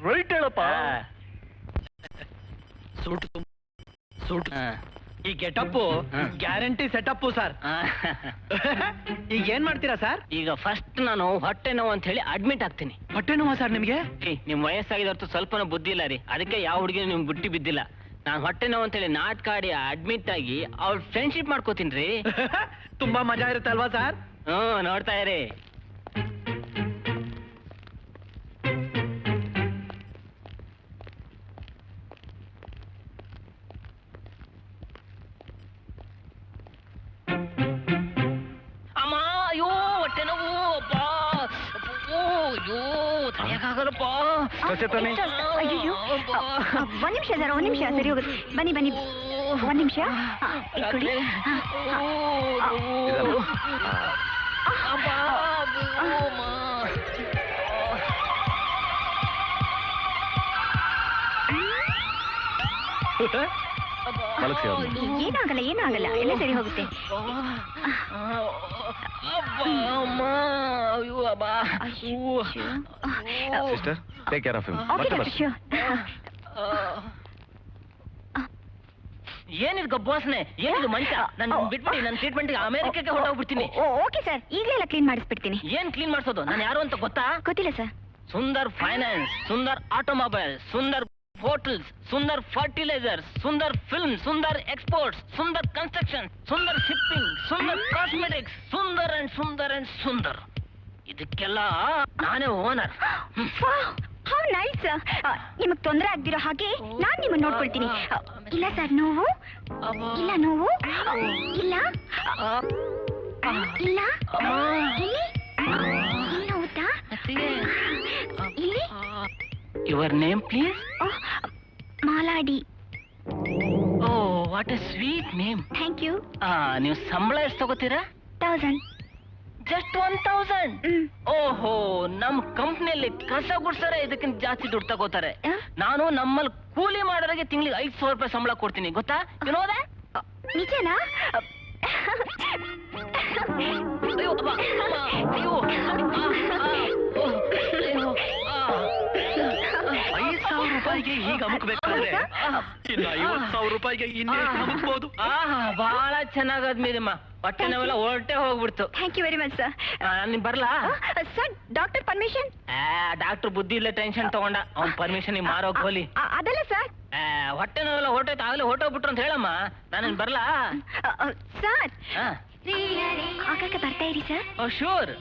ರೈಟ್ ಹೇಳಪ್ಪ. ಆ. ಸೂಟ್ ಆ. ಈ ಗೆಟಪ್ ಗ್ಯಾರಂಟಿ ಸೆಟಪ್ ಸರ್. ಆ. ಈಗ ಏನ್ ಮಾಡ್ತೀರಾ ಸರ್? ಈಗ ಫಸ್ಟ್ ನಾನು ಹೊಟ್ಟೆ ನೋವು ಅಂತ ಹೇಳಿ ಅಡ್ಮಿಟ್ ಆಗ್ತೀನಿ. ಹೊಟ್ಟೆ ನೋವಾ ಸರ್ ನಿಮ್ಗೆ? ನಿಮ್ ವಯಸ್ಸಾಗಿದ ಹೊರತು ಸ್ವಲ್ಪನೂ ಬುದ್ಧಿ ಇಲ್ಲ ರೀ, ಅದಕ್ಕೆ ಯಾವ ಹುಡುಗಿ ನಿಮ್ ಬುಟ್ಟಿ ಬಿದ್ದಿಲ್ಲ. ನಾನ್ ಹೊಟ್ಟೆ ನೋವು ಅಂತ ಹೇಳಿ ನಾಟಕ ಆಡಿ ಅಡ್ಮಿಟ್ ಆಗಿ ಅವ್ಳ ಫ್ರೆಂಡ್ಶಿಪ್ ಮಾಡ್ಕೋತೀನಿ ರೀ. ತುಂಬಾ ಮಜಾ ಇರುತ್ತೆ ಅಲ್ವಾ ಸರ್? ನೋಡ್ತಾ ಇರಿ. ಅಮ್ಮ, ಅಯ್ಯೋ ಹೊಟ್ಟೆ ನೋವು, ಅಪ್ಪ, ಅಯ್ಯೋ ತಡೆಯಕ್ಕಾಗಲ್ಲಪ್ಪ. ಅಯ್ಯೋ, ಒಂದ್ ನಿಮಿಷ ಸರ್, ಒಂದ್ ನಿಮಿಷ, ಸರಿ ಹೋಗುತ್ತೆ. ಬನ್ನಿ ಬನ್ನಿ, ಒಂದ್ ನಿಮಿಷ. ಇಟ್ಕೊಳ್ಳಿ. ಏನಾಗಲ್ಲ ಏನಾಗಲ್ಲ, ಎಲ್ಲ ಸರಿ ಹೋಗುತ್ತೆ. Sister, take care of him. Okay doctor, sure. ಏನಿದ್ ಗಬ್ಬಾಸನೆ, ಏನಿದು ಮಂಚ? ನನ್ ಬಿಟ್ಬಿಡಿ, ನನ್ನ ಟ್ರೀಟ್ಮೆಂಟ್ಗೆ ಅಮೆರಿಕಕ್ಕೆ ಹೊರಟೋಗ್ಬಿಡ್ತೀನಿ. ಓಕೆ ಸರ್, ಈಗಲೇ ಎಲ್ಲ ಕ್ಲೀನ್ ಮಾಡಿಸ್ಬಿಡ್ತೀನಿ. ಏನ್ ಕ್ಲೀನ್ ಮಾಡ್ಸೋದು? ನಾನು ಯಾರು ಅಂತ ಗೊತ್ತಾ? ಗೊತ್ತಿಲ್ಲ sir. Sundar finance, Sundar automobile, Sundar hotels, Sundar fertilisers, Sundar film, Sundar exports, Sundar construction, Sundar shipping, Sundar cosmetics, Sundar and Sundar and Sundar. ಇದಕ್ಕೆಲ್ಲ ನಾನೇ ಓನರ್. How nice. ನಿಮಗ್ ತೊಂದರೆ ಆಗ್ದಿರೋ ಹಾಗೆ ನಾನ್ ನಿಮ್ಮನ್ನ ನೋಡ್ಕೊಳ್ತೀನಿ. ಇಲ್ಲ ಸರ್, ನೋವು ಇಲ್ಲ, ನೋವು ಇಲ್ಲ, ಇಲ್ಲ, ಇಲ್ಲಿ ನೋವುತ್ತಾ? ಇಲ್ಲಿ. Your name please? ಮಾಲಾಡಿ. Oh, what a sweet name. Thank you. ನೀವು ಸಂಬಳ ಎಷ್ಟು ತಗೋತೀರಾ? 1000. ಜಸ್ಟ್ 1000? ಓಹೋ, ನಮ್ ಕಂಪ್ನಿಯಲ್ಲಿ ಕಸ ಗುಡ್ಸರೆ ಇದಕ್ಕಿಂತ ಜಾಸ್ತಿ ದುಡ್ಡು ತಗೋತಾರೆ. ನಾನು ನಮ್ಮಲ್ಲಿ ಕೂಲಿ ಮಾಡೋರಿಗೆ ತಿಂಗಳಿಗೆ 5,000 ರೂಪಾಯಿ ಸಂಬಳ ಕೊಡ್ತೀನಿ, ಗೊತ್ತಾ? ಏನೋದೆ? ನಿಜನಾ? ಅಯ್ಯೋ, ಅಬ್ಬಾ, ಅಮ್ಮ, ಅಯ್ಯೋ, 5,000 ರೂಪಾಯಿಗೆ ಈಗ ಅಮುಕ್ಬೇಕಾದ್ರೆ ಆದ್ರೆ ಇನ್ನ 50,000 ರೂಪಾಯಿಗೆ ಇನ್ನೆಷ್ಟು ನಂಬಬಹುದು? ಬಹಳ ಚೆನ್ನಾಗದ್ ಮೀರಮ್ಮ. ಹೊಟ್ಟೆ ನಾವೆಲ್ಲ ಹೊರಟೆ ಹೋಗ್ಬಿಡ್ತು. Thank you very much sir. ನೀನ್ ಬರ್ಲಾ? Sir doctor permission? ಡಾಕ್ಟರ್ ಬುದ್ಧಿ ಇಲ್ಲ, ಟೆನ್ಷನ್ ತಗೊಂಡ. ಅವ್ನ್ ಪರ್ಮಿಷನ್ ಮಾರೋಕ್ ಹೋಲಿ. ಅದಲ್ಲ ಸರ್. ಹೊಟ್ಟೆ ನಾವೆಲ್ಲ ಹೊರಟೋಯ್ತು, ಆಗ್ಲೇ ಹೊರಟೋಗ್ಬಿಟ್ರು ಅಂತ ಹೇಳಮ್ಮ. ನಾನೇನ್ ಬರ್ಲಾ? ಸರ್ ಆಗಾಗ ಬರ್ತಾ ಇರಿ ಸರ್. ಶೂರ್.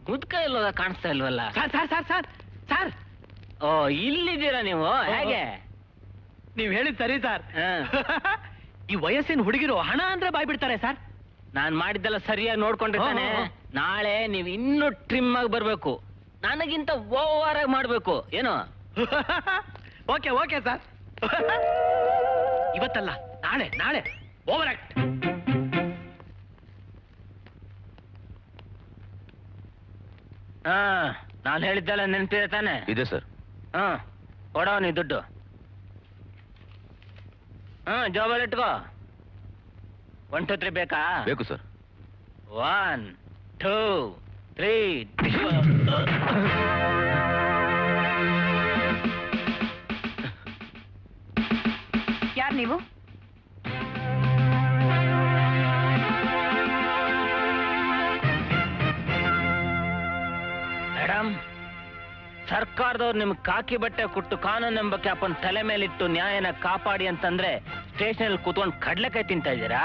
ಮುದ್ಕ ಇಲ್ವಲ್ಲ, ಕಾಣಿಸ್ತಾ ಇಲ್ವಲ್ಲ? ಸರ್ ಓ, ಇಲ್ಲಿದ್ದೀರಾ ನೀವು? ಹೇಗೆ? ನೀವ್ ಹೇಳಿದ್ ಸರಿ ಸರ್. ಈ ವಯಸ್ಸಿನ ಹುಡುಗಿರು ಹಣ ಅಂದ್ರೆ ಬಾಯ್ ಬಿಡ್ತಾರೆ ಸರ್. ನಾನ್ ಮಾಡಿದ್ದೆಲ್ಲ ಸರಿಯಾಗಿ ನೋಡ್ಕೊಂಡಿರ್ತಾನೆ. ನಾಳೆ ನೀವ್ ಇನ್ನೂ ಟ್ರಿಮ್ ಆಗಿ ಬರ್ಬೇಕು, ನನಗಿಂತ ಓವರ್ ಆಗಿ ಮಾಡ್ಬೇಕು. ಏನು? Okay okay sir. ಇವತ್ತಲ್ಲ, ನಾಳೆ ನಾಳೆ ಓವರ್ ಆಕ್ಟ್. ನಾನು ಹೇಳಿದ್ದೆಲ್ಲ ನೆನಪಿದೆ ತಾನೆ? ಇದೆ ಸರ್. ಕೊಡವ ನೀ ದುಡ್ಡು. ಜೋಬಲ್ಲಿ ಇಟ್ಕೋ. 1 2 3 ಬೇಕಾ? ಬೇಕು ಸರ್. 1 2 3. ಯಾರು ನೀವು? ಮೇಡಮ್, ಸರ್ಕಾರದವ್ರು ನಿಮ್ಗೆ ಕಾಕಿ ಬಟ್ಟೆ ಕೊಟ್ಟು ಕಾನೂನು ಎಂಬ ಕ್ಯಾಪನ್ ತಲೆ ಮೇಲಿಟ್ಟು ನ್ಯಾಯನ ಕಾಪಾಡಿ ಅಂತಂದ್ರೆ ಸ್ಟೇಷನ್ ಕೂತ್ಕೊಂಡು ಕಡ್ಲೆಕಾಯಿ ತಿಂತಾ ಇದ್ದೀರಾ?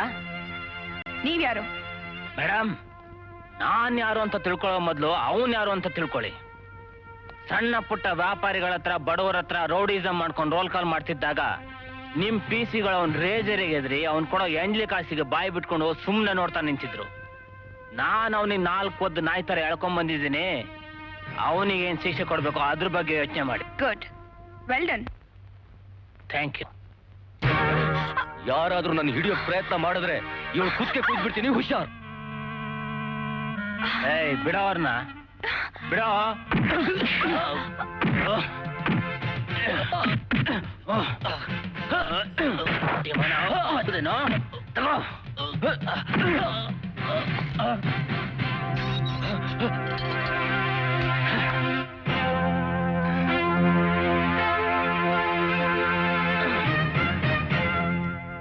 ನೀವ್ಯಾರು? ಮೇಡಮ್, ನಾನ್ ಯಾರು ಅಂತ ತಿಳ್ಕೊಳ್ಳೋ ಮೊದಲು ಅವನ್ ಯಾರು ಅಂತ ತಿಳ್ಕೊಳ್ಳಿ. ಸಣ್ಣ ಪುಟ್ಟ ವ್ಯಾಪಾರಿಗಳ ಹತ್ರ, ಬಡವರ ಹತ್ರ ರೌಡಿಸಮ್ ಮಾಡ್ಕೊಂಡು ರೋಲ್ ಕಾಲ್ ಮಾಡ್ತಿದ್ದಾಗ ನಿಮ್ ಪಿಸಿಗಳು ಅವ್ನ್ ರೇಜರಿಗೆ ಎದ್ರಿ ಅವ್ನ್ ಕೊಡೋ ಎಂಡ್ಲಿ ಕಾಸಿಗೆ ಬಾಯಿ ಬಿಟ್ಕೊಂಡು ಸುಮ್ನೆ ನೋಡ್ತಾ ನಿಂತಿದ್ರು. ನಾನ್ ಅವನಿಗೆ 4 ಒದ್ದು ನಾಯಿ ತರ ಎಳ್ಕೊಂಡ್ ಬಂದಿದ್ದೀನಿ. ಅವನಿಗೆ ಏನ್ ಶಿಕ್ಷೆ ಕೊಡ್ಬೇಕು ಅದ್ರ ಬಗ್ಗೆ ಯೋಚನೆ ಮಾಡಿ. Good, well done. Thank you. ಯಾರಾದ್ರೂ ನನ್ನ ಹಿಡಿಯೋ ಪ್ರಯತ್ನ ಮಾಡಿದ್ರೆ ಇವಳು ಕುತ್ತಿಗೆ ಕೂದ್ಬಿಡ್ತೀನಿ, ಹುಷಾರ್. ಏಯ್, ಬಿಡೋ ಅವ್ರನ್ನ, ಬಿಡೋ. ತಗೋ.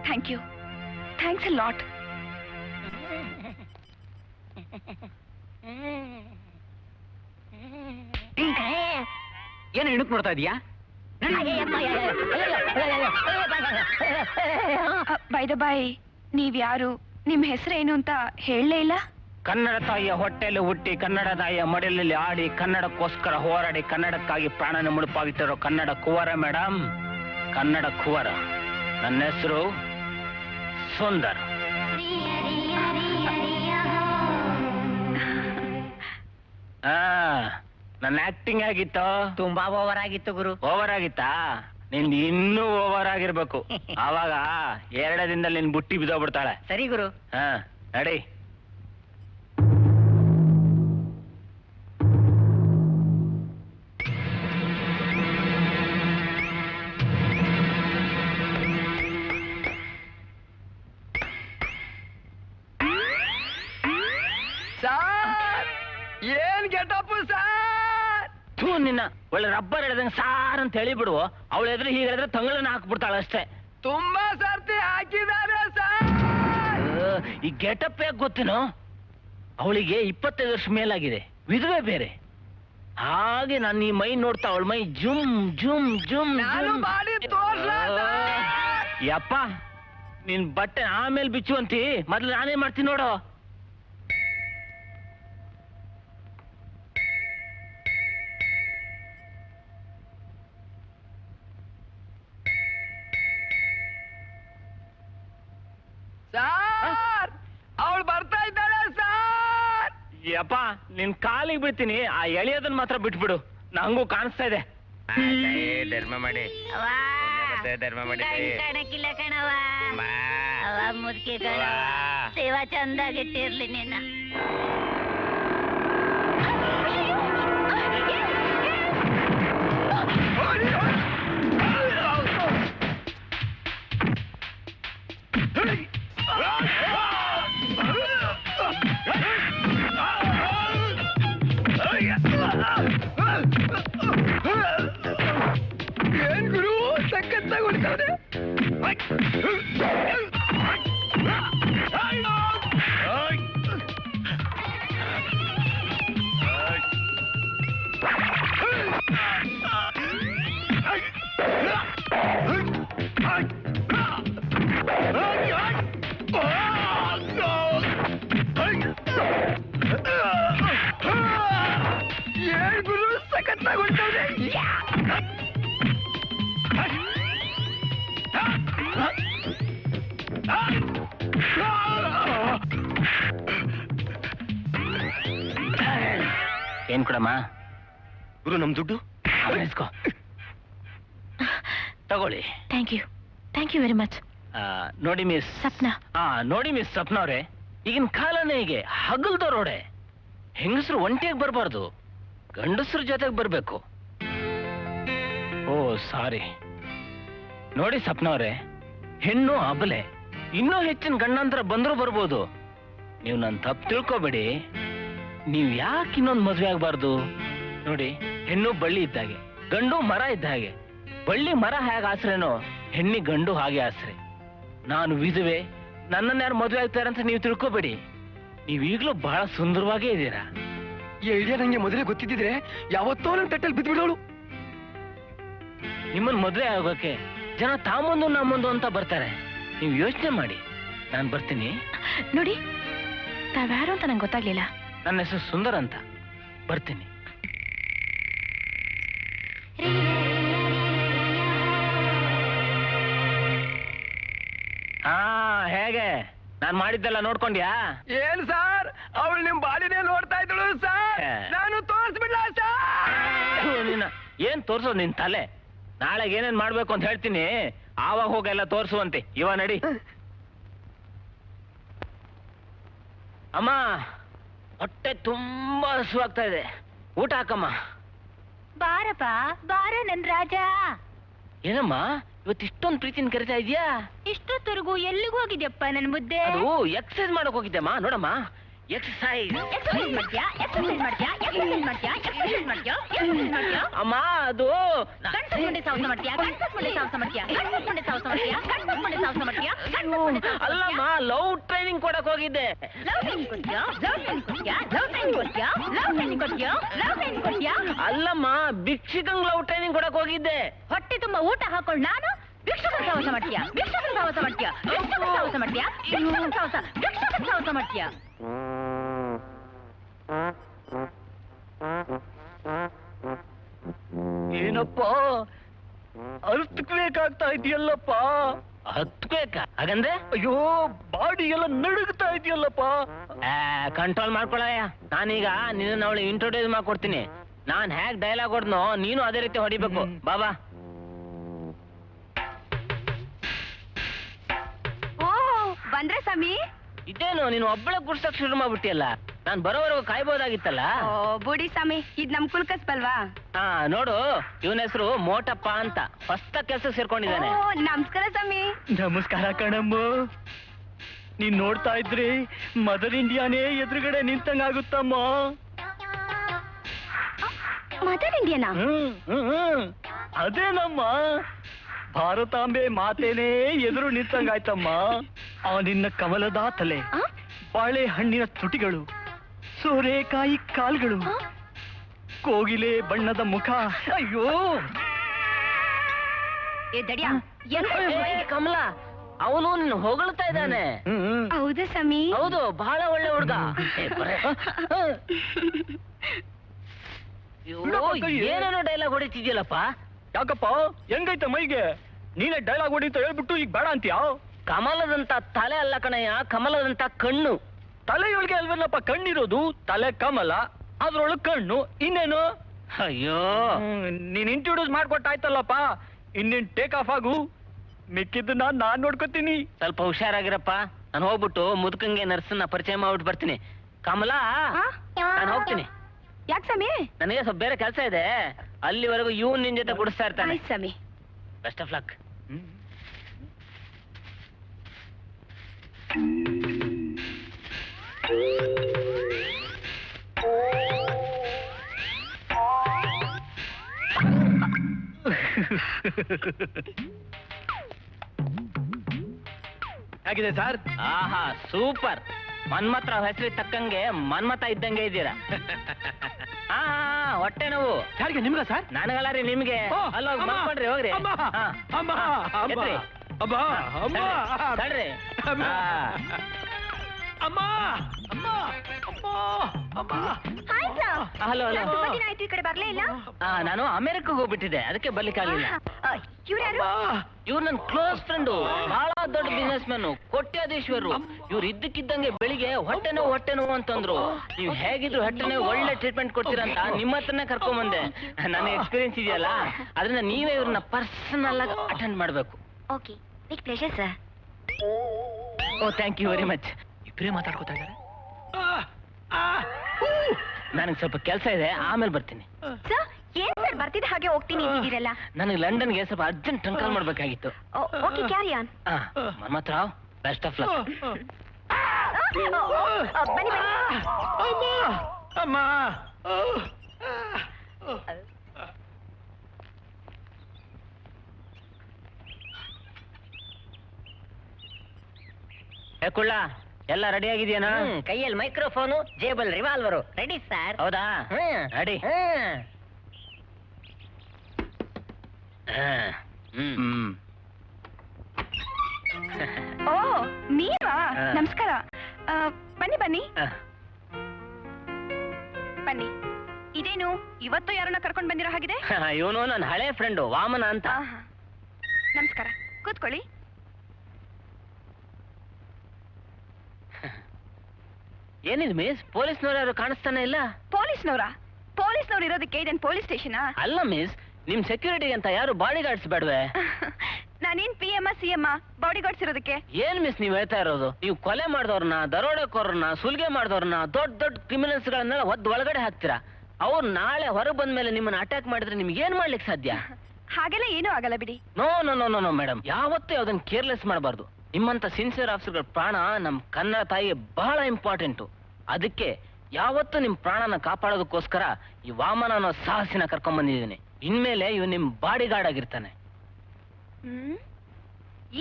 Thank you. Thanks a lot. ಏನು ಇಣಕ್ ನೋಡ್ತಾ ಇದೀಯಾ? ಬೈ ದ ಬೈ, ನೀವ್ಯಾರು, ನಿಮ್ ಹೆಸರೇನು ಅಂತ ಹೇಳಲೇ ಇಲ್ಲ? ಕನ್ನಡ ತಾಯಿಯ ಹೊಟ್ಟೆಯಲ್ಲಿ ಹುಟ್ಟಿ, ಕನ್ನಡ ತಾಯಿಯ ಮಡಿಲಲ್ಲಿ ಆಡಿ, ಕನ್ನಡಕ್ಕೋಸ್ಕರ ಹೋರಾಡಿ, ಕನ್ನಡಕ್ಕಾಗಿ ಪ್ರಾಣನ ಮುಡುಪಾಗಿಟ್ಟಿರೋ ಕನ್ನಡ ಕುವರ ಮೇಡಮ್. ಕನ್ನಡ ಕುವರ. ನನ್ನ ಹೆಸರು ಸುಂದರ್. ನನ್ನ ಆಕ್ಟಿಂಗ್ ಆಗಿತ್ತು? ತುಂಬಾ ಓವರ್ ಆಗಿತ್ತು ಗುರು. ಓವರ್ ಆಗಿತ್ತಾ? ನಿನ್ ಇನ್ನೂ ಓವರ್ ಆಗಿರ್ಬೇಕು. ಆವಾಗ 2 ದಿನದಲ್ಲಿ ನಿನ್ ಬುಟ್ಟಿ ಬಿದ್ದೋಗ್ಬಿಡ್ತಾಳೆ. ಸರಿ ಗುರು. ನಡಿ. ಏನ್ ಗೆಟಪ್ ಸರ್? ನಿನ್ನ ಒಳ್ಳೆ ರಬ್ಬರ್ ಎಳೆದಂಗೆ ಸಾರ್ ಅಂತ ಹೇಳಿಬಿಡು. ಅವಳು ಎದ್ರೆ ಹೀಗೆ ಹೇಳಿದ್ರೆ ತಂಗಳನ್ನ ಹಾಕ್ಬಿಡ್ತಾಳೆ ಅಷ್ಟೇ. ತುಂಬಾ ಸರ್ತಿ ಹಾಕಿದ್ದಾರೆ ಸರ್. ಈ ಗೆಟಪ್ ಯಾಕೆ ಗೊತ್ತೇನೋ? ಅವಳಿಗೆ 25 ವರ್ಷ ಮೇಲಾಗಿದೆ, ವಿಧವೆ ಬೇರೆ. ಹಾಗೆ ನಾನು ಈ ಮೈ ನೋಡ್ತಾ ಅವಳ ಮೈ ಜುಮ್ ಜುಮ್ ಜುಮ್ ಯಪ್ಪ. ನಿನ್ ಬಟ್ಟೆ ಆಮೇಲೆ ಬಿಚ್ಚುವಂತಿ, ಮೊದ್ಲು ನಾನೇ ಮಾಡ್ತೀನಿ ನೋಡು. ಸರ್, ಅವಳು ಬರ್ತಾ ಇದ್ದಾಳೆ ಸರ್. ಯಪ್ಪ, ನಿನ್ ಕಾಲಿಗೆ ಬಿಡ್ತೀನಿ, ಆ ಎಳೆಯೋದನ್ನ ಮಾತ್ರ ಬಿಟ್ಬಿಡು, ನಂಗೂ ಕಾಣಿಸ್ತಾ ಇದೆ. ಧರ್ಮ ಮಾಡಿ, ಧರ್ಮ ಮಾಡಿ. ಕಾಣಕ್ಕಿಲ್ಲ ಕಣವ, ಅವ ಮುದುಕಿ ಕಣ, ಸೇವಾ ಚಂದಾಗಿಟ್ಟಿರ್ಲಿ ನಿನ್ನ. ಏನ್ ಕೊಡಮ್ಮ? ಗುರು ನಮ್ ದುಡ್ಡು ಇಸ್ಕೋ, ತಗೊಳ್ಳಿ. Thank you very much. ನೋಡಿ ಮಿಸ್ ಸಪ್ನಾ. ನೋಡಿ ಮಿಸ್ ಸಪ್ನಾ ಅವ್ರೆ, ಈಗಿನ ಕಾಲನೇ ಹೀಗೆ, ಹಗಲ್ದವ್ರೋಡೆ. ಹೆಂಗಸರು ಒಂಟಿಯಾಗಿ ಬರಬಾರ್ದು, ಗಂಡಸರ ಜೊತೆಗೆ ಬರ್ಬೇಕು. ಓ ಸಾರಿ. ನೋಡಿ ಸಪ್ನಾ ಅವ್ರೆ, ಹೆಣ್ಣು ಅಬಲೆ, ಇನ್ನೂ ಹೆಚ್ಚಿನ ಗಂಡಂತರ ಬಂದ್ರು ಬರ್ಬೋದು. ನೀವು ನನ್ನ ತಪ್ಪು ತಿಳ್ಕೊಬೇಡಿ. ನೀವ್ ಯಾಕೆ ಇನ್ನೊಂದು ಮದ್ವೆ ಆಗ್ಬಾರ್ದು? ನೋಡಿ, ಹೆಣ್ಣು ಬಳ್ಳಿ ಇದ್ದಾಗೆ, ಗಂಡು ಮರ ಇದ್ದ ಹಾಗೆ. ಬಳ್ಳಿ ಮರ ಹೇಗೆ ಆಸರೆನೋ, ಹೆಣ್ಣಿ ಗಂಡು ಹಾಗೆ ಆಸರೆ. ನಾನು ವಿಧವೆ, ನನ್ನನ್ನು ಯಾರು ಮದುವೆ ಆಗ್ತಾರೆ ಅಂತ ನೀವು ತಿಳ್ಕೊಬೇಡಿ. ನೀವು ಈಗಲೂ ಬಹಳ ಸುಂದರವಾಗೇ ಇದ್ದೀರಾ. ಈ ಐಡಿಯಾ ನಂಗೆ ಮೊದಲೇ ಗೊತ್ತಿದ್ದಿದ್ರೆ ಯಾವತ್ತೋ ನನ್ನ ತಟ್ಟೆಲ್ ಬಿದ್ಬಿಡೋಳು. ನಿಮ್ಮನ್ನ ಮದುವೆ ಆಗೋಕೆ ಜನ ತಾಮೊಂದು ನಮ್ಮೊಂದು ಅಂತ ಬರ್ತಾರೆ. ನೀವು ಯೋಚನೆ ಮಾಡಿ. ನಾನು ಬರ್ತೀನಿ. ನೋಡಿ, ತಾವ್ಯಾರು ಅಂತ ನಂಗೆ ಗೊತ್ತಾಗ್ಲಿಲ್ಲ. ನನ್ನ ಹೆಸರು ಸುಂದರ್ ಅಂತ. ಬರ್ತೀನಿ. ಹೇಗೆ ನಾನ್ ಮಾಡಿದ್ದೆಲ್ಲ ನೋಡ್ಕೊಂಡ್ಯಾ? ಏನ್ ಸರ್, ಅವಳು ನಿಮ್ ಬಾಡಿನೇ ನೋಡ್ತಾ ಇದ್ದಳು ಸರ್. ನಾನು ತೋರಿಸ್ಬಿಡ್ಲ ಸರ್? ಏನ್ ತೋರ್ಸೋದು ನಿನ್ ತಲೆ? ನಾಳೆ ಏನೇನ್ ಮಾಡ್ಬೇಕು ಅಂತ ಹೇಳ್ತೀನಿ, ಆವಾಗ ಹೋಗೆಲ್ಲ ತೋರ್ಸುವಂತೆ. ಇವ ನಡಿ. ಅಮ್ಮ, ಹೊಟ್ಟೆ ತುಂಬಾ ಹಸುವಾಗ್ತಾ ಇದೆ, ಊಟ ಹಾಕಮ್ಮ. ಬಾರಪ್ಪ ಬಾರ ನನ್ ರಾಜ. ಏನಮ್ಮ ಇವತ್ತು ಇಷ್ಟೊಂದು ಪ್ರೀತಿನ ಕರಿತಾ ಇದೀಯಾ? ಇಷ್ಟೊತ್ತವರೆಗೂ ಎಲ್ಲಿಗೂ ಹೋಗಿದ್ಯಪ್ಪ ನನ್ ಮುದ್ದೆ? ಅದು ಎಕ್ಸರ್ಸೈಸ್ ಮಾಡಕ್ ಹೋಗಿದ್ದೆಮ್ಮ. ನೋಡಮ್ಮ, ಎಕ್ಸರ್ಸೈಸ್ ಅಮ್ಮ. ಅದು ಅಲ್ಲಮ್ಮ, ಲವ್ ಟ್ರೈನಿಂಗ್ ಕೊಡಕ್ ಹೋಗಿದ್ದೆ. ಅಲ್ಲಮ್ಮ, ಭಿಕ್ಷಿಕಂಗ್ ಲವ್ ಟ್ರೈನಿಂಗ್ ಕೊಡಕ್ ಹೋಗಿದ್ದೆ. ಹೊಟ್ಟೆ ತುಂಬಾ ಊಟ ಹಾಕೊಂಡು ನಾನು ಭಿಕ್ಷುಕನ ಸಾಹಸ ಮಾಡ್ತೀಯ, ಭಿಕ್ಷುಕನ ಸಾಹಸ ಮಾಡ್ತೀಯ, ಭಿಕ್ಷುಕನ ಸಾಹಸ ಮಾಡ್ತೀಯ, ಭಿಕ್ಷುಕನ ಸಾಹಸ ಮಾಡ್ತೀಯ. ಏನಪ್ಪ ಹತ್ಬೇಕಾಗ್ತಾ ಇದೆಯಲ್ಲಪ್ಪ? ಹತ್ಬೇಕಾ? ಹಾಗಂದ್ರೆ ಅಯ್ಯೋ, ಬಾಡಿ ಎಲ್ಲ ನಡುಗ್ತಾ ಇದೆಯಲ್ಲಪ್ಪ. ಕಂಟ್ರೋಲ್ ಮಾಡ್ಕೊಳಯ್ಯ. ನಾನೀಗ ನಿನ್ನ ಅವಳು ಇಂಟ್ರೊಡ್ಯೂಸ್ ಮಾಡ್ಕೊಡ್ತೀನಿ. ನಾನ್ ಹೇಗ್ ಡೈಲಾಗ್ ಹೊಡ್ನೋ ನೀನು ಅದೇ ರೀತಿ ಹೊಡಿಬೇಕು. ಬಾಬಾ. ಓ, ಬಂದ್ರೆ ಸ್ವಾಮಿ? ಇದೇನು ನೀನು ಒಬ್ಬಳೆ ಕುಡ್ಸಕ್ ಶುರು ಮಾಡ್ಬಿಟ್ಟಿಯಲ್ಲ? ನಾನ್ ಬರೋವರೆಗೂ ಕಾಯ್ಬೋದಾಗಿತ್ತಲ್ಲ. ಓ ಬುಡಿ ಸ್ವಾಮಿ, ಇದ್ ನಮ್ ಕುಲ್ಕಸ್ಬಲ್ವಾ? ನೋಡು, ಇವನ ಹೆಸರು ಮೋಟಪ್ಪ ಅಂತ. ಹೊಸ ಕೆಲ್ಸಕ್ಕೆ ಸೇರ್ಕೊಂಡಿದ್ದಾನೆ. ಓ, ನಮಸ್ಕಾರ ಸ್ವಾಮಿ. ನಮಸ್ಕಾರ ಕಣಮ್ಮ. ನೀನ್ ನೋಡ್ತಾ ಇದ್ರಿ ಮದರ್ ಇಂಡಿಯಾನೇ ಎದುರುಗಡೆ ನಿಂತಂಗಾಗುತ್ತಮ್ಮ. Mother Indiana? ಅದೇನಮ್ಮ, ಭಾರತಾಂಬೆ ಮಾತೇನೇ ಎದುರು ನಿಂತಂಗಾಯ್ತಮ್ಮ. ಆ ನಿನ್ನ ಕಮಲದ ತಲೆ, ಬಾಳೆಹಣ್ಣಿನ ತುಟಿಗಳು, ಸೋರೆಕಾಯಿ ಕಾಲ್ಗಳು, ಕೋಗಿಲೆ ಬಣ್ಣದ ಮುಖ. ಅಯ್ಯೋ ಏ ದಡಿಯಾ, ಕಮಲ, ಅವನು ನಿನ್ನ ಹೊಗಳ್ತಾ ಇದ್ದಾನೆ. ಹೌದಾ ಸ್ವಾಮಿ? ಹೌದು, ಬಹಳ ಒಳ್ಳೆ ಹುಡುಗ. ಏನೇನೋ ಡೈಲಾಗ್ ಹೊಡಿತಿದ್ಯಲ್ಲಪ್ಪ. ಯಾಕಪ್ಪ, ಹೆಂಗೈತೆ ಮೈಗೆ? ನೀನೇ ಡೈಲಾಗ್ ಹೊಡಿ ಅಂತ ಹೇಳ್ಬಿಟ್ಟು ಈಗ ಬೇಡ ಅಂತೀಯಾ? ಕಮಲದಂತ ತಲೆ ಅಲ್ಲ ಕಣಯ್ಯ, ಕಮಲದಂತ ಕಣ್ಣು. ತಲೆಯೊಳಗೆ ಅಲ್ವೇನಪ್ಪ ಕಣ್ಣಿರೋದು? ತಲೆ ಕಮಲ, ಅದ್ರೊಳಗೆ ಕಣ್ಣು, ಇನ್ನೇನು? ಅಯ್ಯೋ, ನೀನ್ ಇಂಟ್ರೊಡ್ಯೂಸ್ ಮಾಡ್ಕೊಟ್ಟಾಯ್ತಲ್ಲಪ್ಪ. ಇನ್ನೇನ್ ಟೇಕ್ ಆಫ್ ಆಗು, ಮಿಕ್ಕಿದ್ದನ್ನ ನಾನ್ ನೋಡ್ಕೊತೀನಿ. ಸ್ವಲ್ಪ ಹುಷಾರಾಗಿರಪ್ಪ. ನಾನು ಹೋಗ್ಬಿಟ್ಟು ಮುದುಕಂಗೆ ನರ್ಸನ್ನ ಪರಿಚಯ ಮಾಡ್ಬಿಟ್ಟು ಬರ್ತೀನಿ. ಕಮಲಾ, ನಾನು ಹೋಗ್ತೀನಿ. ಯಾಕೆ ಸ್ವಾಮಿ? ನನಗೆ ಸ್ವಲ್ಪ ಬೇರೆ ಕೆಲಸ ಇದೆ. ಅಲ್ಲಿವರೆಗೂ ಇವನ್ ನಿನ್ ಜೊತೆ ಗುಡಿಸ್ತಾ ಇರ್ತಾನೆ. ಆಯ್ತು ಸ್ವಾಮಿ. Best of luck. ಹೇಗಿದೆ ಸರ್? ಆಹಾ, ಸೂಪರ್. ಮನ್ಮತ್ರ ಹೆಸರಿ ತಕ್ಕಂಗೆ ಮನ್ಮತ ಇದ್ದಂಗೆ ಇದ್ದೀರಾ. ಹಾ, ಹೊಟ್ಟೆ ನೋವು ಯಾರಿಗೆ? ನಿಮ್ಗ ಸರ್? ನನಗಲ್ಲ ರೀ, ನಿಮ್ಗೆ. ಅಲ್ಲ, ಮಲ್ಕೊಳ್ರಿ, ಹೋಗ್ರಿ. ತಡ್ರಿ. ಅಮ್ಮ ಅಮ್ಮ ಅಮ್ಮ ಅಮ್ಮ ಹಾಯ್ ಸರ್. Hello hello. ತುಂಬಾ ದಿನ ಆಯ್ತು ಈ ಕಡೆ ಬರ್ಲೇ ಇಲ್ಲ. ನಾನು ಅಮೆರಿಕಕ್ಕೆ ಹೋಗ್ಬಿಟ್ಟಿದ್ದೆ, ಅದಕ್ಕೆ ಬರ್ಲಿಕ್ಕಾಗಲಿಲ್ಲ. ಇವ್ರು ಯಾರು? ಇವ್ರು ನನ್ನ ಕ್ಲೋಸ್ ಫ್ರೆಂಡು, ಬಹಳ ದೊಡ್ಡ ಬಿಸ್ನೆಸ್ ಮ್ಯಾನ್, ಕೋಟ್ಯಾಧೀಶ್ವರು. ಇವ್ರು ಇದ್ದಕ್ಕಿದ್ದಂಗೆ ಬೆಳಿಗ್ಗೆ ಹೊಟ್ಟೆ ನೋವು ಅಂತಂದ್ರು. ನೀವು ಹೇಗಿದ್ರು ಹೊಟ್ಟೆ ಒಳ್ಳೆ ಟ್ರೀಟ್ಮೆಂಟ್ ಕೊಡ್ತೀರಾ ಅಂತ ನಿಮ್ಮ ಹತ್ರನೇ ಕರ್ಕೊಂಡ್ ಬಂದೆ. ನನ್ನ ಎಕ್ಸ್ಪೀರಿಯನ್ಸ್ ಇದೆಯಲ್ಲ, ಅದರಿಂದ ನೀವೇ ಇವ್ರನ್ನ ಪರ್ಸನಲ್ ಆಗಿ ಅಟೆಂಡ್ ಮಾಡ್ಬೇಕು. Okay, with pleasure sir. Oh thank you very much. ಇಬ್ಬರೇ ಮಾತಾಡ್ಕೋತಾ ಇದ್ದಾರೆ. ನನಗೆ ಸ್ವಲ್ಪ ಕೆಲಸ ಇದೆ, ಆಮೇಲೆ ಬರ್ತೀನಿ. ಸರ್, ಏನ್ ಸರ್ ಬರ್ತಿದ್ದ ಹಾಗೆ ಹೋಗ್ತೀನಿ ಅಂತಿದ್ದೀರಲ್ಲ? ನನಗೆ ಲಂಡನ್ಗೆ ಸ್ವಲ್ಪ ಅರ್ಜೆಂಟ್ ಟ್ರಂಕ್ ಕಾಲ್ ಮಾಡ್ಬೇಕಾಗಿತ್ತು. Okay, carry on. Manmath Rao, best of luck. ಬನ್ನಿ ಬನ್ನಿ. ಅಮ್ಮ ಕುಳ್ಳ, ಎಲ್ಲ ರೆಡಿ ಆಗಿದೆಯೇನಾ? ಕೈಯಲ್ಲಿ ಮೈಕ್ರೋಫೋನು, ಜೇಬಲ್ ರಿವಾಲ್ವರು ರೆಡಿ ಸರ್. ಹೌದಾ? ರೆಡಿ. ಓ, ನೀವಾ? ನಮಸ್ಕಾರ. ಬನ್ನಿ ಬನ್ನಿ ಬನ್ನಿ. ಇದೇನು ಇವತ್ತು ಯಾರನ್ನ ಕರ್ಕೊಂಡು ಬಂದಿರೋ ಹಾಗಿದೆ? ಇವನು ನನ್ನ ಹಳೆ ಫ್ರೆಂಡು ವಾಮನ ಅಂತ. ನಮಸ್ಕಾರ, ಕೂತ್ಕೊಳ್ಳಿ. ಏನಿದ್ ಮಿಸ್, ಪೊಲೀಸ್ನವ್ರು ಯಾರು ಕಾಣಿಸ್ತಾನೆ ಇಲ್ಲ? ಪೊಲೀಸ್ನವ್ರು ಇರೋದಕ್ಕೆ ಇದೇನು ಪೊಲೀಸ್ ಸ್ಟೇಷನಾ? ಅಲ್ಲ ಮಿಸ್, ನಿಮ್ ಸೆಕ್ಯೂರಿಟಿ ಅಂತ ಯಾರು ಬಾಡಿ ಗಾರ್ಡ್ಸ್ ಬೇಡವೆ? ನಾನೇನ್ PM CM ಬಾಡಿ ಗಾರ್ಡ್ಸ್ ಇರೋದಕ್ಕೆ? ಏನ್ ಮಿಸ್ ನೀವ್ ಹೇಳ್ತಾ ಇರೋದು? ನೀವು ಕೊಲೆ ಮಾಡಿದವ್ರನ್ನ, ದರೋಡೆಕೋರನ್ನ, ಸುಲಿಗೆ ಮಾಡಿದವ್ರನ್ನ, ದೊಡ್ಡ ಕ್ರಿಮಿನಲ್ಸ್ ಗಳನ್ನೆಲ್ಲ ಒಳಗಡೆ ಹಾಕ್ತೀರಾ. ಅವ್ರು ನಾಳೆ ಹೊರಗೆ ಬಂದ್ಮೇಲೆ ನಿಮ್ಮನ್ನ ಅಟ್ಯಾಕ್ ಮಾಡಿದ್ರೆ ನಿಮ್ಗೆ ಏನ್ ಮಾಡ್ಲಿಕ್ಕೆ ಸಾಧ್ಯ? ಹಾಗೆಲ್ಲ ಏನೂ ಆಗಲ್ಲ ಬಿಡಿ. No no no no no madam, ಯಾವತ್ತೂ ಯಾವ್ದನ್ನ ಕೇರ್ಲೆಸ್ ಮಾಡಬಾರ್ದು. ನಿಮ್ಮಂತ ಸಿನ್ಸಿಯರ್ ಆಫೀಸರ್ಗಳ ಪ್ರಾಣ ನಮ್ ಕನ್ನಡ ತಾಯಿಗೆ ಬಹಳ ಇಂಪಾರ್ಟೆಂಟು. ಅದಕ್ಕೆ ಯಾವತ್ತೂ ನಿಮ್ ಪ್ರಾಣನ ಕಾಪಾಡೋದಕ್ಕೋಸ್ಕರ ಈ ವಾಮನ ಅನ್ನೋ ಸಾಹಸಿನ ಕರ್ಕೊಂಡ್ ಬಂದಿದ್ದೀನಿ. ಇನ್ಮೇಲೆ ಇವ್ ನಿಮ್ ಬಾಡಿ ಗಾರ್ಡ್ ಆಗಿರ್ತಾನೆ.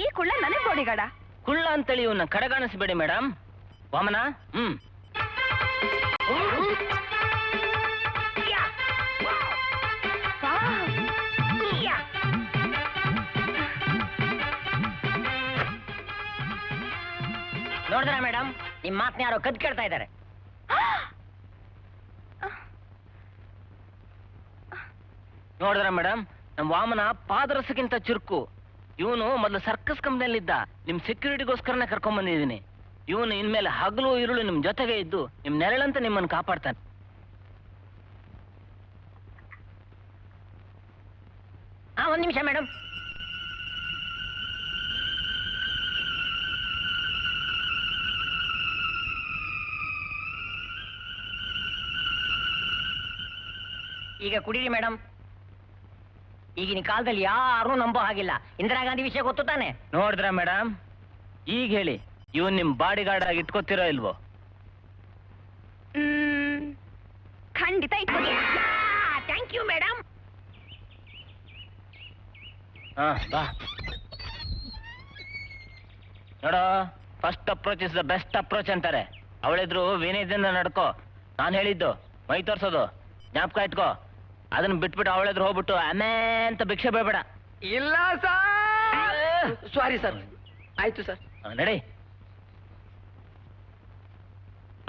ಈ ಕುಳ್ಳ ನನಗ್ ಬಾಡಿ ಗಾರ್ಡ? ಕುಳ್ಳ ಅಂತೇಳಿ ಇವನ್ನ ಕಡೆಗಾಣಿಸ್ಬೇಡಿ ಮೇಡಮ್. ವಾಮನ, ನೋಡಿದ್ರ ಮೇಡಮ್, ನಿಮ್ ಮಾತನ್ನ ಯಾರೋ ಕದ್ ಕೇಳ್ತಾ ಇದ್ದಾರೆ. ನೋಡಿದ್ರ ಮೇಡಮ್, ನಮ್ ವಾಮನ ಪಾದರಸಕ್ಕಿಂತ ಚುರುಕು. ಇವನು ಮೊದಲು ಸರ್ಕಸ್ ಕಂಪ್ನಿಯಲ್ಲಿದ್ದ. ನಿಮ್ ಸೆಕ್ಯೂರಿಟಿಗೋಸ್ಕರನೇ ಕರ್ಕೊಂಡ್ ಬಂದಿದ್ದೀನಿ. ಇವನು ಇನ್ಮೇಲೆ ಹಗಲು ಇರುಳು ನಿಮ್ ಜೊತೆಗೆ ಇದ್ದು ನಿಮ್ ನೆರಳಂತ ನಿಮ್ಮನ್ನು ಕಾಪಾಡ್ತಾನೆ. ಒಂದ್ ನಿಮಿಷ ಮೇಡಮ್. ಈಗ ಕುಡೀರಿ ಮೇಡಮ್. ಈಗಿನ ಕಾಲದಲ್ಲಿ ಯಾರು ನಂಬೋ ಹಾಗಿಲ್ಲ. ಇಂದಿರಾ ಗಾಂಧಿ ವಿಷಯ ಗೊತ್ತು ತಾನೆ? ನೋಡಿದ್ರ ಮೇಡಮ್, ಈಗ ಹೇಳಿ, ಇವನ್ ನಿಮ್ ಬಾಡಿ ಗಾರ್ಡ್ ಆಗಿ ಇಟ್ಕೋತಿರೋ ಇಲ್ವೋ? ಖಂಡಿತ ಇಟ್ಕೊಳ್ಳಿ. Thank you madam. ಬಾ ನೋಡೋ, first approach is the best approach ಅಂತಾರೆ. ಅವಳಿದ್ರು ವಿನಯದಿಂದ ನಡ್ಕೋ. ನಾನು ಹೇಳಿದ್ದು ಮೈ ತೋರ್ಸೋದು ಜ್ಞಾಪಕ ಇಟ್ಕೋ. ಅದನ್ನ ಬಿಟ್ಬಿಟ್ಟು ಅವಳೆದ್ರು ಹೋಗ್ಬಿಟ್ಟು ಅಮ್ಮೇ ಅಂತ ಭಿಕ್ಷೆ ಬೇಡ. ಇಲ್ಲ ಸರ್. Sorry sir. ಆಯ್ತು ಸರ್. ನಡಿ.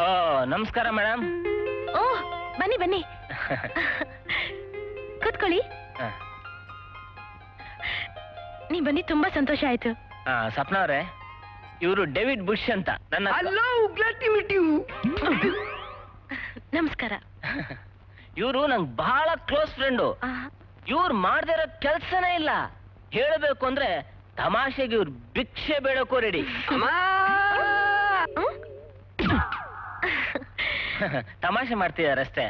ಓ ನಮಸ್ಕಾರ ಮೇಡಮ್. ಓ ಬನ್ನಿ ಬನ್ನಿ, ಕೂತ್ಕೊಳ್ಳಿ. ನೀವ್ ಬನ್ನಿ, ತುಂಬಾ ಸಂತೋಷ ಆಯ್ತು. ಸಪ್ನ ಅವರೇ, ಇವರು ಡೇವಿಡ್ ಬುಷ್ ಅಂತ ನನ್ನ. ನಮಸ್ಕಾರ. ಇವರು ನಂಗೆ ಬಹಳ ಕ್ಲೋಸ್ ಫ್ರೆಂಡು. ಇವ್ರು ಮಾಡದೇ ಇರೋ ಕೆಲ್ಸನೇ ಇಲ್ಲ. ಹೇಳಬೇಕು ಅಂದ್ರೆ ತಮಾಷೆಗೆ ಇವ್ರು ಭಿಕ್ಷೆ ಬೇಡಕ್ಕೂ ರೆಡಿ. ತಮಾಷೆ ಮಾಡ್ತಿದಾರಷ್ಟೇ.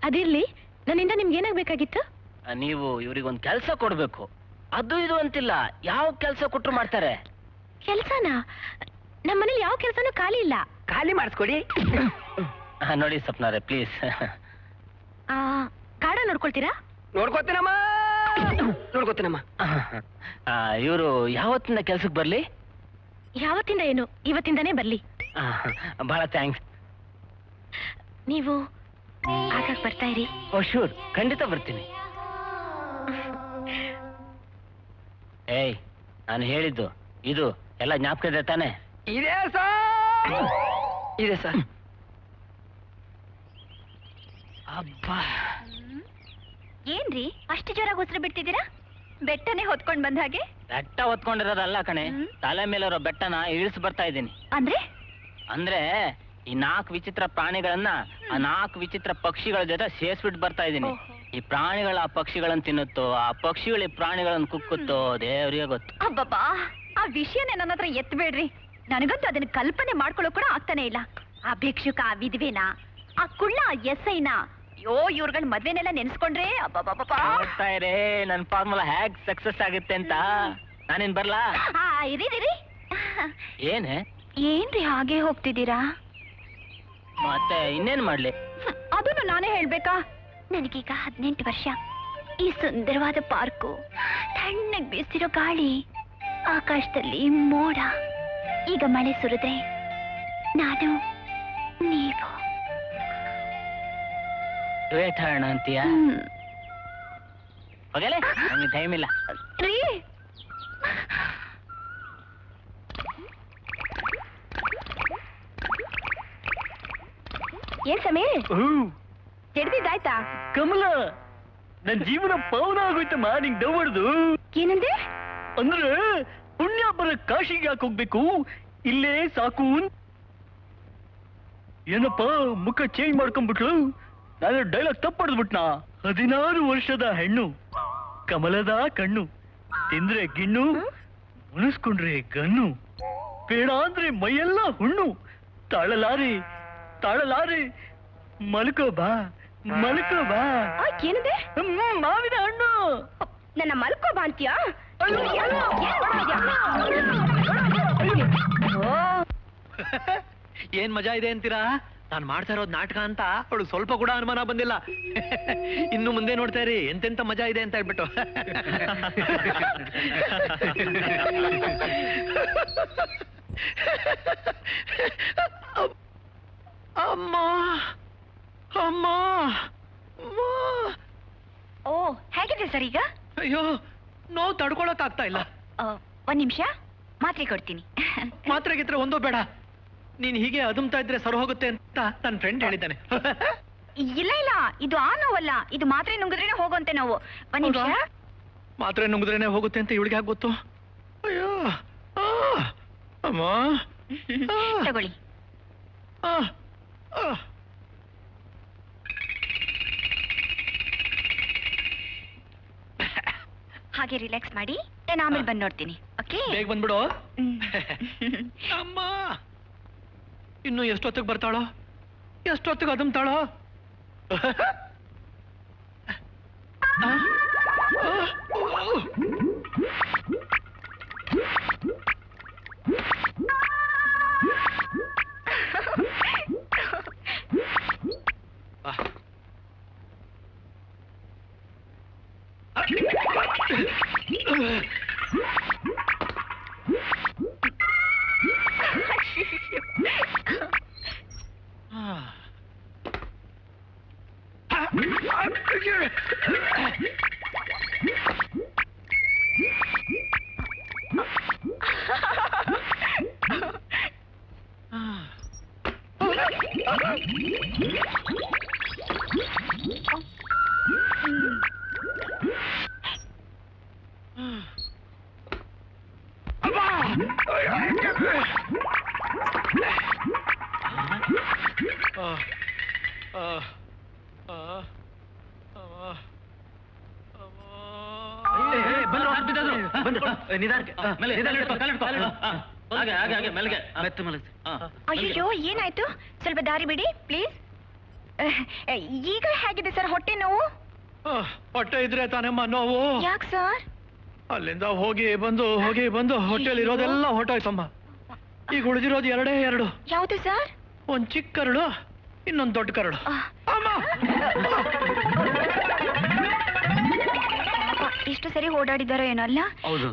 ಅದಿರ್ಲಿ, ನನ್ನಿಂದ ನಿಮ್ಗೆ ಏನಾಗ್ಬೇಕಾಗಿತ್ತು? ನೀವು ಇವ್ರಿಗೊಂದು ಕೆಲಸ ಕೊಡ್ಬೇಕು. ಅದು ಇದು ಅಂತಿಲ್ಲ, ಯಾವ ಕೆಲಸ ಕೊಟ್ರು ಮಾಡ್ತಾರೆ. ಕೆಲ್ಸನಾ? ನಮ್ಮನೇಲಿ ಯಾವ ಕೆಲ್ಸನೂ ಖಾಲಿ ಇಲ್ಲ. ಖಾಲಿ ಮಾಡಿಸ್ಕೊಡಿ. ನೋಡಿ ಸಪ್ನಾರೆ ಪ್ಲೀಸ್. ಗಾರ್ಡ ನೋಡ್ಕೊಳ್ತೀರಾ? ನೋಡ್ಕೋತೀನಮ್ಮ. ಇವರು ಯಾವತ್ತಿಂದ ಕೆಲ್ಸಕ್ಕೆ ಬರ್ಲಿ? ಯಾವತ್ತಿಂದ ಏನು, ಇವತ್ತಿಂದಾನೇ ಬರ್ಲಿ. ಬಹಳ ಥ್ಯಾಂಕ್ಸ್. ನೀವು ಆಗಾಗ ಬರ್ತಾ ಇರಿ. ಓ ಶೂರ್, ಖಂಡಿತ ಬರ್ತೀನಿ. ಏಯ್, ನಾನು ಹೇಳಿದ್ದು ಇದು ಎಲ್ಲ ಜ್ಞಾಪಕ ಇದೆ ತಾನೆ? ಇದೆ ಸರ್. ಇದೆ ಸರ್. ಅಬ್ಬಾ, ಏನ್ರಿ ಅಷ್ಟು ಜೋರಾಗಿ ಉಸಿರು ಬಿಡ್ತಿದ್ದೀರಾ? ಬೆಟ್ಟನೇ ಹೊತ್ಕೊಂಡ್ ಬಂದ ಹಾಗೆ. ಬೆಟ್ಟ ಹೊತ್ಕೊಂಡಿರೋದಲ್ಲ ಕಣೆ, ತಲೆ ಮೇಲಿರೋ ಬೆಟ್ಟನ ಇಳಿಸಿ ಬರ್ತಾ ಇದ್ದೀನಿ. ಅಂದ್ರೆ ಈ 4 ವಿಚಿತ್ರ ಪ್ರಾಣಿಗಳನ್ನ ಆ 4 ವಿಚಿತ್ರ ಪಕ್ಷಿಗಳ ಜೊತೆ ಸೇರ್ಸ್ಬಿಟ್ಟು ಬರ್ತಾ ಇದ್ದೀನಿ. ಈ ಪ್ರಾಣಿಗಳ ಆ ಪಕ್ಷಿಗಳನ್ನ ತಿನ್ನುತ್ತೋ, ಆ ಪಕ್ಷಿಗಳು ಈ ಪ್ರಾಣಿಗಳನ್ನ ಕುಕ್ಕುತ್ತೋ, ದೇವ್ರಿಗೆ ಗೊತ್ತು. ಅಬ್ಬಬ್ಬಾ, ಆ ವಿಷಯನೇ ನನ್ನ ಹತ್ರ ಎತ್ತಬೇಡ್ರಿ. ನನಗಂತೂ ಅದನ್ನ ಕಲ್ಪನೆ ಮಾಡ್ಕೊಳ್ಳೋ ಕೂಡ ಆಗ್ತಾನೆ ಇಲ್ಲ. ಆ ಭಿಕ್ಷುಕ, ಆ ವಿಧವೆನ, ಆ ಕುಳ್ಳ, ಆ ಎಸ್ಐನ, ಅಯ್ಯೋ ಇವ್ರುಗಳ ಮದ್ವೆನೆಲ್ಲ ನೆನ್ಸ್ಕೊಂಡ್ರೆ ಅಬ್ಬಬ್ಬಬ್ಬಾ. ನೋಡ್ತಾ ಇರೇ ನನ್ ಫಾರ್ಮುಲಾ ಹೇಗ್ ಸಕ್ಸಸ್ ಆಗುತ್ತೆ ಅಂತ. ನಾನೇನ್ ಬರ್ಲಾ? ಇರಿ ಏನೇ ಏನ್ರಿ ಹಾಗೆ ಹೋಗ್ತಿದ್ದೀರಾ? ಮತ್ತೆ ಇನ್ನೇನ್ ಮಾಡ್ಲಿ? ಅದನ್ನು ನಾನೇ ಹೇಳ್ಬೇಕಾ? ನನಗೀಗ 18 ವರ್ಷ. ಈ ಸುಂದರವಾದ ಪಾರ್ಕು, ತಣ್ಣಗ್ ಬೀಸ್ತಿರೋ ಗಾಳಿ, ಆಕಾಶದಲ್ಲಿ ಮೋಡ, ಈಗ ಮಳೆ ಸುರಿದ್ರೆ ನಾನು ನೀವು ವೇಟ್ ಹಾಡೋಣ ಅಂತೀಯ? ಹೋಗಲೇ, ನಮ್ಗೆ ಟೈಮ್ ಇಲ್ಲ. ರೀ ಏನ್ ಸಮೀರ್, ಹಿಡ್ದಿದ್ದಾಯ್ತಾ? ಕಮಲ, ನನ್ ಜೀವನ ಪಾವನ ಆಗೋಯ್ತಮ್ಮ ನಿಂಗ್ ದೌಡ್ದು. ಏನಂದೆ? ಅಂದ್ರೆ ಪುಣ್ಯಾಪರ ಕಾಶಿಗೆ ಯಾಕೆ ಹೋಗ್ಬೇಕು, ಇಲ್ಲೇ ಸಾಕು. ಏನಪ್ಪ ಮುಖ ಚೇಂಜ್ ಮಾಡ್ಕೊಂಡ್ಬಿಟ್ಲು? ನಾನು ಡೈಲಾಗ್ ತಪ್ಪಡ್ದ್ಬಿಟ್ನಾ? 16 ವರ್ಷದ ಹೆಣ್ಣು, ಕಮಲದ ಕಣ್ಣು, ತಿಂದ್ರೆ ಗಿಣ್ಣು, ಉಣಿಸ್ಕೊಂಡ್ರೆ ಗನ್ನು, ಬೇಡ ಅಂದ್ರೆ ಮೈಯೆಲ್ಲ ಹುಣ್ಣು. ತಾಳಲಾರಿ ತಾಳಲಾರಿ, ಮಲ್ಕೋ ಬಾ ಮಲ್ಕೋ ಬಾ. ಏನಂದೆ? ಮಾವಿನ ಹಣ್ಣು. ನನ್ನ ಮಲ್ಕೋ ಬಾ ಅಂತೀಯಾ? ಏನ್ ಮಜಾ ಇದೆ ಅಂತೀರಾ? ನಾನ್ ಮಾಡ್ತಾ ಇರೋದ್ ನಾಟಕ ಅಂತ ಅವಳು ಸ್ವಲ್ಪ ಕೂಡ ಅನುಮಾನ ಬಂದಿಲ್ಲ. ಇನ್ನು ಮುಂದೆ ನೋಡ್ತಾ ಇರಿ ಎಂತೆಂತ ಮಜಾ ಇದೆ ಅಂತ ಹೇಳ್ಬಿಟ್ಟು. ಅಮ್ಮ ಅಮ್ಮ, ಓ, ಹೇಗಿದೆ ಸರ್ ಈಗ? ಅಯ್ಯೋ, ನೋವು ತಡ್ಕೊಳಕ್ ಆಗ್ತಾ ಇಲ್ಲ. ಒಂದ್ ನಿಮಿಷ, ಮಾತ್ರೆ ಕೊಡ್ತೀನಿ. ಮಾತ್ರೆ ಗಿತ್ರೆ ಒಂದೋ ಬೇಡ, ನೀನ್ ಹೀಗೆ ಅದುಮ್ತಾ ಇದ್ರೆ ಸರ್ ಹೋಗುತ್ತೆ ಅಂತ ನನ್ನ ಫ್ರೆಂಡ್ ಹೇಳಿದ್ದಾನೆ. ಇಲ್ಲ ಇಲ್ಲ, ಇದು ಆ ನೋವಲ್ಲ, ಇದು ಮಾತ್ರೆ ನುಂಗಿದ್ರೇನೆ ಹೋಗುವಂತೆ ನೋವು. ಒಂದ್ ನಿಮಿಷ. ಮಾತ್ರೆ ನುಂಗಿದ್ರೇನೆ ಹೋಗುತ್ತೆ ಅಂತ ಇವಳಿಗೆ ಯಾಕೆ ಗೊತ್ತು? ಅಯ್ಯೋ, ಅಮ್ಮ, ತಗೊಳ್ಳಿ. ಹಾಗೆ ರಿಲ್ಯಾಕ್ಸ್ ಮಾಡಿ, ನಾನು ಆಮೇಲೆ ಬಂದು ನೋಡ್ತೀನಿ. ಓಕೆ, ಬೇಗ ಬಂದ್ಬಿಡು. ಅಮ್ಮ, ಇನ್ನು ಎಷ್ಟೊತ್ತಿಗೆ ಬರ್ತಾಳೋ, ಎಷ್ಟೊತ್ತಿಗೆ ಅದುಮ್ತಾಳೋ? ಅಯ್ಯೋ, ಏನಾಯ್ತು? ಸ್ವಲ್ಪ ದಾರಿ ಬಿಡಿ ಪ್ಲೀಸ್. ಈಗ ಹೇಗಿದೆ ಸರ್ ಹೊಟ್ಟೆ ನೋವು? ಹೊಟ್ಟೆ ಇದ್ರೆ ತಾನಮ್ಮ ನೋವು. ಯಾಕೆ ಸರ್? ಅಲ್ಲಿಂದ ಹೋಗಿ ಬಂದು ಹೊಟ್ಟೆಲಿ ಇರೋದೆಲ್ಲ ಹೊಟ್ಟೋಯ್ತಮ್ಮ. ಈಗ ಉಳಿದಿರೋದು 2 ಯಾವುದು ಸರ್? ಒಂದ್ ಚಿಕ್ಕ ಕರಳು, ಇನ್ನೊಂದ್ ದೊಡ್ಡ ಕರಳು. ಎಷ್ಟು ಸರಿ ಓಡಾಡಿದಾರೋ ಏನೋ ಅಲ್ಲ? ಹೌದು.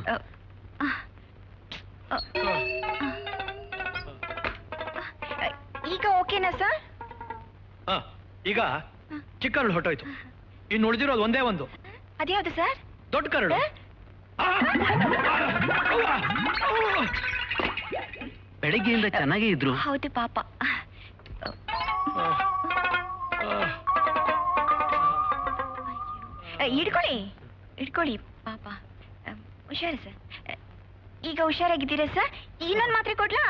ಈಗ ಓಕೆನಾ ಸರ್? ಈಗ ಚಿಕ್ಕ ಕರಳು ಹೊಟ್ಟೋಯ್ತು, ಇನ್ನು ಉಳಿದಿರೋದು ಒಂದೇ ಒಂದು. ಅದ್ಯಾವುದು ಸರ್? ದೊಡ್ಡ ಕರಳು. ಬೆಳಗ್ಗೆಯಿಂದ ಚೆನ್ನಾಗೇ ಇದ್ರು. ಹೌದು ಪಾಪ. ಇಡ್ಕೊಳ್ಳಿ ಇಡ್ಕೊಳ್ಳಿ ಪಾಪ. ಹುಷಾರು ಸರ್. ಈಗ ಹುಷಾರಾಗಿದ್ದೀರಾ ಸರ್? ಇನ್ನೊಂದು ಮಾತ್ರೆ ಕೊಡ್ಲಾ?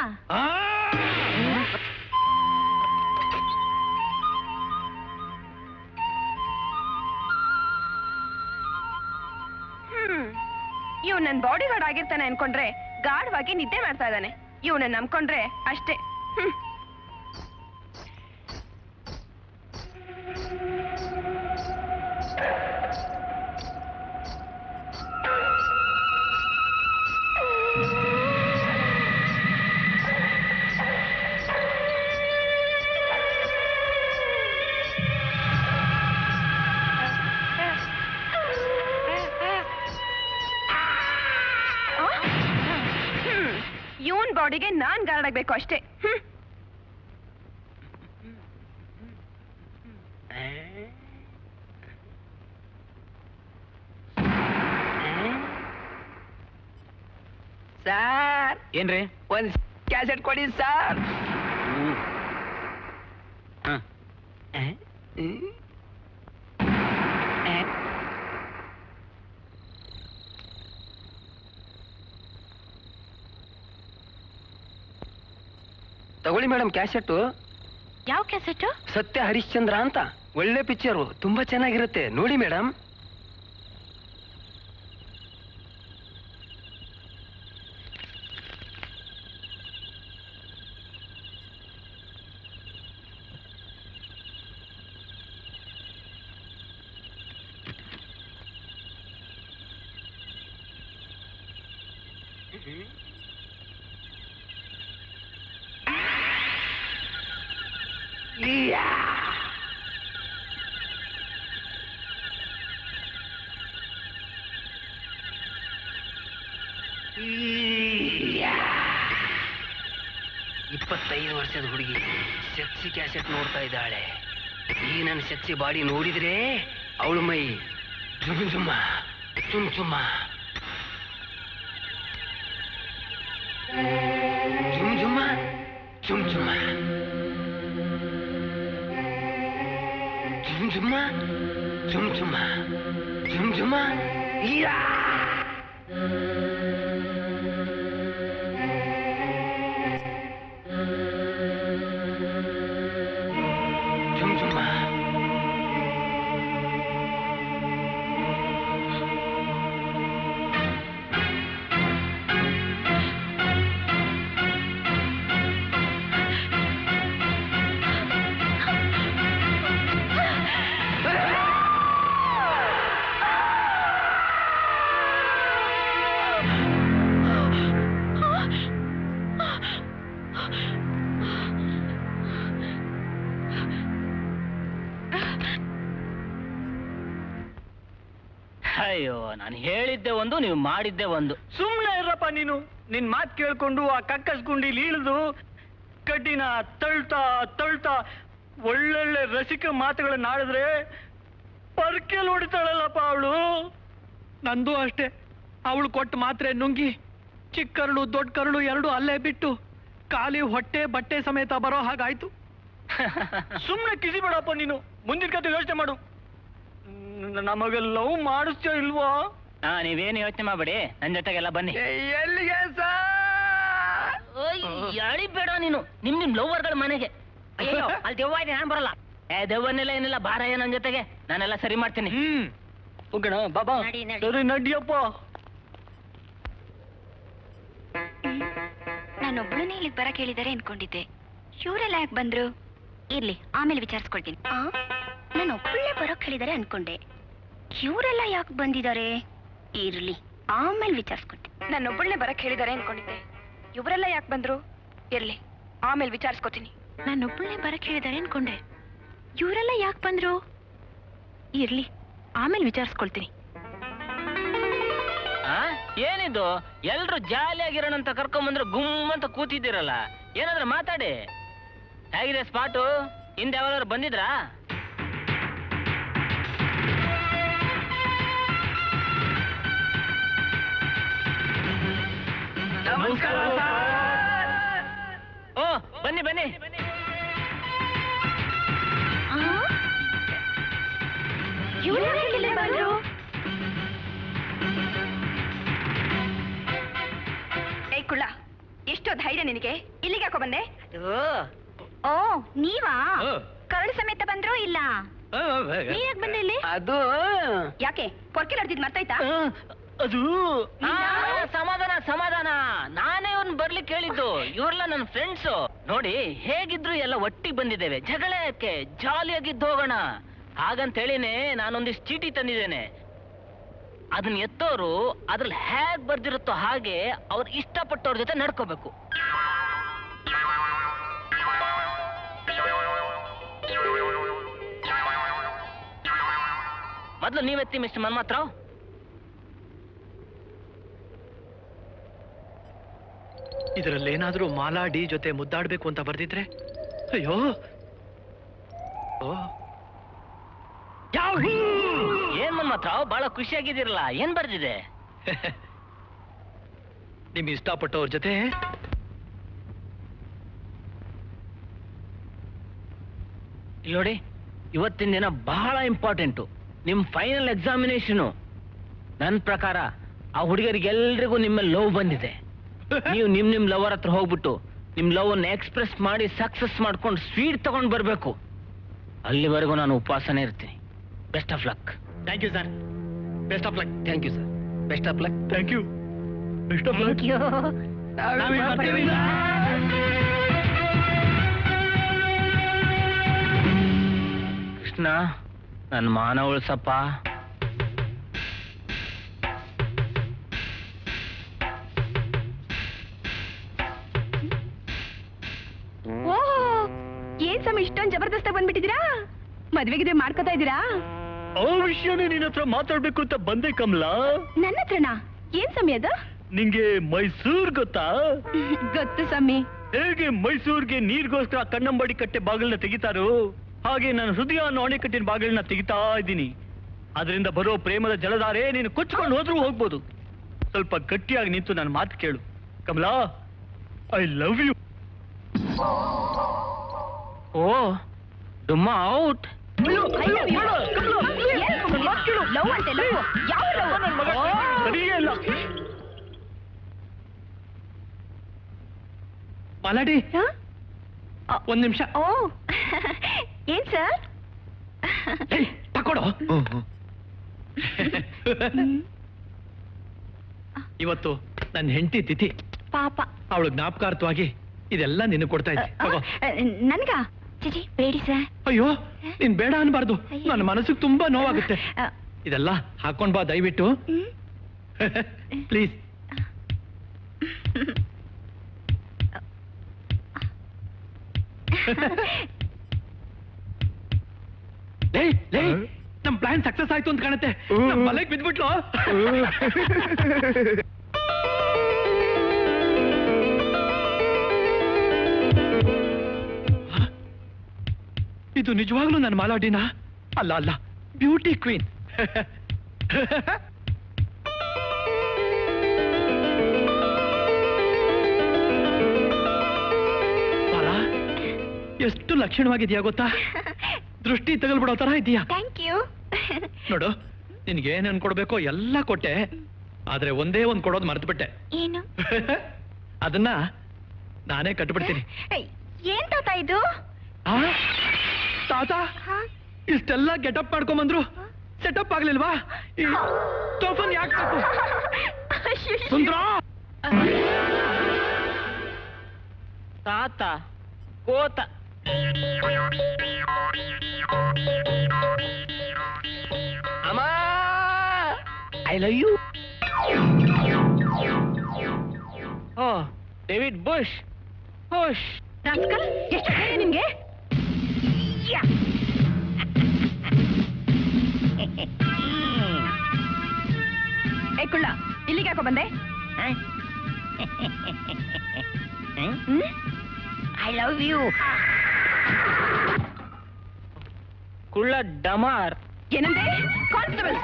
ಇವ್ ನನ್ ಬಾಡಿ ಗಾರ್ಡ್ ಆಗಿರ್ತಾನೆ ಅನ್ಕೊಂಡ್ರೆ ಗಾಢವಾಗಿ ನಿದ್ದೆ ಮಾಡ್ತಾ ಇದ್ದಾನೆ. ಇವನ ನಂಬ್ಕೊಂಡ್ರೆ ಅಷ್ಟೇ. ಇವನ್ ಬಾಡಿಗೆ ನಾನ್ ಗಾರ್ಡ್ ಆಗ್ಬೇಕು ಅಷ್ಟೇ. ಸರ್ ಏನ್ರಿ? ಒಂದ್ ಕ್ಯಾಸೆಟ್ ಕೊಡಿ ಸರ್. ತಗೊಳ್ಳಿ ಮೇಡಮ್ ಕ್ಯಾಸೆಟ್. ಯಾವ ಕ್ಯಾಸೆಟ್? ಸತ್ಯ ಹರಿಶ್ಚಂದ್ರ ಅಂತ ಒಳ್ಳೆ ಪಿಕ್ಚರು, ತುಂಬಾ ಚೆನ್ನಾಗಿರುತ್ತೆ, ನೋಡಿ ಮೇಡಮ್. ಇಪ್ಪತ್ತೈದು ವರ್ಷದ ಹುಡುಗಿ ಸೆಕ್ಸಿ ಕ್ಯಾಸೆಟ್ ನೋಡ್ತಾ ಇದ್ದಾಳೆ. ಈ ನನ್ನ ಸೆಕ್ಸಿ ಬಾಡಿ ನೋಡಿದ್ರೆ ಅವಳು ಮೈ ಜುಮ್ ಜುಮ್ಮ ಚುಮ್ ಚುಮ್ಮ ಜುಮ್ ಜುಮ್ಮ ಚುಮ್ ಚುಮ್ಮ ಜುಮ್ ಜುಮ್ಮ ಚುಮ್ ಚುಮ್ಮ ಜುಮ್ ಜುಮ್ಮ ಯಾ ಜುಮ್ ಜುಮ್ಮ. ಅಯ್ಯೋ, ನಾನು ಹೇಳಿದ್ದೆ ಒಂದು, ನೀವು ಮಾಡಿದ್ದೆ ಒಂದು. ಸುಮ್ನೆ ಇರಪ್ಪ ನೀನು. ನಿನ್ ಮಾತ್ ಕೇಳ್ಕೊಂಡು ಆ ಕಕ್ಕಸ್ ಗುಂಡಿಲಿ ಇಳಿದು ಕಡ್ಡಿನ ತಳ್ತಾ ತಳ್ತಾ ಒಳ್ಳೊಳ್ಳೆ ರಸಿಕ ಮಾತುಗಳನ್ನ ಆಡಿದ್ರೆ ಪರ್ಕೆಲ್ ಹೊಡಿತಾಳಲ್ಲಪ್ಪ ಅವಳು. ನಂದು ಅಷ್ಟೇ. ಅವಳು ಕೊಟ್ಟು ಮಾತ್ರೆ ನುಂಗಿ ಚಿಕ್ಕ ಕರಳು ದೊಡ್ಡ ಕರಳು ಎರಡು ಅಲ್ಲೇ ಬಿಟ್ಟು ಖಾಲಿ ಹೊಟ್ಟೆ ಬಟ್ಟೆ ಸಮೇತ ಬರೋ ಹಾಗಾಯ್ತು. ಸುಮ್ನೆ ಕಿಸಿ ಬೇಡಪ್ಪ ನೀನು. ಮುಂದಿನ ಕತೆ ಯೋಚನೆ ಮಾಡು. ನಮಗೆ ಲವ್ ಮಾಡಿಸ್ತೀಯ ಇಲ್ವಾ? ನೀವೇನು ಯೋಚನೆ ಮಾಡ್ಬೇಡಿ, ನನ್ನ ಜೊತೆಗೆಲ್ಲ ಬನ್ನಿ. ಎಲ್ಲಿಗೆ ಬೇಡ ನೀನು ನಿಮ್ ಲವ್ವರ್ಗಳ ಮನೆಗೆ. ಅಯ್ಯೋ, ಅಲ್ಲಿ ದೆವ್ವ ಇದೆ, ನಾನ್ ಬರಲ್ಲ. ದೆವ್ವನ್ನೆಲ್ಲ ಏನಿಲ್ಲ, ಬಾರಯ್ಯ ನನ್ನ ಜೊತೆಗೆ, ನಾನೆಲ್ಲ ಸರಿ ಮಾಡ್ತೀನಿ. ಹೋಗೋಣ ಬಾಬಾ. ನಡಿ, ನಡಿ. ಸರಿ ನಡಿಯಪ್ಪ. ನಾನೊಬ್ಳನ್ನೇ ಇಲ್ಲಿಗೆ ಬರಕ್ ಹೇಳಿದ್ದಾರೆ ಅನ್ಕೊಂಡಿದ್ದೆ. ಇವರೆಲ್ಲ ಯಾಕೆ ಬಂದ್ರು? ಇರ್ಲಿ, ಆಮೇಲೆ ವಿಚಾರಿಸ್ಕೊಳ್ತೀನಿ. ನಾನು ಒಬ್ಬಳೇ ಬರಕ್ ಹೇಳಿದ್ದಾರೆ ಅನ್ಕೊಂಡೆ. ಇವರೆಲ್ಲ ಯಾಕೆ ಬಂದಿದ್ದಾರೆ? ಇರ್ಲಿ, ಆಮೇಲೆ ವಿಚಾರಿಸ್ಕೊಳ್ತೀನಿ. ನನ್ನೊಬ್ಬಳನ್ನೇ ಬರಕ್ ಹೇಳಿದ್ದಾರೆ ಅನ್ಕೊಂಡಿದ್ದೆ. ಇವರೆಲ್ಲ ಯಾಕೆ ಬಂದ್ರು? ಇರ್ಲಿ, ಆಮೇಲೆ ವಿಚಾರಿಸ್ಕೊತೀನಿ. ನಾನೊಬ್ಬಳನ್ನೇ ಬರಕ್ ಹೇಳಿದ್ದಾರೆ ಅನ್ಕೊಂಡೆ. ಇವರೆಲ್ಲ ಯಾಕೆ ಬಂದ್ರು? ಇರ್ಲಿ, ಆಮೇಲೆ ವಿಚಾರಿಸ್ಕೊಳ್ತೀನಿ. ಏನಿದು, ಎಲ್ರು ಜಾಲಿಯಾಗಿರೋಣ ಅಂತ ಕರ್ಕೊಂಬಂದ್ರೆ ಗುಮ್ ಅಂತ ಕೂತಿದ್ದೀರಲ್ಲ, ಏನಾದ್ರೂ ಮಾತಾಡಿ. ಹೇಗಿದೆ ಸ್ಪಾಟು? ಹಿಂದೆ ಯಾವಾಗಾದ್ರು ಬಂದಿದ್ರಾ? ನಮಸ್ಕಾರ ಬನ್ನಿ ಬನ್ನಿ. ಏ ಕುಳ್ಳ, ಎಷ್ಟೋ ಧೈರ್ಯ ನಿನಗೆ? ಇಲ್ಲಿಗೆ ಯಾಕೋ ಬಂದೆ? ಓ ನೀವಾ? ಕರಳು ಸಮೇತ ಬಂದ್ರೋ ಇಲ್ಲ? ನೀಯಾಕ್ ಬಂದೆ ಇಲ್ಲಿ? ಅದು ಯಾಕೆ ಪೊರ್ಕೆ ನಡೆದಿದ್ ಮರ್ತಾಯ್ತಾ? ಅದು ಸಮಾಧಾನ ಸಮಾಧಾನ. ನಾನೇ ಅವ್ರನ್ನ ಬರ್ಲಿಕ್ಕೆ ಹೇಳಿದ್ದು. ಇವ್ರೆಲ್ಲ ನನ್ನ ಫ್ರೆಂಡ್ಸು. ನೋಡಿ ಹೇಗಿದ್ರು ಎಲ್ಲ ಒಟ್ಟಿಗೆ ಬಂದಿದ್ದೇವೆ. ಜಗಳ ಯಾಕೆ, ಜಾಲಿಯಾಗಿದ್ದು ಹೋಗೋಣ ಹಾಗಂತ ಹೇಳಿನೇ ನಾನೊಂದಿಷ್ಟು ಚೀಟಿ ತಂದಿದ್ದೇನೆ. ಅದನ್ನ ಎತ್ತೋರು ಅದ್ರಲ್ಲಿ ಹೇಗ್ ಬರ್ದಿರುತ್ತೋ ಹಾಗೆ ಅವ್ರು ಇಷ್ಟಪಟ್ಟವ್ರ ಜೊತೆ ನಡ್ಕೋಬೇಕು. ಮೊದ್ಲು ನೀವೆತ್ತಿ ಮಿಸ್ಟರ್ ಮನ್ಮಾತ್ರಾವ್. ಇದರಲ್ಲೇನಾದ್ರೂ ಮಾಲಾ ಡಿ ಜೊತೆ ಮುದ್ದಾಡ್ಬೇಕು ಅಂತ ಬರ್ದಿದ್ರೆ ಅಯ್ಯೋ. ಏನ್ ಮನ್ಮಾತ್ರಾವ್ ಬಹಳ ಖುಷಿಯಾಗಿದ್ದೀರಲ್ಲ, ಏನ್ ಬರ್ದಿದೆ? ನಿಮ್ ಇಷ್ಟಪಟ್ಟವ್ರ ಜೊತೆ ನೋಡಿ, ಇವತ್ತಿನ ದಿನ ಬಹಳ ಇಂಪಾರ್ಟೆಂಟು. ನಿಮ್ ಫೈನಲ್ ಎಕ್ಸಾಮಿನೇಷನು. ನನ್ನ ಪ್ರಕಾರ ಆ ಹುಡುಗರಿಗೆಲ್ರಿಗೂ ನಿಮ್ಮ ಲವ್ ಬಂದಿದೆ. ನೀವು ನಿಮ್ ಲವರ್ ಹತ್ರ ಹೋಗ್ಬಿಟ್ಟು ನಿಮ್ ಲವ್ ಅನ್ನ ಎಕ್ಸ್ಪ್ರೆಸ್ ಮಾಡಿ ಸಕ್ಸಸ್ ಮಾಡ್ಕೊಂಡು ಸ್ವೀಟ್ ತಗೊಂಡ್ ಬರ್ಬೇಕು. ಅಲ್ಲಿವರೆಗೂ ನಾನು ಉಪವಾಸನೇ ಇರ್ತೀನಿ. Best of luck. Thank you sir. Best of luck. Thank you sir. Best of luck. Thank you. Best of luck. Krishna, ನನ್ನ ಮಾನ ಉಳ್ಸಪ್ಪ. ಓ ಏನ್ ಸಮಯ ಇಷ್ಟೊಂದು ಜಬರ್ದಸ್ತಾಗಿ ಬಂದ್ಬಿಟ್ಟಿದ್ದೀರಾ? ಮದ್ವೆಗಿದ್ರೆ ಮಾಡ್ಕೋತಾ ಇದ್ದೀರಾ? ಆ ವಿಷಯನೇ ನಿನ್ನ ಹತ್ರ ಮಾತಾಡ್ಬೇಕು ಅಂತ ಬಂದೆ ಕಮಲಾ. ನನ್ನ ಹತ್ರನಾ? ಏನ್ ಸಮಯ ಅದು? ನಿಂಗೆ ಮೈಸೂರ್ ಗೊತ್ತಾ? ಗೊತ್ತು ಸಮಿ. ಹೇಗೆ ಮೈಸೂರ್ಗೆ ನೀರ್ಗೋಸ್ಕರ ಕನ್ನಂಬಾಡಿ ಕಟ್ಟೆ ಬಾಗಿಲನ್ನ ತೆಗಿತಾರೋ ಹಾಗೆ ನಾನು ಹೃದಯ ಅನ್ನೋ ಅಣೆಕಟ್ಟಿನ ಬಾಗಿಲನ್ನ ತೆಗಿತಾ ಇದ್ದೀನಿ. ಅದರಿಂದ ಬರೋ ಪ್ರೇಮದ ಜಲಧಾರೆ ನೀನು ಕೊಚ್ಕೊಂಡು ಹೋದ್ರೂ ಹೋಗ್ಬೋದು. ಸ್ವಲ್ಪ ಗಟ್ಟಿಯಾಗಿ ನಿಂತು ನನ್ನ ಮಾತು ಕೇಳು ಕಮಲಾ. I love you. ಓ ಡುಮ್ಮ ಔಟ್. ಲವ್ ಅಂತೆ ಲವ್. ಯಾವ ಲವ್? ಸರಿಯೇ ಇಲ್ಲ. ಮಾಲಾಡಿ, ಒಂದ್ ನಿಮಿಷ. ಓ ಏನ್ ಸರ್? ತಕೊಡು. ಇವತ್ತು ನನ್ನ ಹೆಂಡತಿ ತಿಥಿ. ಪಾಪ. ಅವಳು ಜ್ಞಾಪಕಾರ್ಥವಾಗಿ ಇದೆಲ್ಲ ನಿನ್ನ ಕೊಡ್ತಾ ಇದ್ದೆ. ತಗೋ. ನನ್ಗ? ಚಿಚಿ ಬೇಡಿ ಸರ್. ಅಯ್ಯೋ, ನೀನ್ ಬೇಡ ಅನ್ಬಾರ್ದು. ನನ್ನ ಮನಸ್ಸಿಗೆ ತುಂಬಾ ನೋವಾಗುತ್ತೆ. ಇದೆಲ್ಲ ಹಾಕೊಂಡ್ ಬಾ ದಯವಿಟ್ಟು ಪ್ಲೀಸ್. ಲೇ ಲೇ, ನಮ್ ಪ್ಲಾನ್ ಸಕ್ಸಸ್ ಆಯ್ತು ಅಂತ ಕಾಣುತ್ತೆ. ನಮ್ ಬಲೆಗ್ ಬಿದ್ಬಿಟ್ಲು. ಇದು ನಿಜವಾಗ್ಲೂ ನನ್ನ ಮಾಲಾಡಿನ? ಅಲ್ಲ ಅಲ್ಲ, ಬ್ಯೂಟಿ ಕ್ವೀನ್. ಮಾಲಾ, ಎಷ್ಟು ಲಕ್ಷಣವಾಗಿದ್ಯಾ ಗೊತ್ತಾ? ದೃಷ್ಟಿ ತಗಲ್ಬಿಡೋ ತರ ಇದೀಯಾ. Thank you. ನೋಡು, ನಿನ್ಗೆ ಏನೇನ್ ಕೊಡ್ಬೇಕೋ ಎಲ್ಲ ಕೊಟ್ಟೆ. ಆದ್ರೆ ಒಂದೇ ಒಂದ್ ಕೊಡೋದು ಮರ್ತ್ಬಿಟ್ಟೆ. ಏನು? ಅದನ್ನ ನಾನೇ ಕಟ್ಬಿಡ್ತೀನಿ. ಏನ್ ತಾತ ಇದು? ಆ? ತಾತ ಇಷ್ಟೆಲ್ಲ ಗೆಟಪ್ ಮಾಡ್ಕೊಂಬಂದ್ರು ಸೆಟಪ್ ಆಗ್ಲಿಲ್ವಾ? ಈ ಟೋಫನ್ ಯಾಕೆ ಬೇಕು? ಸುಂದ್ರ, ತಾತ ಕೋತ. ಅಮ್ಮ ಐ ಲವ್ ಯು. ಓ ಡೇವಿಡ್ ಬುಷ್. ಹುಷ್. ರಾಸ್ಕಲ್, ಎಷ್ಟು ಧೈರ್ಯ ನಿಮ್ಗೆ? ಏ ಕುಳ್ಳ, ಇಲ್ಲಿಗೆ ಯಾಕೋ ಬಂದೆ? I love you. ಕುಳ್ಳ ಡಮಾರ್. ಏನಂದೆ? ಕಾನ್ಸ್ಟೇಬಲ್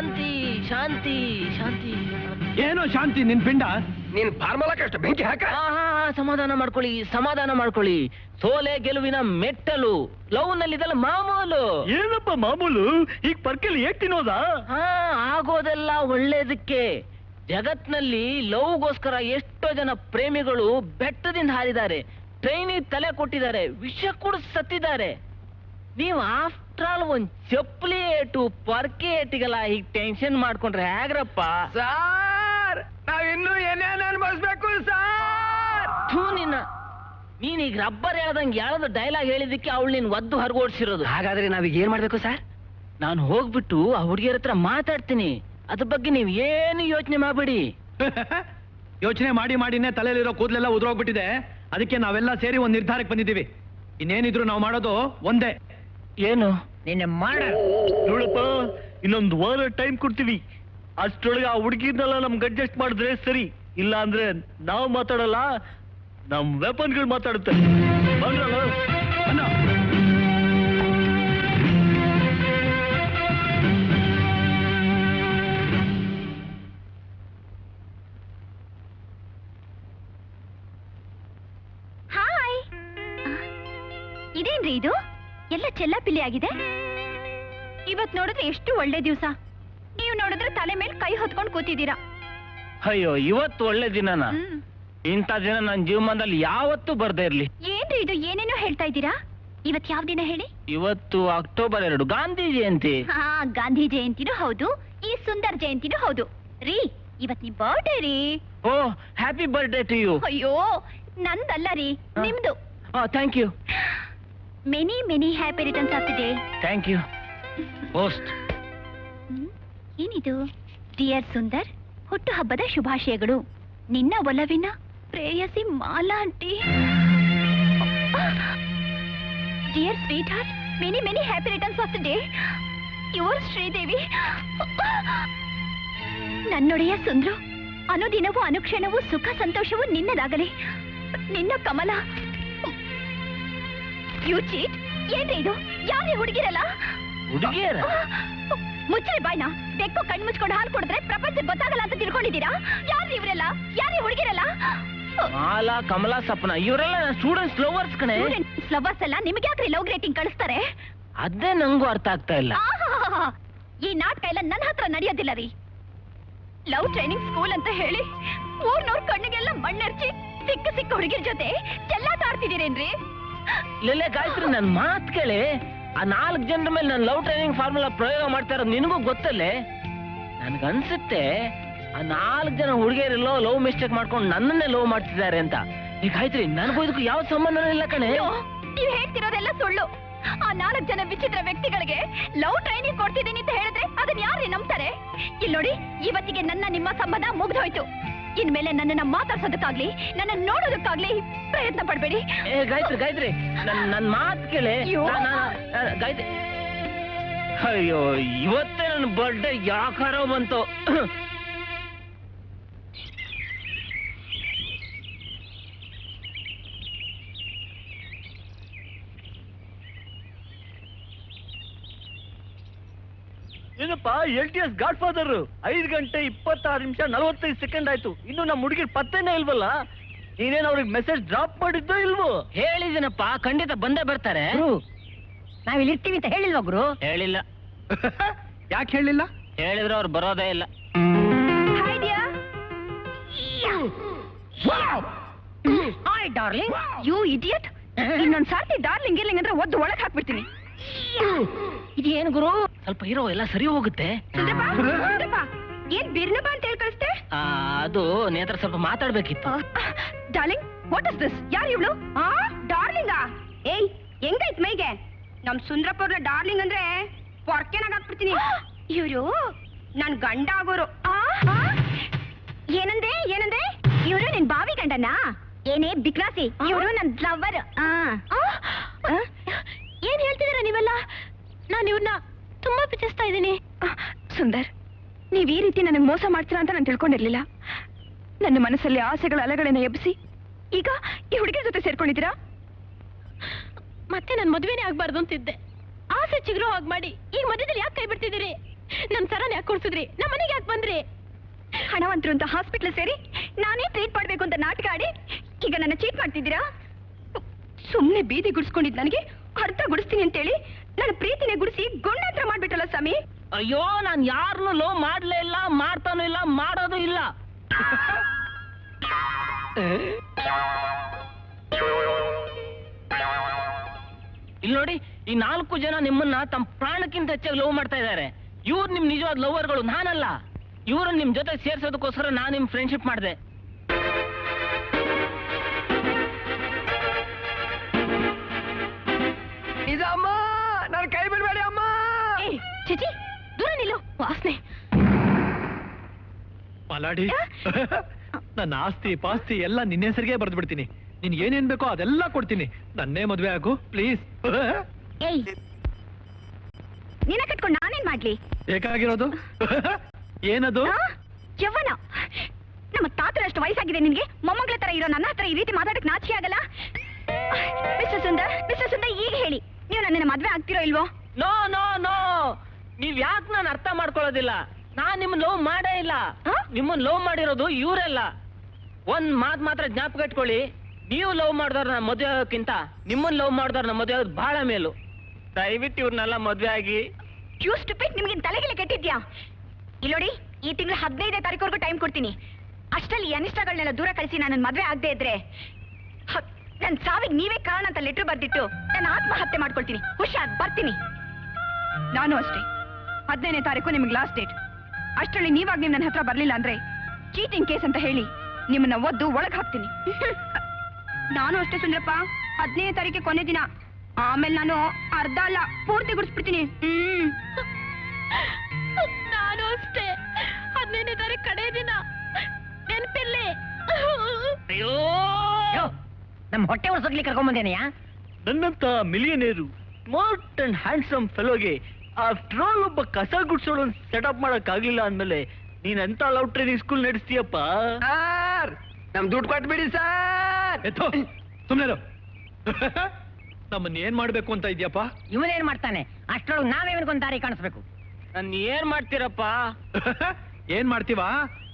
ಶಾಂತಿ ಶಾಂತಿ ಶಾಂತಿ. ಏನೋ ಶಾಂತಿ ನಿನ್ ಪಿಂಡ? ನೀನ್ ಫಾರ್ಮಲಕ್ಕಷ್ಟು ಬೆಂಕಿ ಹಾಕ. ಸಮಾಧಾನ ಮಾಡ್ಕೊಳ್ಳಿ, ಸಮಾಧಾನ ಮಾಡ್ಕೊಳ್ಳಿ. ಸೋಲೆ ಗೆಲುವಿನ ಮೆಟ್ಟಲು. ಲವ್ ನಲ್ಲಿದೆಲ್ಲ ಮಾಮೂಲು. ಏನಪ್ಪ ಮಾಮೂಲು? ಈಗ ಪರ್ಕೆಲ್ ಏಟ್ ತಿನ್ನೋದಾ? ಆಗೋದೆಲ್ಲ ಒಳ್ಳೇದಕ್ಕೆ. ಜಗತ್ನಲ್ಲಿ ಲವ್ಗೋಸ್ಕರ ಎಷ್ಟೋ ಜನ ಪ್ರೇಮಿಗಳು ಬೆಟ್ಟದಿಂದ ಹಾರಿದ್ದಾರೆ, ಟ್ರೈನಿಗೆ ತಲೆ ಕೊಟ್ಟಿದ್ದಾರೆ, ವಿಷ ಕೂಡ ಸತ್ತಿದ್ದಾರೆ. ನೀವು ಆಫ್ಟರ್ ಆಲ್ ಒಂದ್ ಚಪ್ಪಲಿ ಏಟು ಪರ್ಕೆ ಏಟಿಗೆಲ್ಲ ಹೀಗ್ ಟೆನ್ಷನ್ ಮಾಡ್ಕೊಂಡ್ರೆ ಹೇಗ್ರಪ್ಪ? ಸಾರ್ ನಾವಿನ್ನೂ ಏನೇನು ಅನ್ಭವಿಸ್ಬೇಕು ಸಾರ್? ನೀನೀಗ ರಬ್ಬರ್ ಹೇಳ್ದಂಗೆ ಯಾವ್ದು ಡೈಲಾಗ್ ಹೇಳಿದಕ್ಕೆ ಅವಳು ನೀನ್ ಒದ್ದು ಹೊರಗೋಡ್ಸಿರೋದು. ಹಾಗಾದ್ರೆ ನಾವೀಗ ಏನ್ ಮಾಡ್ಬೇಕು ಸರ್? ನಾನು ಹೋಗ್ಬಿಟ್ಟು ಆ ಹುಡುಗಿಯರ ಹತ್ರ ಮಾತಾಡ್ತೀನಿ. ಅದ್ರ ಬಗ್ಗೆ ನೀವ್ ಏನು ಯೋಚನೆ ಮಾಡಬೇಡಿ. ಯೋಚನೆ ಮಾಡಿ ಮಾಡಿನೇ ತಲೆಯಲ್ಲಿರೋ ಕೂದಲೆಲ್ಲ ಉದುರೋಗ್ಬಿಟ್ಟಿದೆ. ಅದಕ್ಕೆ ನಾವೆಲ್ಲ ಸೇರಿ ಒಂದ್ ನಿರ್ಧಾರಕ್ಕೆ ಬಂದಿದ್ದೀವಿ. ಇನ್ನೇನಿದ್ರು ನಾವು ಮಾಡೋದು ಒಂದೇ. ಏನು? ನಿನ್ನೆ ಮಾಡ ನೋಡಪ್ಪ, ಇನ್ನೊಂದು ವಾರ ಟೈಮ್ ಕೊಡ್ತೀವಿ. ಅಷ್ಟರೊಳಗೆ ಆ ಹುಡುಗಿನೆಲ್ಲ ನಮ್ಗೆ ಅಡ್ಜಸ್ಟ್ ಮಾಡಿದ್ರೆ ಸರಿ. ಇಲ್ಲ ಅಂದ್ರೆ ನಾವು ಮಾತಾಡಲ್ಲ, ನಮ್ ವೆಪನ್ಗಳು ಮಾತಾಡುತ್ತೆ. ಬಂದ್ರಲ್ಲ ಅಣ್ಣ. ಹಾಯ್. ಇದೇನ್ರಿ ಇದು? ಎಲ್ಲ ಚೆಲ್ಲಾಪಿಲ್ಲಿ ಆಗಿದೆ. ಇವತ್ ನೋಡಿದ್ರೆ ಎಷ್ಟು ಒಳ್ಳೆ ದಿವಸ. ನೀವು ನೋಡಿದ್ರೆ ತಲೆ ಮೇಲೆ ಕೈ ಹೊತ್ಕೊಂಡು ಕೂತಿದ್ದೀರಾ. ಅಯ್ಯೋ, ಇವತ್ತು ಒಳ್ಳೆ ದಿನನಾ? ಇಂಥ ದಿನ ನನ್ನ ಜೀವನದಲ್ಲಿ ಯಾವತ್ತೂ ಬರ್ದೇ ಇರ್ಲಿ. ಏನ್ರಿ ಇದು? ಏನೇನೋ ಹೇಳ್ತಾ ಇದ್ದೀರಾ. ಇವತ್ ಯಾವ ದಿನ ಹೇಳಿ? ಇವತ್ತು ಅಕ್ಟೋಬರ್ 2 ಗಾಂಧಿ ಜಯಂತಿ. ಹಾ, ಗಾಂಧಿ ಜಯಂತಿನೂ ಹೌದು, ಈ ಸುಂದರ್ ಜಯಂತಿನೂ ಹೌದು. ರೀ, ಇವತ್ ನಿಮ್ ಬರ್ಡೇ ರೀ. Oh, happy birthday to you. ಅಯ್ಯೋ, ನಂದಲ್ಲ ರೀ, ನಿಮ್ದು. Thank you. Many many happy returns of the day. Thank you. Post. ಏನಿದು? ಡಿಯರ್ ಸುಂದರ್, ಹುಟ್ಟು ಹಬ್ಬದ ಶುಭಾಶಯಗಳು. ನಿನ್ನ ಒಲವಿನ ಪ್ರೇಯಸಿ Mala aunty. Dear sweetheart, many many happy returns of the day. Your Sridevi. ನನ್ನೊಡೆಯ ಸುಂದ್ರು, ಅನುದಿನವೂ ಅನುಕ್ಷಣವೂ ಸುಖ ಸಂತೋಷವೂ ನಿನ್ನದಾಗಲಿ. ನಿನ್ನ ಕಮಲ. You cheat. ಏನ್ರಿ ಇದು? ಯಾರೇ ಹುಡುಗಿರಲ್ಲ? ಹುಡುಗಿಯರ? ಮುಚ್ಚರಿ ಬಾಯ್ನ. ಬೆಕ್ಕು ಕಣ್ಣು ಮುಚ್ಕೊಂಡು ಹಾಲು ಕೊಡಿದ್ರೆ ಪ್ರಪಂಚಕ್ಕೆ ಗೊತ್ತಾಗಲ್ಲ ಅಂತ ತಿಳ್ಕೊಂಡಿದ್ದೀರಾ? ಯಾರು ಇವರೆಲ್ಲ? ಯಾರೇ ಹುಡುಗಿರಲ್ಲ? ಮಾಲಾ, ಕಮಲಾ, ಸಪ್ನ ಇವರೆಲ್ಲ ಸ್ಟೂಡೆಂಟ್ಸ್ ಲವರ್ಸ್ ಕಣೆ. ಲವರ್ಸ್ ಎಲ್ಲ ನಿಮ್ಗೆ ಯಾಕ್ರಿ ಲವ್ ಗ್ರೇಟಿಂಗ್ ಕಳಿಸ್ತಾರೆ? ಅದೇ ನಂಗೂ ಅರ್ಥ ಆಗ್ತಾ ಇಲ್ಲ. ಆಹಾಹಾಹಾ. ಈ ನಾಟಕ ಎಲ್ಲ ನನ್ನ ಹತ್ರ ನಡೆಯೋದಿಲ್ಲ ರೀ. ಲವ್ ಟ್ರೈನಿಂಗ್ ಸ್ಕೂಲ್ ಅಂತ ಹೇಳಿ ಊರ್ನವ್ರ ಕಣ್ಣಿಗೆಲ್ಲ ಮಣ್ಣೆರ್ಚಿ ಸಿಕ್ಕ ಸಿಕ್ಕ ಹುಡುಗಿರ ಜೊತೆ ಚೆಲ್ಲಾಟ ಆಡ್ತಿದ್ದೀರೇನ್ರಿ? ಲೆಲೆ ಗಾಯತ್ರಿ, ನನ್ ಮಾತ್ ಕೇಳಿ. ಆ 4 ಜನರ ಮೇಲೆ ನಾನು ಲವ್ ಟ್ರೈನಿಂಗ್ ಫಾರ್ಮುಲಾ ಪ್ರಯೋಗ ಮಾಡ್ತಾ ಇರೋದು ನಿನಗೂ ಗೊತ್ತಲ್ಲೇ. ನನ್ಗನ್ಸುತ್ತೆ ಆ 4 ಜನ ಹುಡುಗಿಯರೆಲ್ಲೋ ಲವ್ ಮಿಸ್ಟೇಕ್ ಮಾಡ್ಕೊಂಡು ನನ್ನನ್ನೇ ಲವ್ ಮಾಡ್ತಿದ್ದಾರೆ ಅಂತ. ಈ ಗಾಯತ್ರಿ, ನನಗೂ ಇದಕ್ಕೂ ಯಾವ ಸಂಬಂಧನೂ ಇಲ್ಲ ಕಣೆ. ನೀವು ಹೇಳ್ತಿರೋದೆಲ್ಲ ಸುಳ್ಳು. ಆ 4 ಜನ ವಿಚಿತ್ರ ವ್ಯಕ್ತಿಗಳಿಗೆ ಲವ್ ಟ್ರೈನಿಂಗ್ ಕೊಡ್ತಿದ್ದೀನಿ ಅಂತ ಹೇಳಿದ್ರೆ ಅದನ್ನ ಯಾರೇ ನಂಬ್ತಾರೆ? ಇಲ್ಲಿ ನೋಡಿ, ಇವತ್ತಿಗೆ ನನ್ನ ನಿಮ್ಮ ಸಂಬಂಧ ಮುಗ್ದೋಯ್ತು. ಇನ್ಮೇಲೆ ನನ್ನನ್ನ ಮಾತಾಡ್ಸೋದಕ್ಕಾಗ್ಲಿ ನನ್ನ ನೋಡೋದಕ್ಕಾಗ್ಲಿ ಪ್ರಯತ್ನ ಪಡ್ಬೇಡಿ. ಗಾಯತ್ರಿ, ಗಾಯತ್ರಿ, ನನ್ ಮಾತ್ ಕೇಳಿ. ಗಾಯತ್ರಿ, ಅಯ್ಯೋ, ಇವತ್ತೇ ನನ್ನ ಬರ್ಡೇ ಯಾಕಾರೋ ಬಂತು. ಏನಪ್ಪ, LTS ಗಾಡ್ ಫಾದರ್ 5 ಗಂಟೆ 26 ನಿಮಿಷ 45 ಸೆಕೆಂಡ್ ಆಯ್ತು. ಇನ್ನು ನಮ್ಮ ಹುಡುಗಿರ್ ಪತ್ತೆನೇ ಇಲ್ವಲ್ಲ. ನೀನೇನು ಅವ್ರಿಗೆ ಮೆಸೇಜ್ ಡ್ರಾಪ್ ಮಾಡಿದ್ದೋ ಇಲ್ವೋ? ಹೇಳಿದೀನಪ್ಪ, ಖಂಡಿತ ಬಂದೇ ಬರ್ತಾರೆ. ನಾವಿಲ್ಲಿ ಇರ್ತೀವಿ ಅಂತ ಹೇಳಿಲ್ವಾ ಗುರು? ಹೇಳಿಲ್ಲ. ಯಾಕೆ ಹೇಳಿಲ್ಲ? ಹೇಳಿದ್ರೆ ಅವ್ರು ಬರೋದೇ ಇಲ್ಲ. Hi dear. Hi darling. You idiot. ಇನ್ನೊಂದ್ ಸಾರ್ತಿ ಡಾರ್ಲಿಂಗ್ ಗಿರ್ಲಿಂಗ್ ಅಂದ್ರೆ ಒದ್ದು ಒಳಗ್ ಹಾಕ್ಬಿಡ್ತೀನಿ. ಇದೇನು ಗುರು, ಸ್ವಲ್ಪ ಇರೋ, ಎಲ್ಲ ಸರಿ ಹೋಗುತ್ತೆ. ಸುಂದ್ರಪ್ಪ, ಏನ್ ಬಿರ್ನಬಾ ಅಂತ ಹೇಳಿ ಕಳಿಸ್ತೆ? ಅದು ನೇತ್ರ ಸ್ವಲ್ಪ ಮಾತಾಡ್ಬೇಕಿತ್ತು. Darling, what is this? ಯಾರು ಇವಳು? ಡಾರ್ಲಿಂಗಾ? ಏಯ್, ಹೆಂಗೈತ್ ಮೈಗೆ? ನಮ್ ಸುಂದ್ರಪ್ಪವ್ರನ್ನ ಡಾರ್ಲಿಂಗ್ ಅಂದ್ರೆ ಪೊರ್ಕೆನಾಗ ಹಾಕ್ಬಿಡ್ತೀನಿ. ಇವ್ರು ನನ್ ಗಂಡ ಆಗೋರು. ಏನಂದೆ? ಏನಂದೆ? ಇವ್ರು ನಿನ್ ಬಾವಿ ಗಂಡನ? ಏನೇ ಬಿಕ್ರಾಸಿ, ಇವ್ರು ನನ್ ಲವರ್. ಏನ್ ಹೇಳ್ತಿದ್ದೀರಾ ನೀವೆಲ್ಲ? ನಾನು ಇವ್ರನ್ನ ತುಂಬಾ ಪ್ರೀತಿಸ್ತಾ ಇದ್ದೀನಿ. ಸುಂದರ್, ನೀವ್ ಈ ರೀತಿ ನನಗೆ ಮೋಸ ಮಾಡ್ತೀರಾ ಅಂತ ನಾನು ತಿಳ್ಕೊಂಡಿರ್ಲಿಲ್ಲ. ನನ್ನ ಮನಸ್ಸಲ್ಲಿ ಆಸೆಗಳ ಅಲೆಗಳನ್ನ ಎಬ್ಬಿಸಿ ಈಗ ಈ ಹುಡುಗಿಯ ಜೊತೆ ಸೇರ್ಕೊಂಡಿದ್ದೀರಾ? ಮತ್ತೆ ನನ್ ಮದುವೆನೇ ಆಗ್ಬಾರ್ದು ಅಂತಿದ್ದೆ. ಆಸೆ ಚಿಗುರು ಹಾಗೆ ಮಾಡಿ ಈಗ ಮಧ್ಯದಲ್ಲಿ ಯಾಕೆ ಕೈ ಬಿಡ್ತಿದ್ದೀರಿ? ನಮ್ ಸರನ್ ಯಾಕೆ ಕೊಡ್ಸಿದ್ರಿ ನಮ್ಮ ಮನೆಗೆ ಯಾಕೆ ಬಂದ್ರಿ? ಹಣವಂತರು ಅಂತ ಹಾಸ್ಪಿಟ್ಲ್ ಸೇರಿ ನಾನೇ ಟ್ರೀಟ್ ಮಾಡ್ಬೇಕು ಅಂತ ನಾಟಕ ಆಡಿ ಈಗ ನನ್ನ ಚೀಟ್ ಮಾಡ್ತಿದ್ದೀರಾ? ಸುಮ್ನೆ ಬೀದಿ ಗುಡಿಸ್ಕೊಂಡಿದ್ ನನಗೆ ಅರ್ಧ ಗುಡಿಸ್ತೀನಿ ಅಂತೇಳಿ ನನ್ನ ಪ್ರೀತಿನೇ ಗುಡಿಸಿ ಗುಂಡಾತ್ರ ಮಾಡ್ಬಿಟ್ಟಲ್ಲ ಸ್ವಾಮಿ. ಅಯ್ಯೋ ನಾನ್ ಯಾರನ್ನು ಲವ್ ಮಾಡ್ಲೇ ಇಲ್ಲ, ಮಾಡ್ತಾನೂ ಇಲ್ಲ, ಮಾಡೋದು ಇಲ್ಲ. ಇಲ್ಲಿ ನೋಡಿ, ಈ 4 ಜನ ನಿಮ್ಮನ್ನ ತಮ್ಮ ಪ್ರಾಣಕ್ಕಿಂತ ಹೆಚ್ಚಾಗಿ ಲವ್ ಮಾಡ್ತಾ ಇದ್ದಾರೆ. ಇವ್ರು ನಿಮ್ ನಿಜವಾದ ಲವರ್ಗಳು, ನಾನಲ್ಲ. ಇವ್ರನ್ನ ನಿಮ್ ಜೊತೆ ಸೇರ್ಸೋದಕ್ಕೋಸ್ಕರ ನಾನ್ ನಿಮ್ ಫ್ರೆಂಡ್ಶಿಪ್ ಮಾಡಿದೆ. ಅಮ್ಮ ನಾನು ಕೈ ಬಿಡಬೇಡಿ ಅಮ್ಮ. ಚಿಚಿ ದೂರ ನಿಲ್ಲು, ವಾಸನೆ. ಪಲಾಡಿ, ನನ್ನ ಆಸ್ತಿ ಪಾಸ್ತಿ ಎಲ್ಲ ನಿನ್ನ ಹೆಸರಿಗೆ ಬರೆದು ಬಿಡ್ತೀನಿ. ನಿನ್ ಏನೇನ್ ಬೇಕೋ ಅದೆಲ್ಲ ಕೊಡ್ತೀನಿ. ನನ್ನೇ ಮದ್ವೆ ಆಗು ಪ್ಲೀಸ್. ಏಯ್, ನಿನ್ನ ಕಟ್ಕೊಂಡು ನಾನೇನ್ ಮಾಡ್ಲಿ? ಬೇಕಾಗಿರೋದು ಏನದು? ಯವ್ವನ, ನಮ್ಮ ತಾತರ ಅಷ್ಟು ವಯಸ್ಸಾಗಿದೆ ನಿನ್ಗೆ. ಮೊಮ್ಮಗಳ ತರ ಇರೋ ನನ್ನ ಹತ್ರ ಈ ರೀತಿ ಮಾತಾಡಕ್ ನಾಚಿಕೆ ಆಗಲ್ಲ? ಮಿಸ್ಟರ್ ಸುಂದರ್, ಈಗ ಹೇಳಿ, ನೀವು ನನ್ನ ಮದ್ವೆ ಆಗ್ತಿರೋ ಇಲ್ವೋ? ನೋ ನೋ ನೋ, ನೀವ್ ಯಾಕೆ ನಾನು ಅರ್ಥ ಮಾಡ್ಕೊಳ್ಳೋದಿಲ್ಲ? ನಾನ್ ನಿಮ್ಮನ್ನ ಲವ್ ಮಾಡೇ ಇಲ್ಲ. ನಿಮ್ಮನ್ನ ಲವ್ ಮಾಡಿರೋದು ಇವರೆಲ್ಲ. ಒಂದ್ ಮಾತ್ರ ಜ್ಞಾಪಕ ಇಟ್ಕೊಳ್ಳಿ, ನೀವು ಲವ್ ಮಾಡಿದವ್ರನ್ನ ಮದುವೆ ಆಗೋಕ್ಕಿಂತ ನಿಮ್ಮನ್ನ ಲವ್ ಮಾಡಿದವ್ರನ್ನ ಮದುವೆ ಆಗೋದು ಬಹಳ ಮೇಲು. ದಯವಿಟ್ಟು ಇವ್ರನ್ನೆಲ್ಲ ಮದ್ವೆ ಆಗಿ. ಯು ಸ್ಟುಪಿಡ್, ನಿಮ್ಗೆ ತಲೆಗಿಲೆ ಕೆಟ್ಟಿದ್ಯಾ? ಇಲ್ಲೋಡಿ, ಈ ತಿಂಗಳು 15ನೇ ತಾರೀಕುವರೆಗೂ ಟೈಮ್ ಕೊಡ್ತೀನಿ. ಅಷ್ಟರಲ್ಲಿ ಅನಿಷ್ಟಗಳನ್ನೆಲ್ಲ ದೂರ ಕಳಿಸಿ ನನ್ನ ಮದ್ವೆ ಆಗದೆ ಇದ್ರೆ ನನ್ನ ಸಾವಿಗೆ ನೀವೇ ಕಾರಣ ಅಂತ ಲೆಟರ್ ಬರ್ದಿಟ್ಟು ನಾನು ಆತ್ಮಹತ್ಯೆ ಮಾಡ್ಕೊಳ್ತೀನಿ. ಹುಷಾರ್, ಬರ್ತೀನಿ. ನಾನು ಅಷ್ಟೇ, 15ನೇ ತಾರೀಕು ನಿಮ್ಗೆ ಲಾಸ್ಟ್ ಡೇಟ್. ಅಷ್ಟರಲ್ಲಿ ನೀವಾಗ ನೀವು ನನ್ನ ಹತ್ರ ಬರ್ಲಿಲ್ಲ ಅಂದ್ರೆ ಚೀಟಿಂಗ್ ಕೇಸ್ ಅಂತ ಹೇಳಿ ನಿಮ್ಮನ್ನ ಒದ್ದು ಒಳಗ್ ಹಾಕ್ತೀನಿ. ನಾನು ಅಷ್ಟೇ ಸುಂದ್ರಪ್ಪ, 15ನೇ ತಾರೀಕಿಗೆ ಕೊನೆ ದಿನ. ಆಮೇಲೆ ನಾನು ಅರ್ಧ ಅಲ್ಲ ಪೂರ್ತಿ ಗುಡಿಸ್ಬಿಡ್ತೀನಿ. ನಾನು ಅಷ್ಟೇ, 15ನೇ ತಾರೀಕು ಕಡೆ ದಿನ. ನೆನಪಿರ್ಲಿ. ಅಯ್ಯೋ, ನಮ್ ಹೊಟ್ಟೆ ಒರ್ಸೋಗ್ಲಿ ಕರ್ಕೊಂಡ್ ಬಂದೇನೆಯಾ? ನನ್ನಂತ ಮಿಲಿಯನೇರು ಸ್ಮಾರ್ಟ್ ಅಂಡ್ ಹ್ಯಾಂಡ್ಸಮ್ ಫೆಲೋಗೆ ಆಫ್ಟರ್ ಆಲ್ ಒಬ್ಬ ಕಸ ಗುಡ್ಸೋಳು ಸೆಟಪ್ ಮಾಡಕ್ ಆಗ್ಲಿಲ್ಲ ಅಂದ್ಮೇಲೆ ನೀನ್ ಎಂತ ಲವ್ ಟ್ರೈನಿಂಗ್ ಸ್ಕೂಲ್ ನಡೆಸ್ತೀಯಪ್ಪ? ನಮ್ ದುಡ್ಡು ಕೊಟ್ಬಿಡಿ ಸರ್. ಎತ್ತೋ ಸುಮ್ನೆ. ನಮ್ಮನ್ನ ಏನ್ ಮಾಡ್ಬೇಕು ಅಂತ ಇದ್ಯಪ್ಪ? ಇವನೇನ್ ಮಾಡ್ತಾನೆ? ಅಷ್ಟರೊಳಗೆ ನಾವೇವನ್ಕೊಂದ್ ದಾರಿ ಕಾಣಿಸ್ಬೇಕು. ನನ್ ಏನ್ ಮಾಡ್ತೀರಪ್ಪ? ಏನ್ ಮಾಡ್ತೀವಾ?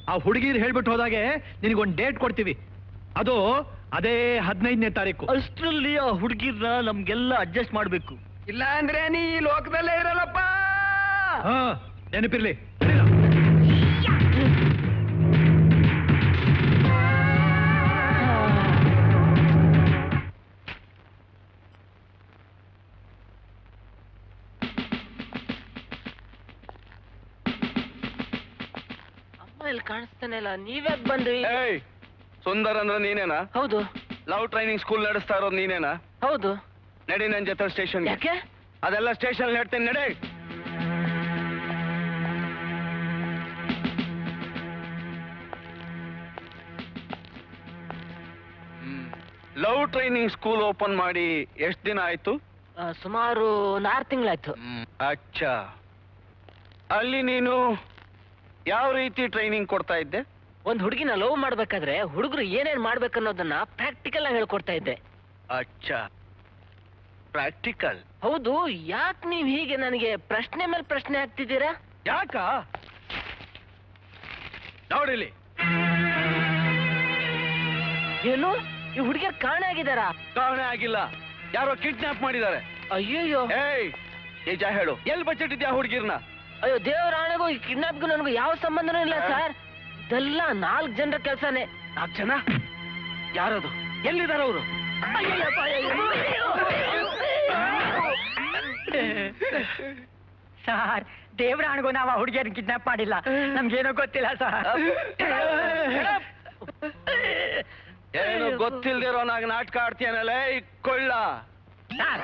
ಆ ಹುಡುಗಿರ್ ಹೇಳ್ಬಿಟ್ಟು ಹೋದಾಗೆ ನಿನಗೊಂದ್ ಡೇಟ್ ಕೊಡ್ತೀವಿ. ಅದು ಅದೇ 15ನೇ ತಾರೀಕು. ಅಷ್ಟ್ರಲ್ಲಿ ಆ ಹುಡುಗಿರ್ನ ನಮ್ಗೆಲ್ಲ ಅಡ್ಜಸ್ಟ್ ಮಾಡ್ಬೇಕು. ಇಲ್ಲ ಅಂದ್ರೆ ನೀ ಈ ಲೋಕದಲ್ಲೇ ಇರಲ್ಲಪ್ಪ. ಹಾ, ನೆನಪಿರ್ಲಿ. ಅಮ್ಮ ಇಲ್ಲಿ ಕಾಣಿಸ್ತಾನೆ ಇಲ್ಲ, ನೀವ್ಯಾಕ್ ಬಂದ್ರಿ? ಸುಂದರ್ ಅಂದ್ರೆ ನೀನೇನಾ? ಹೌದು. ಲವ್ ಟ್ರೈನಿಂಗ್ ಸ್ಕೂಲ್ ನಡೆಸ್ತಾ ಇರೋದು ನೀನೇನಾ? ಹೌದು. ನಡಿ ನನ್ ಜೊತೆ ಸ್ಟೇಷನ್. ಯಾಕೆ? ಅದೆಲ್ಲ ಸ್ಟೇಷನ್ ಹೇಳ್ತೇನೆ, ನಡಿ. ಲವ್ ಟ್ರೈನಿಂಗ್ ಸ್ಕೂಲ್ ಓಪನ್ ಮಾಡಿ ಎಷ್ಟು ದಿನ ಆಯ್ತು? ಸುಮಾರು 6 ತಿಂಗಳಾಯ್ತು. ಅಚ್ಚಾ, ಅಲ್ಲಿ ನೀನು ಯಾವ ರೀತಿ ಟ್ರೈನಿಂಗ್ ಕೊಡ್ತಾ ಇದ್ದೆ? ಒಂದ್ ಹುಡುಗಿನ ಲವ್ ಮಾಡ್ಬೇಕಾದ್ರೆ ಹುಡುಗರು ಏನೇನ್ ಮಾಡ್ಬೇಕನ್ನೋದನ್ನ ಪ್ರಾಕ್ಟಿಕಲ್ ಆಗಿ ಹೇಳ್ಕೊಡ್ತಾ ಇದ್ದೆ. ಅಚ್ಚಾ, ಪ್ರಾಕ್ಟಿಕಲ್. ಹೌದು. ಯಾಕೆ ನೀವ್ ಹೀಗೆ ನನಗೆ ಪ್ರಶ್ನೆ ಮೇಲೆ ಪ್ರಶ್ನೆ ಹಾಕ್ತಿದ್ದೀರಾ? ಯಾಕ? ನೋಡಿಲಿ. ಏನು, ಈ ಹುಡುಗಿಯರ್ ಕಾಣೆ ಆಗಿದಾರಾ? ಕಾರಣ ಆಗಿಲ್ಲ, ಯಾರೋ ಕಿಡ್ನಾಪ್ ಮಾಡಿದ್ದಾರೆ. ಅಯ್ಯಯ್ಯೋ. ಏಯ್, ನಿಜ ಹೇಳು, ಎಲ್ಲಿ ಬಚ್ಚಿಟ್ಟಿದ್ಯಾ ಹುಡುಗಿರ್ನ? ಅಯ್ಯೋ, ದೇವರಾಣೆಗೂ ಈ ಕಿಡ್ನಾಪ್ಗೂ ನನಗೂ ಯಾವ ಸಂಬಂಧನೂ ಇಲ್ಲ ಸರ್. ಇದೆಲ್ಲ 4 ಜನರ ಕೆಲಸನೇ. 4 ಜನ? ಯಾರದು? ಎಲ್ಲಿದ್ದಾರೆ ಅವರು? ಸರ್, ದೇವರಾಣಗೂ ನಾವು ಆ ಹುಡುಗಿಯರ್ ಕಿಡ್ನಾಪ್ ಮಾಡಿಲ್ಲ. ನಮ್ಗೇನೋ ಗೊತ್ತಿಲ್ಲ ಸರ್. ಏನು ಗೊತ್ತಿಲ್ದಿರೋ ನಾಗ ನಾಟಕ ಆಡ್ತೀಯನಲ್ಲ, ಕೊಳ್ಳ. ಸರ್,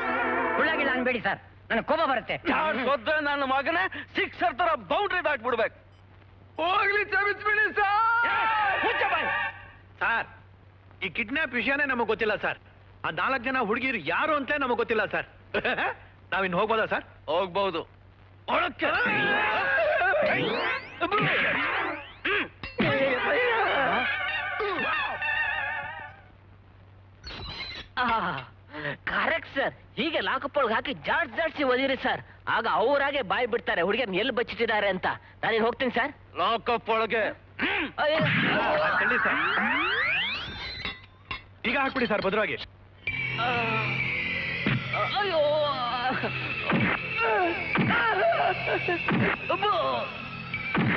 ಹುಳ್ಳಾಗಿಲ್ಲ ಅನ್ಬೇಡಿ ಸರ್, ನನಗೆ ಕೋಪ ಬರುತ್ತೆ. ಗೊತ್ತೇ ನನ್ನ ಮಗನೇ ಸಿಕ್ಸರ್ ತರ ಬೌಂಡ್ರಿ ದಾಟ್ಬಿಡ್ಬೇಕು. ಹೋಗ್ಲಿ, ಕ್ಷಮಿಸ್ಬಿಡಿ ಸರ್. ಸರ್, ಈ ಕಿಡ್ನಾಪ್ ವಿಷಯನೇ ನಮಗ್ ಗೊತ್ತಿಲ್ಲ ಸರ್. ಆ 4 ಜನ ಹುಡುಗಿರು ಯಾರು ಅಂತ ನಮಗ್ ಗೊತ್ತಿಲ್ಲ ಸರ್. ನಾವಿನ್ ಹೋಗ್ಬೋದಾ ಸರ್? ಹೋಗ್ಬಹುದು. ಒಳಕ್ಕೆ ಕರೆಕ್ಟ್ ಸರ್. ಹೀಗೆ ಲಾಕಪ್ ಒಳಗೆ ಹಾಕಿ ಜಾಡ್ಸಿ ಒದಿರಿ ಸರ್. ಆಗ ಅವರಾಗೆ ಬಾಯಿ ಬಿಡ್ತಾರೆ ಹುಡುಗಿಯರ್ನ ಎಲ್ಲಿ ಬಚ್ಚಿಟ್ಟಿದ್ದಾರೆ ಅಂತ. ನಾನೇನು ಹೋಗ್ತೀನಿ ಸರ್. ಲಾಕಪ್ ಒಳಗೆ ಸರ್. ಈಗ ಹಾಕ್ಬಿಡಿ ಸರ್ ಭದ್ರವಾಗಿ. ಅಯ್ಯೋ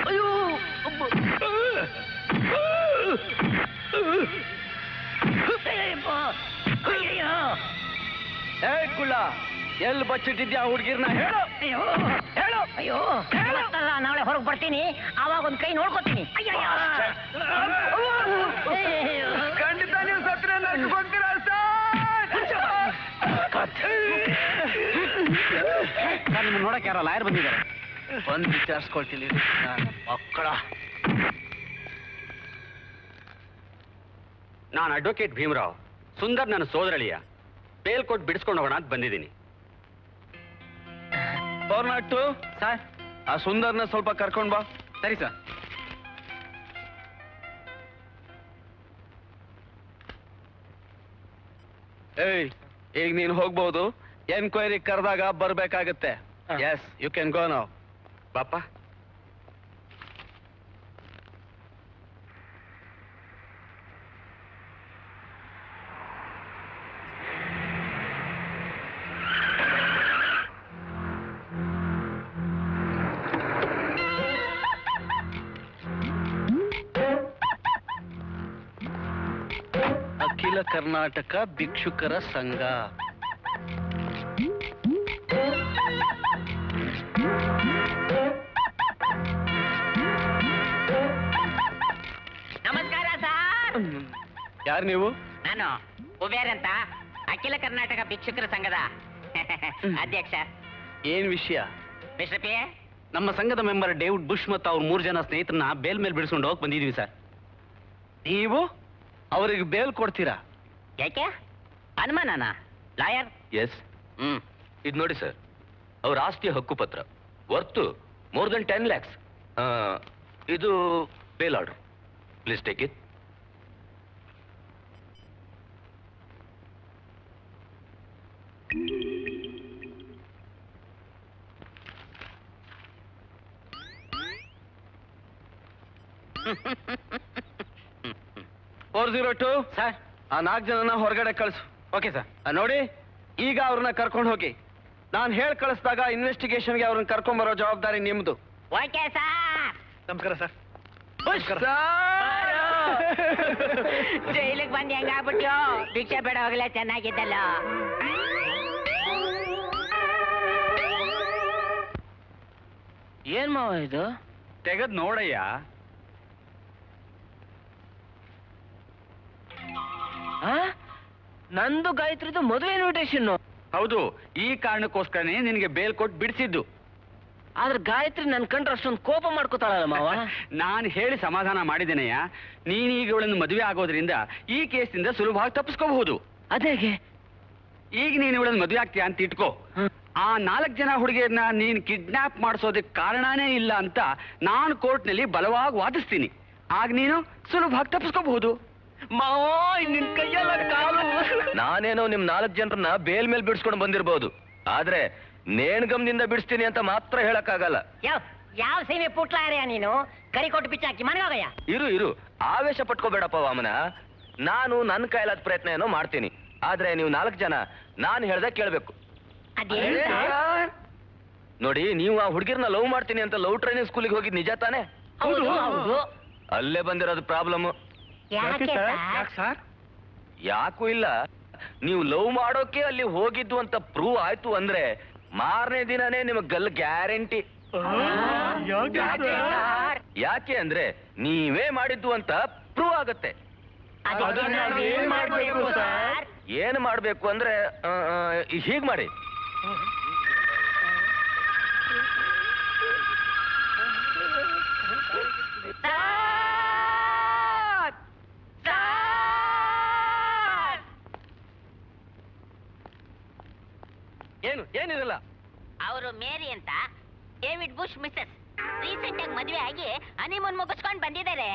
ಅಯ್ಯೋ ಏ ಕುಳ್ಳ, ಎಲ್ಲಿ ಬಚ್ಚಿಟ್ಟಿದ್ಯಾ ಹುಡುಗಿರ್ನ ಹೇಳು. ಅಯ್ಯೋ ಹೇಳು. ಅಯ್ಯೋ ಇವತ್ತಲ್ಲ ನಾಳೆ ಹೊರಗೆ ಬರ್ತೀನಿ, ಆವಾಗ ಒಂದ್ ಕೈ ನೋಡ್ಕೋತೀನಿ. ಖಂಡಿತ ನೀವು ಸತ್ರ ನಡ್ಕೊಂತೀರಾ ಸರ್ ನಿಮ್ಮನ್ನ ನೋಡಕ್ಕೆ ಯಾರೋ ಲಾಯರ್ ಬಂದಿದ್ದಾರೆ. ಬಂದು ವಿಚಾರಿಸ್ಕೊಳ್ತೀನಿ ಮಕ್ಕಳ. ನಾನು ಅಡ್ವೊಕೇಟ್ ಭೀಮರಾವ್. ಸುಂದರ್ ನನ್ನ ಸೋದರಳಿಯ. ಬೇಲ್ ಕೊಟ್ಟು ಬಿಡಿಸ್ಕೊಂಡು ಹೋಗೋಣ ಅಂತ ಬಂದಿದ್ದೀನಿ. ಪೌರ್ನಾಟು ಸರ್. ಆ ಸುಂದರ್ನ ಸ್ವಲ್ಪ ಕರ್ಕೊಂಡ್ ಬಾ. ಸರಿ ಸರ್. ಏಯ್, ಈಗ ನೀನು ಹೋಗ್ಬಹುದು. ಎನ್ಕ್ವೈರಿ ಕರೆದಾಗ ಬರ್ಬೇಕಾಗತ್ತೆ. Yes, you can go now. ಬಾಪ. ಅಖಿಲ ಕರ್ನಾಟಕ ಭಿಕ್ಷುಕರ ಸಂಘ. ನಮಸ್ಕಾರ ಸರ್. ಯಾರು ನೀವು? ನಾನು ಕುಬೇರ್ ಅಂತ, ಅಖಿಲ ಕರ್ನಾಟಕ ಭಿಕ್ಷುಕರ ಸಂಘದ ಅಧ್ಯಕ್ಷ. ಏನ್ ವಿಷಯ? ಮಿಸ್ಟರ್ ಪಿ, ನಮ್ಮ ಸಂಘದ ಮೆಂಬರ್ ಡೇವಿಡ್ ಬುಷ್ ಮತ್ತು ಅವ್ರ 3 ಜನ ಸ್ನೇಹಿತರನ್ನ ಬೇಲ್ ಮೇಲೆ ಬಿಡಿಸ್ಕೊಂಡು ಹೋಗಿ ಬಂದಿದೀವಿ ಸರ್. ನೀವು ಅವರಿಗೆ ಬೇಲ್ ಕೊಡ್ತೀರಾ? ಯಾಕೆ ಅನುಮಾನನ? ಲಾಯರ್? ಎಸ್. ಇದು ನೋಡಿ ಸರ್, ಅವ್ರ ಆಸ್ತಿಯ ಹಕ್ಕುಪತ್ರ ವರ್ತು ಮೋರ್ ದನ್ 10 lakhs. ಇದು bail order. Please take it. Four 402 sir. ಆ 4 ಜನನ ಹೊರಗಡೆ ಕಳಿಸು. Okay sir. ನೋಡಿ, ಈಗ ಅವ್ರನ್ನ ಕರ್ಕೊಂಡು ಹೋಗಿ. ನಾನು ಹೇಳಿ ಕಳಿಸಿದಾಗ ಇನ್ವೆಸ್ಟಿಗೇಷನ್ಗೆ ಅವ್ರನ್ನ ಕರ್ಕೊಂಡ್ ಬರೋ ಜವಾಬ್ದಾರಿ ನಿಮ್ದು. Okay sir. ನಮಸ್ಕಾರ ಸರ್. ಜೈಲಿಗೆ ಬಂದು ಹೆಂಗಾಗ್ಬಿಟ್ಯೋ? ಭಿಕ್ಷೆ ಬೇಡ ಹೋಗಲೇ, ಚೆನ್ನಾಗಿದ್ದಲ್ಲ. ಏನ್ ಮಾವ ಇದು? ತೆಗೆದ್ ನೋಡಯ್ಯ. ನಂದು ಗಾಯತ್ರಿದು ಮದುವೆ ಇನ್ವಿಟೇಷನ್. ಹೌದು, ಈ ಕಾರಣಕ್ಕೋಸ್ಕರನೇ ನಿನಗೆ ಬೇಲ್ ಕೊಟ್ಟು ಬಿಡಿಸಿದ್ದು. ಆದ್ರೆ ಗಾಯತ್ರಿ ನನ್ ಕಂಡ್ರೆ ಅಷ್ಟೊಂದು ಕೋಪ ಮಾಡ್ಕೋತಾಳಲ್ಲ ಮಾವ. ನಾನು ಹೇಳಿ ಸಮಾಧಾನ ಮಾಡಿದ್ದೇನೆಯ. ನೀನೀಗ ಇವಳನ್ನು ಮದುವೆ ಆಗೋದ್ರಿಂದ ಈ ಕೇಸಿಂದ ಸುಲಭವಾಗಿ ತಪ್ಪಿಸ್ಕೋಬಹುದು. ಅದೇಗೆ? ಈಗ ನೀನು ಇವಳನ್ನು ಮದುವೆ ಆಗ್ತೀಯ ಅಂತ ಇಟ್ಕೋ. ಆ 4 ಜನ ಹುಡುಗಿಯರನ್ನ ನೀನು ಕಿಡ್ನಾಪ್ ಮಾಡಿಸೋದಕ್ಕೆ ಕಾರಣನೇ ಇಲ್ಲ ಅಂತ ನಾನು ಕೋರ್ಟ್ನಲ್ಲಿ ಬಲವಾಗಿ ವಾದಿಸ್ತೀನಿ. ಆಗ ನೀನು ಸುಲಭವಾಗಿ ತಪ್ಪಿಸ್ಕೋಬಹುದು. ಮಾವ, ನಿನ್ ಕೈಯಲ್ಲ ಕಾಲು. ನಾನೇನೋ ನಿಮ್ 4 ಜನರನ್ನ ಬೇಲ್ ಮೇಲೆ ಬಿಡಿಸ್ಕೊಂಡು ಬಂದಿರಬಹುದು, ಆದ್ರೆ ನೇಣ್ಗಮ್ನಿಂದ ಬಿಡಿಸ್ತೀನಿ ಅಂತ ಮಾತ್ರ ಹೇಳಕ್ಕಾಗಲ್ಲ. ಯಾವ ಸೀಮೆ ಪುಟ್ಲಾರ್ಯ ನೀನು? ಕರಿ ಕೊಟ್ಟು ಬಿಚ್ಚಾಕಿ ಮನೆಗೋಗಯ್ಯ. ಇರು, ಆವೇಶ ಪಟ್ಕೋಬೇಡಪ್ಪ ವಾಮನ. ನಾನು ನನ್ನ ಕೈಲಾದ ಪ್ರಯತ್ನ ಏನೋ ಮಾಡ್ತೀನಿ, ಆದ್ರೆ ನೀವು 4 ಜನ ನಾನು ಹೇಳ್ದಾಗ ಕೇಳ್ಬೇಕು. ಅದೇನ್ ಸರ್? ನೋಡಿ, ನೀವು ಆ ಹುಡುಗಿರ್ನ ಲವ್ ಮಾಡ್ತೀನಿ ಅಂತ ಲವ್ ಟ್ರೈನಿಂಗ್ ಸ್ಕೂಲಿಗೆ ಹೋಗಿದ್ ನಿಜ ತಾನೆ? ಹೌದು. ಅಲ್ಲೇ ಬಂದಿರೋದು ಪ್ರಾಬ್ಲಮ್. ಯಾಕೆ ಸರ್? ಯಾಕೂ ಇಲ್ಲ, ನೀವು ಲವ್ ಮಾಡೋಕೆ ಅಲ್ಲಿ ಹೋಗಿದ್ದು ಅಂತ ಪ್ರೂವ್ ಆಯ್ತು ಅಂದ್ರೆ ಮಾರನೇ ದಿನನೇ ನಿಮಗ್ ಗಲ್ ಗ್ಯಾರಂಟಿ. ಯಾಕೆ ಅಂದ್ರೆ ನೀವೇ ಮಾಡಿದ್ದು ಅಂತ ಪ್ರೂವ್ ಆಗತ್ತೆ. ಏನ್ ಮಾಡ್ಬೇಕು ಅಂದ್ರೆ ಹೀಗ್ ಮಾಡಿ. ಏನಿರಲ್ಲ. ಅವರು ಮೇರಿ ಅಂತ, ಡೇವಿಡ್ ಬುಷ್ ಮಿಸಸ್. ರೀಸೆಂಟ್ ಆಗಿ ಮದುವೆ ಆಗಿ ಹನಿಮೂನ್ ಮುಗಿಸ್ಕೊಂಡು ಬಂದಿದ್ದಾರೆ.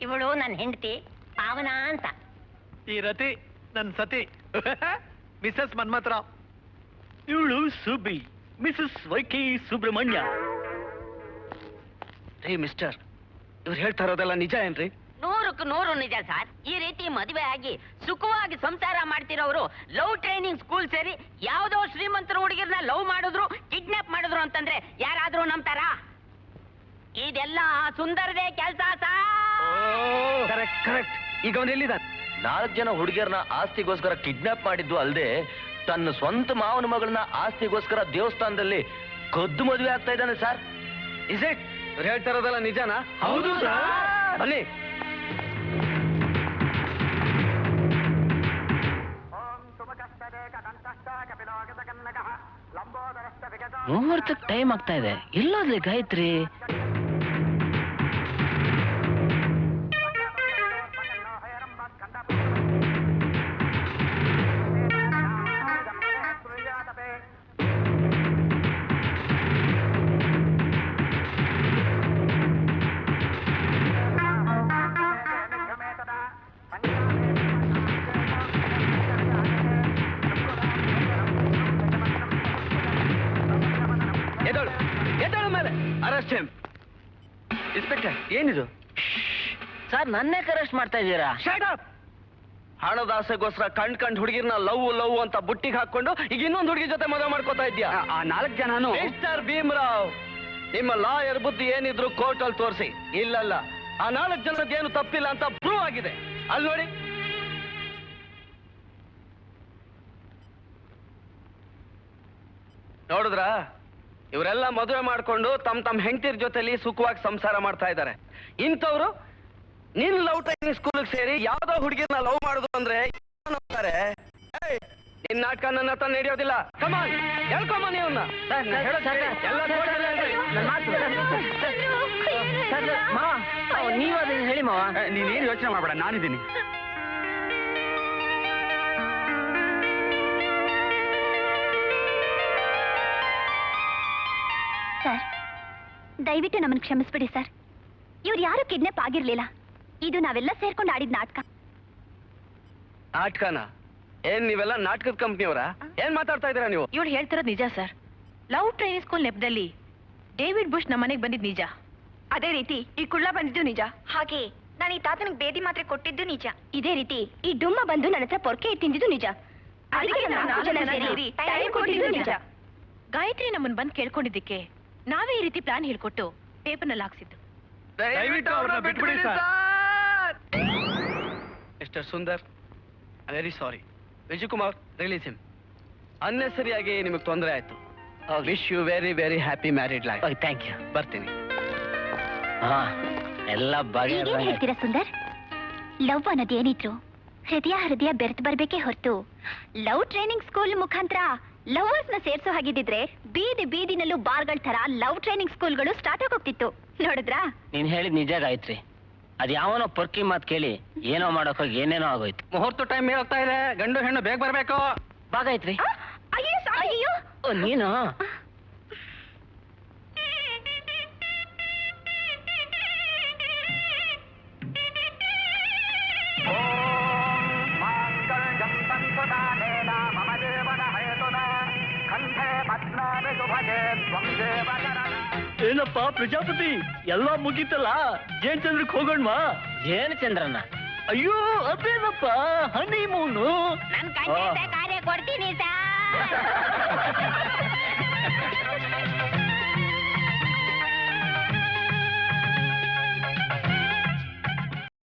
ಇವಳು ನನ್ನ ಹೆಂಡತಿ ಪಾವನ ಅಂತ. ಈ ರತಿ ನನ್ ಸತಿ ಮಿಸಸ್ ಮನ್ಮಥರಾವ್. ಇವಳು ಸುಬ್ಬಿ, ಮಿಸಸ್ ವೈಕೆ ಸುಬ್ರಹ್ಮಣ್ಯ. ರೇ ಮಿಸ್ಟರ್, ಇವ್ರು ಹೇಳ್ತಾ ಇರೋದೆಲ್ಲ ನಿಜ ಏನ್ರಿ? 100ಕ್ಕೆ 100 ನಿಜ ಸರ್. ಈ ರೀತಿ ಮದುವೆ ಆಗಿ ಸುಖವಾಗಿ ಸಂಸಾರ ಮಾಡ್ತಿರೋರು ಲವ್ ಟ್ರೈನಿಂಗ್ ಸ್ಕೂಲ್ ಸೇರಿ ಯಾವ್ದೋ ಶ್ರೀಮಂತರ ಹುಡುಗಿರ್ನ ಲವ್ ಮಾಡಿದ್ರು, ಕಿಡ್ನಾಪ್ ಮಾಡಿದ್ರು ಅಂತಂದ್ರೆ ಯಾರಾದ್ರೂ ನಂಬ್ತಾರ? ಇದೆಲ್ಲ ಸುಂದರದೇ ಕೆಲಸ ಸರ್. Correct correct. ಈಗ ಅವನು ಎಲ್ಲಿದ್ದಾನೆ? 4 ಜನ ಹುಡುಗಿಯರನ್ನ ಆಸ್ತಿಗೋಸ್ಕರ ಕಿಡ್ನಾಪ್ ಮಾಡಿದ್ದು ಅಲ್ಲದೆ ತನ್ನ ಸ್ವಂತ ಮಾವನ ಮಗಳನ್ನ ಆಸ್ತಿಗೋಸ್ಕರ ದೇವಸ್ಥಾನದಲ್ಲಿ ಕದ್ದು ಮದುವೆ ಆಗ್ತಾ ಇದ್ದಾನೆ ಸರ್. Is it? ಇವ್ರು ಹೇಳ್ತಾ ಇರೋದೆಲ್ಲ ನಿಜನಾ? ಹೌದು ಸರ್. ಬನ್ನಿ. ಮುಹೂರ್ತಕ್ಕೆ ಟೈಮ್ ಆಗ್ತಾ ಇದೆ. ಎಲ್ಲೋದ್ಲಿ ಗಾಯತ್ರಿ? ಎದ್ದಳು ಮೇಲೆ ಅರೆಸ್ಟ್ ಹಿಮ್. ಇನ್ಸ್ಪೆಕ್ಟರ್, ಏನಿದು? ಸರ್, ನನ್ನೇ ಅರೆಸ್ಟ್ ಮಾಡ್ತಾ ಇದ್ದೀರಾ? Shut up. ಹಣದ ಆಸೆಗೋಸ್ಕರ ಕಂಡ್ ಹುಡುಗಿರ್ನ ಲವ್ ಅಂತ ಬುಟ್ಟಿಗೆ ಹಾಕೊಂಡು ಈಗ ಇನ್ನೊಂದು ಹುಡುಗಿ ಜೊತೆ ಮದುವೆ ಮಾಡ್ಕೋತಾ ಇದ್ಯಾ? ಆ 4 ಜನನು ಮಿಸ್ಟರ್ ಭೀಮರಾವ್, ನಿಮ್ಮ ಲಾಯರ್ ಬುದ್ಧಿ ಏನಿದ್ರು ಕೋರ್ಟ್ ಅಲ್ಲಿ ತೋರಿಸಿ. ಇಲ್ಲಲ್ಲ, ಆ 4 ಜನದ್ದೇನು ತಪ್ಪಿಲ್ಲ ಅಂತ ಪ್ರೂವ್ ಆಗಿದೆ. ಅಲ್ಲಿ ನೋಡಿ. ನೋಡಿದ್ರ, ಇವರೆಲ್ಲ ಮದುವೆ ಮಾಡ್ಕೊಂಡು ತಮ್ಮ ಹೆಂಡತಿರ್ ಜೊತೆಲಿ ಸುಖವಾಗಿ ಸಂಸಾರ ಮಾಡ್ತಾ ಇದ್ದಾರೆ. ಇಂಥವ್ರು ನಿನ್ ಲವ್ ಟ್ರೈನಿಂಗ್ ಸ್ಕೂಲ್ಗೆ ಸೇರಿ ಯಾವ್ದೋ ಹುಡುಗಿರ್ನ ಲವ್ ಮಾಡುದು ಅಂದ್ರೆ ನಂಬ್ತಾರೆ. ನಿನ್ ನಾಟಕ ನನ್ನ ಹತ್ರ ನಡೆಯೋದಿಲ್ಲ. ಕಮಾನ್, ಹೇಳ್ಕೊಂಬ ನೀವನ್ನ. ನೀವು ಅದನ್ನ ಹೇಳಿ ಮಾವ. ನೀನೇನು ಯೋಚನೆ ಮಾಡಬೇಡ, ನಾನಿದ್ದೀನಿ. ಸರ್, ದಯವಿಟ್ಟು ನಮ್ಮನ್ನು ಕ್ಷಮಿಸ್ಬಿಡಿ ಸರ್. ಇವ್ರು ಯಾರು ಕಿಡ್ನಾಪ್ ಆಗಿರ್ಲಿಲ್ಲ. ಇದು ನಾವೆಲ್ಲ ಸೇರ್ಕೊಂಡು ಆಡಿದ ನಾಟಕ. ನಾಟಕನ? ಏನ್ ನೀವೆಲ್ಲ ನಾಟಕದ ಕಂಪ್ನಿಯವರ? ಏನ್ ಮಾತಾಡ್ತಾ ಇದೀರಾ ನೀವು? ಇವಳು ಹೇಳ್ತಿರೋದು ನಿಜ ಸರ್. ಲವ್ ಟ್ರೈನಿಂಗ್ ಸ್ಕೂಲ್ ನೆಪದಲ್ಲಿ ಡೇವಿಡ್ ಬುಷ್ ನಮ್ಮ ಮನೆಗೆ ಬಂದಿದ್ದು ನಿಜ. ಅದೇ ರೀತಿ ಈ ಕುಳ್ಳ ಬಂದಿದ್ದು ನಿಜ. ಹಾಗೆ ನಾನು ಈ ತಾತನಿಗೆ ಬೇದಿ ಮಾತ್ರೆ ಕೊಟ್ಟಿದ್ದು ನಿಜ. ಇದೇ ರೀತಿ ಈ ಡುಮ್ಮ ಬಂದು ನನ್ನ ಹತ್ರ ಪೊರ್ಕೆ ತಿಂದಿದ್ದು ನಿಜ. ಅದಕ್ಕೆ ನಾವು 4 ಜನ ಸೇರಿ ಟೈಮ್ ಕೊಟ್ಟಿದ್ದು ನಿಜ. ಗಾಯತ್ರಿ ನಮ್ಮನ್ನ ಬಂದು ಕೇಳ್ಕೊಂಡಿದ್ದಕ್ಕೆ ನಾವೇ ಈ ರೀತಿ ಪ್ಲಾನ್ ಹೇಳ್ಕೊಟ್ಟು ಪೇಪರ್ನಲ್ಲಿ ಹಾಕ್ಸಿದ್ದು. ದಯವಿಟ್ಟು ಅವ್ರನ್ನ ಬಿಟ್ಬಿಡಿ sir. Mister Sundar, very sorry. Vijayakumar, release him. ಅನ್ನೆಸರಿಯಾಗಿ ನಿಮಗೆ ತೊಂದರೆ ಆಯ್ತು. Wish you very very happy married life. Thank you. ಬರ್ತೀನಿ. ಎಲ್ಲ ಬಗೆ ಈಗೇನ್ ಹೇಳ್ತೀರಾ ಸುಂದರ್? ಲವ್ ಅನ್ನೋದೇನಿದ್ರು ಹೃದಯ ಬೆರೆತು ಬರ್ಬೇಕೇ ಹೊರತು ಲವ್ ಟ್ರೈನಿಂಗ್ ಸ್ಕೂಲ್ ಮುಖಾಂತರ ಲವರ್ಸ್ ನ ಸೇರ್ಸೋ ಹಾಗಿದ್ರೆ ಬೀದಿನಲ್ಲೂ ಬಾರ್ಗಳ ತರ ಲವ್ ಟ್ರೈನಿಂಗ್ ಸ್ಕೂಲ್ಗಳು ಸ್ಟಾರ್ಟ್ ಆಗೋಗ್ತಿತ್ತು. ನೋಡಿದ್ರಾ? ನೀನ್ ಹೇಳಿದ್ ನಿಜ ಗಾಯತ್ರಿ. ಅದ್ ಯಾವನೋ ಪೊರ್ಕಿ ಮಾತ್ ಕೇಳಿ ಏನೋ ಮಾಡಕ್ ಹೋಗಿ ಏನೇನೋ ಆಗೋಯ್ತು. ಮುಹೂರ್ತ ಟೈಮ್ ಹೋಗ್ತಾ ಇದೆ. ಗಂಡು ಹೆಣ್ಣು ಬೇಗ ಬರ್ಬೇಕು. ಬಾ ಗಾಯತ್ರಿ. ಅಯ್ಯೋ, ಓ, ನೀನು? ಏನಪ್ಪ ಪ್ರಜಾಪತಿ, ಎಲ್ಲ ಮುಗೀತಲ್ಲ, ಜೇನ್ ಚಂದ್ರಕ್ಕೆ ಹೋಗೋಣ್ವಾ? ಏನ್ ಚಂದ್ರಣ್ಣ? ಅಯ್ಯೋ ಅದೇನಪ್ಪ, ಹನಿಮೂನು. ನನ್ ಕಂಡ ಕಾರ್ಯ ಕೊಡ್ತೀನಿ ಸರ್.